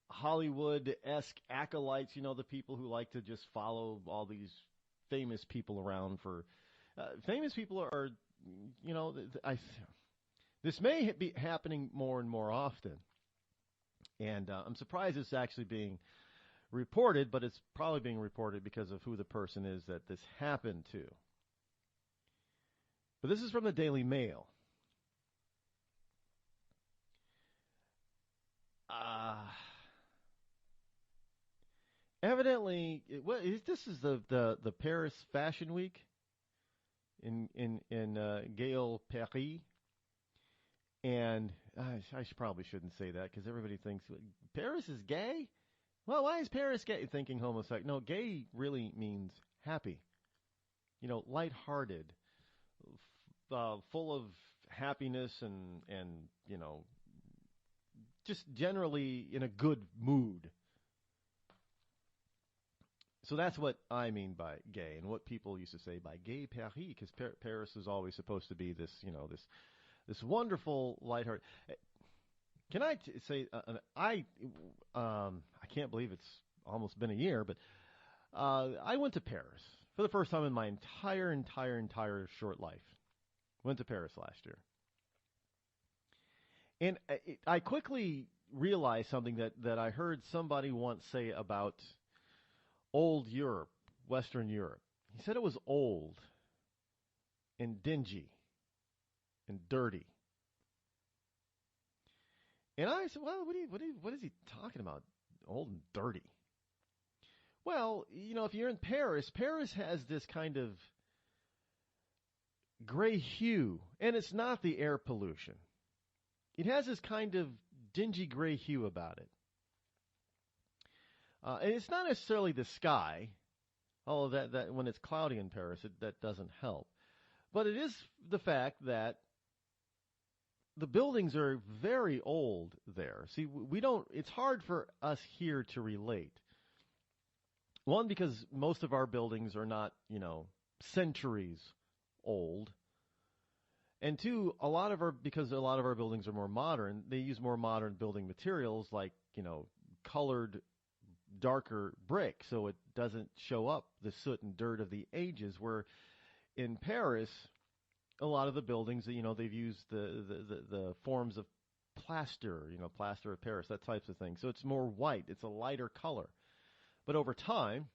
M: Hollywood-esque acolytes, the people who like to just follow all these famous people around for... famous people are, this may be happening more and more often, and I'm surprised it's actually being reported, but it's probably being reported because of who the person is that this happened to. But this is from the Daily Mail. Evidently, this is the Paris Fashion Week in Gale Paris. And I probably shouldn't say that because everybody thinks Paris is gay. Well, why is Paris gay? Thinking homosexual. No, gay really means happy. Lighthearted, full of happiness and just generally in a good mood. So that's what I mean by gay, and what people used to say by gay Paris, because Paris is always supposed to be this, this wonderful, lighthearted. Can I say I can't believe it's almost been a year, but I went to Paris for the first time in my entire short life. Went to Paris last year, and I quickly realized something that I heard somebody once say about old Europe, Western Europe. He said it was old and dingy and dirty. And I said, well, what is he talking about? Old and dirty. Well, if you're in Paris, Paris has this kind of gray hue, and it's not the air pollution. It has this kind of dingy gray hue about it. And it's not necessarily the sky, although that when it's cloudy in Paris, that doesn't help. But it is the fact that
X: the buildings are very old there. See, we don't, it's hard for us here to relate. One, because most of our buildings are not, centuries old. And two, because a lot of our buildings are more modern, they use more modern building materials like, colored, darker brick, so it doesn't show up the soot and dirt of the ages, where in Paris, a lot of the buildings, they've used the forms of plaster, plaster of Paris, that types of thing. So it's more white. It's a lighter color. But over time,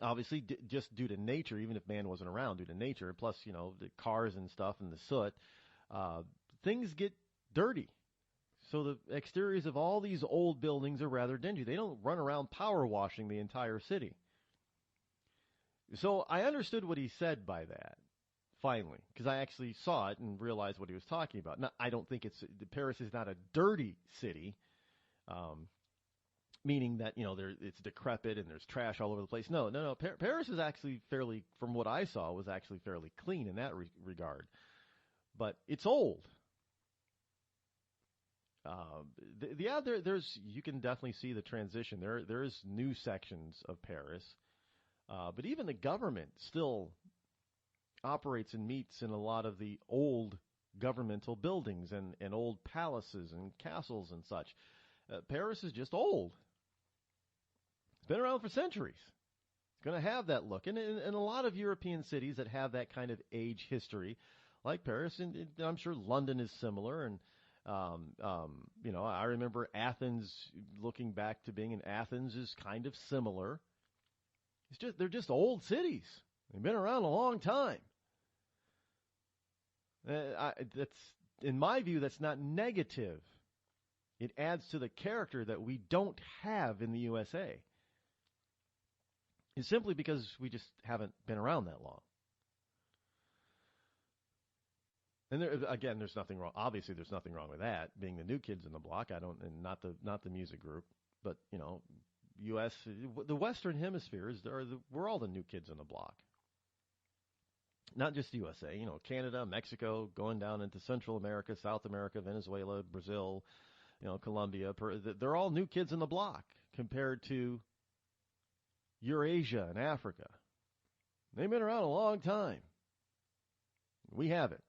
X: obviously, just due to nature, even if man wasn't around, due to nature, plus, the cars and stuff and the soot, things get dirty. So the exteriors of all these old buildings are rather dingy. They don't run around power washing the entire city. So I understood what he said by that. Finally, because I actually saw it and realized what he was talking about. Now, I don't think Paris is not a dirty city, meaning that, it's decrepit and there's trash all over the place. No. Paris is actually fairly, from what I saw, was actually fairly clean in that regard. But it's old. There's you can definitely see the transition. There's new sections of Paris, but even the government still operates and meets in a lot of the old governmental buildings and old palaces and castles and such. Paris is just old. It's been around for centuries. It's going to have that look. And a lot of European cities that have that kind of age history, like Paris, and I'm sure London is similar. And, I remember Athens, looking back to being in Athens, is kind of similar. They're just old cities. They've been around a long time. That's, in my view, that's not negative. It adds to the character that we don't have in the USA. It's simply because we just haven't been around that long. And there's nothing wrong. Obviously, there's nothing wrong with that. Being the new kids in the block, and not the music group, but U.S. the Western Hemisphere we're all the new kids in the block. Not just the USA, Canada, Mexico, going down into Central America, South America, Venezuela, Brazil, Colombia. They're all new kids in the block compared to Eurasia and Africa. They've been around a long time. We haven't.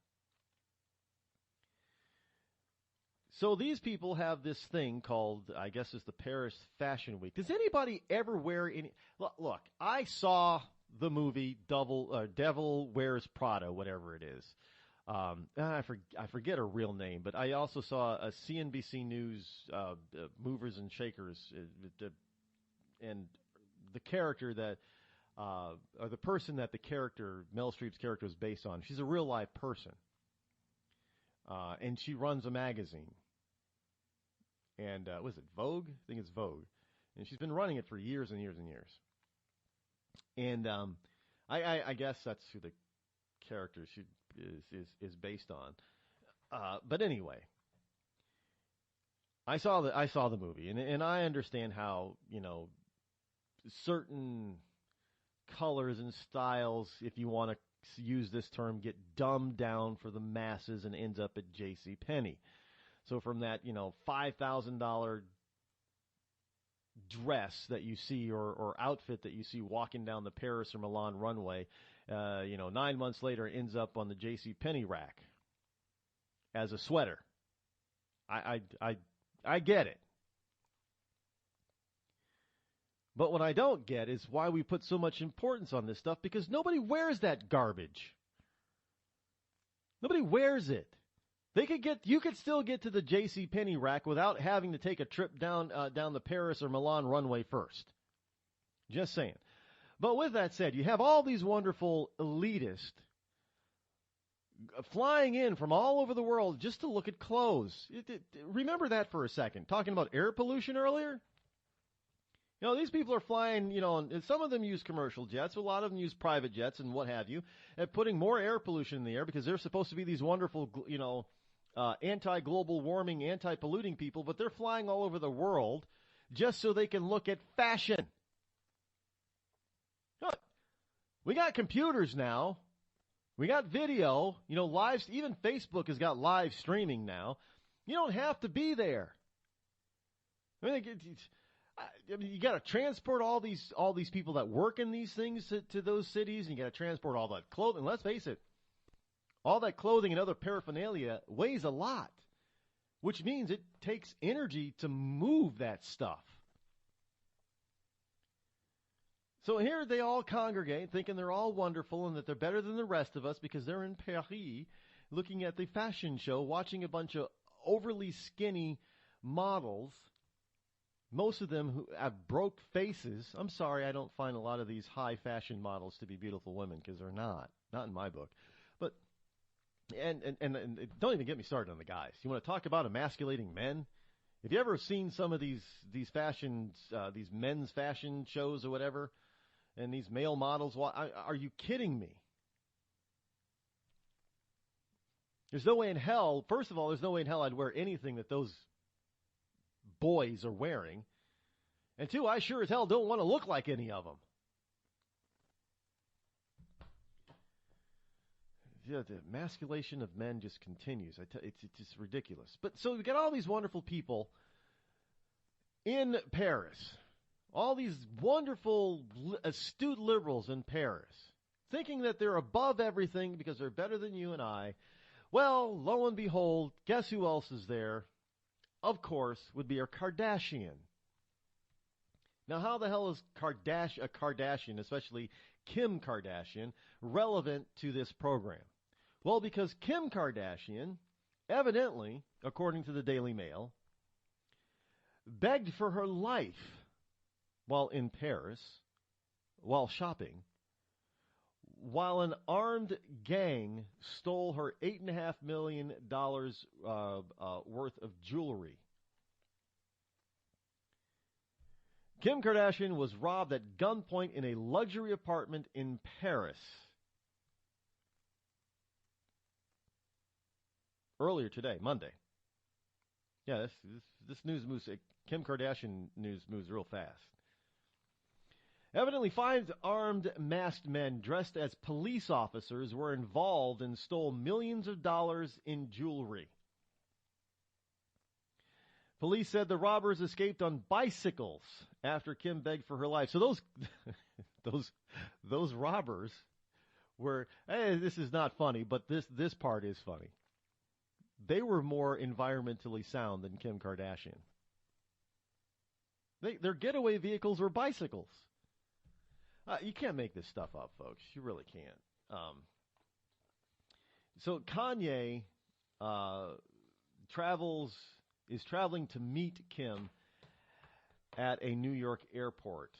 X: So these people have this thing called, I guess it's the Paris Fashion Week. Does anybody ever wear any... Look, I saw the movie Devil Wears Prada, whatever it is. I forget her real name, but I also saw a CNBC News Movers and Shakers, and the character that, or the person that the character, Meryl Streep's character, is based on. She's a real life person, and she runs a magazine. And was it Vogue? I think it's Vogue, and she's been running it for years and years and years. And I guess that's who the character is based on. But anyway, I saw the movie, and I understand how certain colors and styles, if you want to use this term, get dumbed down for the masses and ends up at JCPenney. So from that $5,000 dress that you see or outfit that you see walking down the Paris or Milan runway, 9 months later it ends up on the JCPenney rack as a sweater. I get it. But what I don't get is why we put so much importance on this stuff, because nobody wears that garbage. Nobody wears it. You could still get to the JCPenney rack without having to take a trip down the Paris or Milan runway first. Just saying. But with that said, you have all these wonderful elitists flying in from all over the world just to look at clothes. Remember that for a second. Talking about air pollution earlier? These people are flying, and some of them use commercial jets, a lot of them use private jets and what have you, and putting more air pollution in the air because they're supposed to be these wonderful, anti-global warming, anti-polluting people, but they're flying all over the world just so they can look at fashion. Look, we got computers now. We got video, live. Even Facebook has got live streaming now. You don't have to be there. I mean, you got to transport all these people that work in these things to those cities, and you got to transport all that clothing. Let's face it, all that clothing and other paraphernalia weighs a lot, which means it takes energy to move that stuff. So here they all congregate, thinking they're all wonderful and that they're better than the rest of us because they're in Paris, looking at the fashion show, watching a bunch of overly skinny models, most of them who have broke faces. I'm sorry, I don't find a lot of these high fashion models to be beautiful women because they're not in my book. But and don't even get me started on the guys. You want to talk about emasculating men? Have you ever seen some of these fashions, these men's fashion shows or whatever, and these male models? Are you kidding me? There's no way in hell. First of all, there's no way in hell I'd wear anything that those boys are wearing. And two, I sure as hell don't want to look like any of them. Yeah, the emasculation of men just continues. It's just ridiculous. But so we got all these wonderful people in Paris, all these wonderful, astute liberals in Paris, thinking that they're above everything because they're better than you and I. Well, lo and behold, guess who else is there? Of course, would be a Kardashian. Now, how the hell is a Kardashian, especially Kim Kardashian, relevant to this program? Well, because Kim Kardashian, evidently, according to the Daily Mail, begged for her life while in Paris, while shopping, while an armed gang stole her $8.5 million worth of jewelry. Kim Kardashian was robbed at gunpoint in a luxury apartment in Paris earlier today, Monday. Yeah, this news moves. Kim Kardashian news moves real fast. Evidently, 5 armed masked men dressed as police officers were involved and stole millions of dollars in jewelry. Police said the robbers escaped on bicycles after Kim begged for her life. So those robbers were, hey, this is not funny, but this part is funny. They were more environmentally sound than Kim Kardashian. Their getaway vehicles were bicycles. You can't make this stuff up, folks. You really can't. So Kanye is traveling to meet Kim at a New York airport.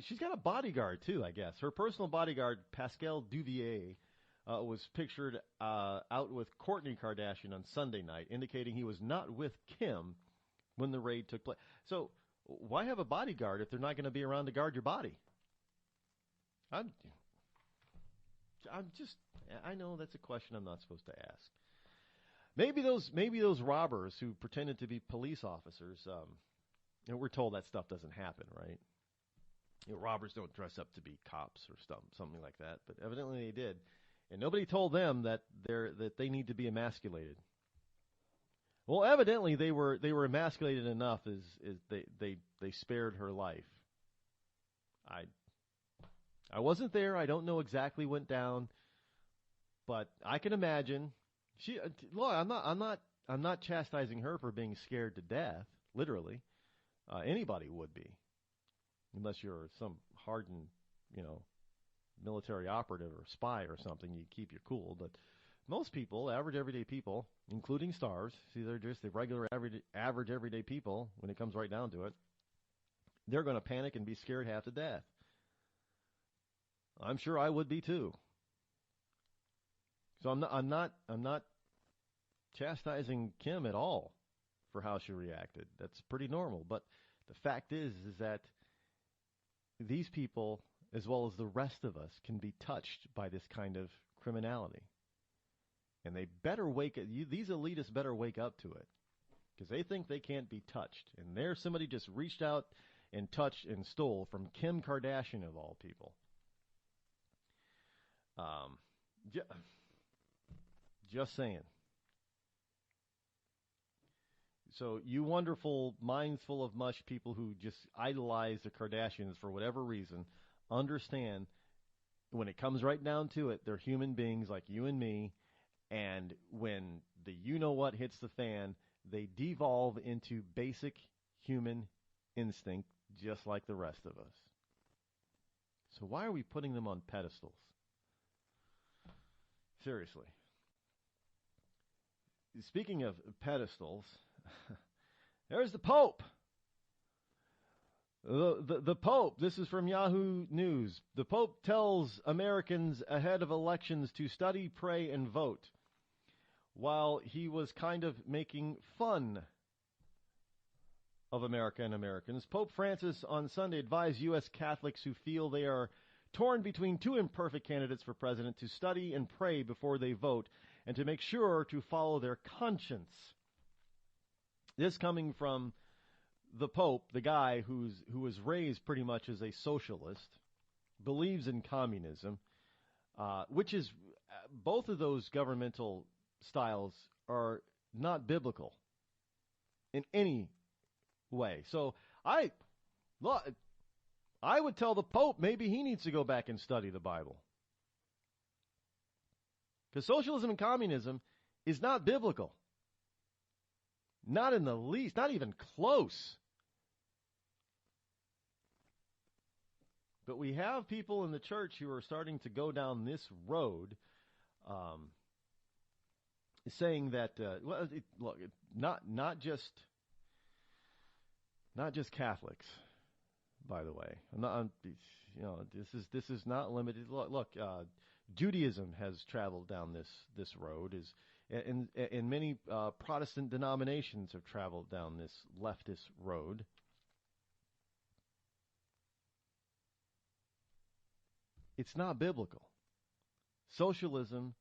X: She's got a bodyguard too, I guess. Her personal bodyguard, Pascal Duvier, was pictured out with Kourtney Kardashian on Sunday night, indicating he was not with Kim when the raid took place. So why have a bodyguard if they're not going to be around to guard your body? I know that's a question I'm not supposed to ask. Maybe those robbers who pretended to be police officers, we're told that stuff doesn't happen, right? Robbers don't dress up to be cops or something like that, but evidently they did. And nobody told them that they need to be emasculated. Well, evidently they were emasculated enough as they spared her life. I wasn't there. I don't know exactly what went down, but I can imagine. Look, I'm not chastising her for being scared to death. Literally, anybody would be, unless you're some hardened, military operative or spy or something. You keep your cool, but most people, average everyday people, including stars, see, they're just the regular average everyday people. When it comes right down to it, they're going to panic and be scared half to death. I'm sure I would be too. So I'm not chastising Kim at all for how she reacted. That's pretty normal. But the fact is that these people, as well as the rest of us, can be touched by this kind of criminality. And they better these elitists better wake up to it, because they think they can't be touched. And there's somebody just reached out and touched and stole from Kim Kardashian, of all people. Just saying. So you wonderful, minds full of mush people who just idolize the Kardashians for whatever reason, understand when it comes right down to it, they're human beings like you and me, and when the you-know-what hits the fan, they devolve into basic human instinct just like the rest of us. So why are we putting them on pedestals? Seriously. Speaking of pedestals, there's the Pope. The Pope, this is from Yahoo News. The Pope tells Americans ahead of elections to study, pray, and vote, while he was kind of making fun of America and Americans. Pope Francis on Sunday advised U.S. Catholics who feel they are torn between two imperfect candidates for president to study and pray before they vote and to make sure to follow their conscience. This coming from the Pope, the guy who was raised pretty much as a socialist, believes in communism, which is, both of those governmental styles are not biblical in any way. So I would tell the Pope maybe he needs to go back and study the Bible. Because socialism and communism is not biblical. Not in the least, not even close. But we have people in the church who are starting to go down this road, saying that not just Catholics, by the way. This is not limited. Look, Judaism has traveled down this road, and many Protestant denominations have traveled down this leftist road. It's not biblical. Socialism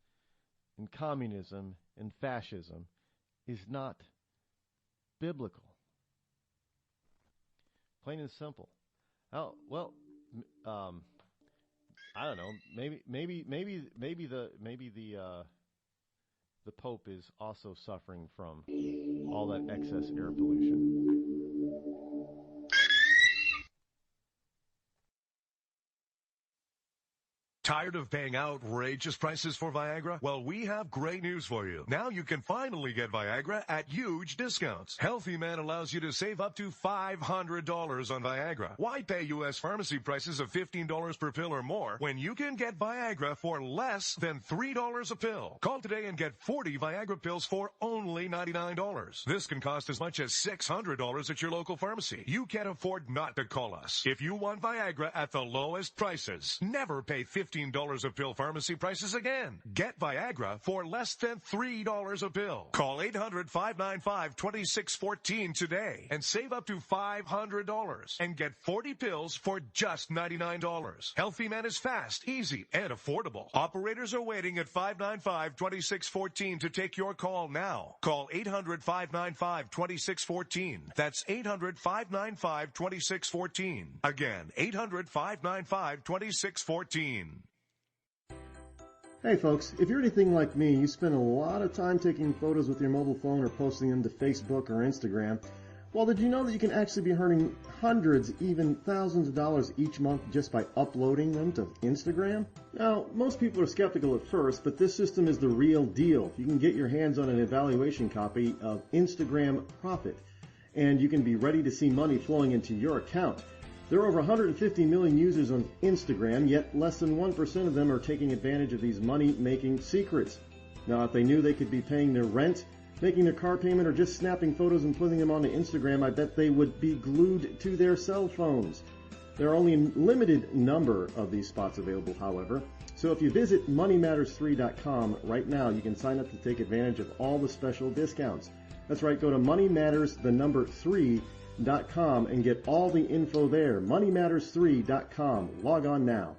X: and communism and fascism is not biblical. Plain and simple. Oh, well, I don't know. Maybe the Pope is also suffering from all that excess air pollution.
N: Tired of paying outrageous prices for Viagra? Well, we have great news for you. Now you can finally get Viagra at huge discounts. Healthy Man allows you to save up to $500 on Viagra. Why pay U.S. pharmacy prices of $15 per pill or more when you can get Viagra for less than $3 a pill? Call today and get 40 Viagra pills for only $99. This can cost as much as $600 at your local pharmacy. You can't afford not to call us. If you want Viagra at the lowest prices, never pay $15 a pill pharmacy prices again. Get Viagra for less than $3 a pill. Call 800-595-2614 today and save up to $500 and get 40 pills for just $99. Healthy Man is fast, easy, and affordable. Operators are waiting at 595-2614 to take your call now. Call 800-595-2614. That's 800-595-2614. Again, 800-595-2614.
P: Hey folks, if you're anything like me, you spend a lot of time taking photos with your mobile phone or posting them to Facebook or Instagram. Well, did you know that you can actually be earning hundreds, even thousands of dollars each month just by uploading them to Instagram? Now, most people are skeptical at first, but this system is the real deal. You can get your hands on an evaluation copy of Instagram Profit, and you can be ready to see money flowing into your account. There are over 150 million users on Instagram, yet less than 1% of them are taking advantage of these money-making secrets. Now, if they knew they could be paying their rent, making their car payment, or just snapping photos and putting them onto Instagram, I bet they would be glued to their cell phones. There are only a limited number of these spots available, however. So if you visit moneymatters3.com right now, you can sign up to take advantage of all the special discounts. That's right, go to moneymatters3.com and get all the info there. moneymatters3.com. Log on now.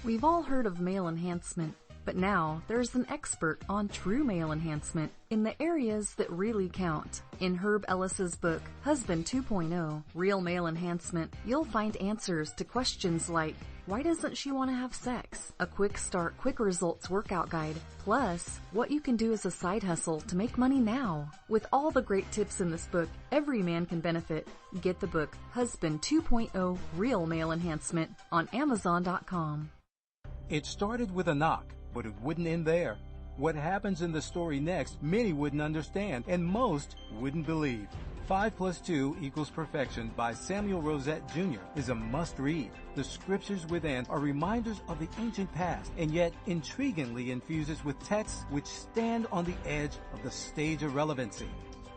O: We've all heard of male enhancement, But now there's an expert on true male enhancement in the areas that really count. In Herb Ellis's book, Husband 2.0, Real Male Enhancement, you'll find answers to questions like, why doesn't she want to have sex? A quick start, quick results workout guide. Plus, what you can do as a side hustle to make money now. With all the great tips in this book, every man can benefit. Get the book, Husband 2.0, Real Male Enhancement, on Amazon.com.
Q: It started with a knock, but it wouldn't end there. What happens in the story next, many wouldn't understand, and most wouldn't believe. 5 + 2 = Perfection by Samuel Rosette Jr. is a must-read. The scriptures within are reminders of the ancient past, and yet intriguingly infuses with texts which stand on the edge of the stage of relevancy.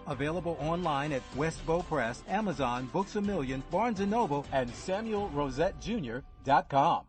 Q: Available online at Westbow Press, Amazon, Books A Million, Barnes & Noble, and SamuelRosetteJr.com.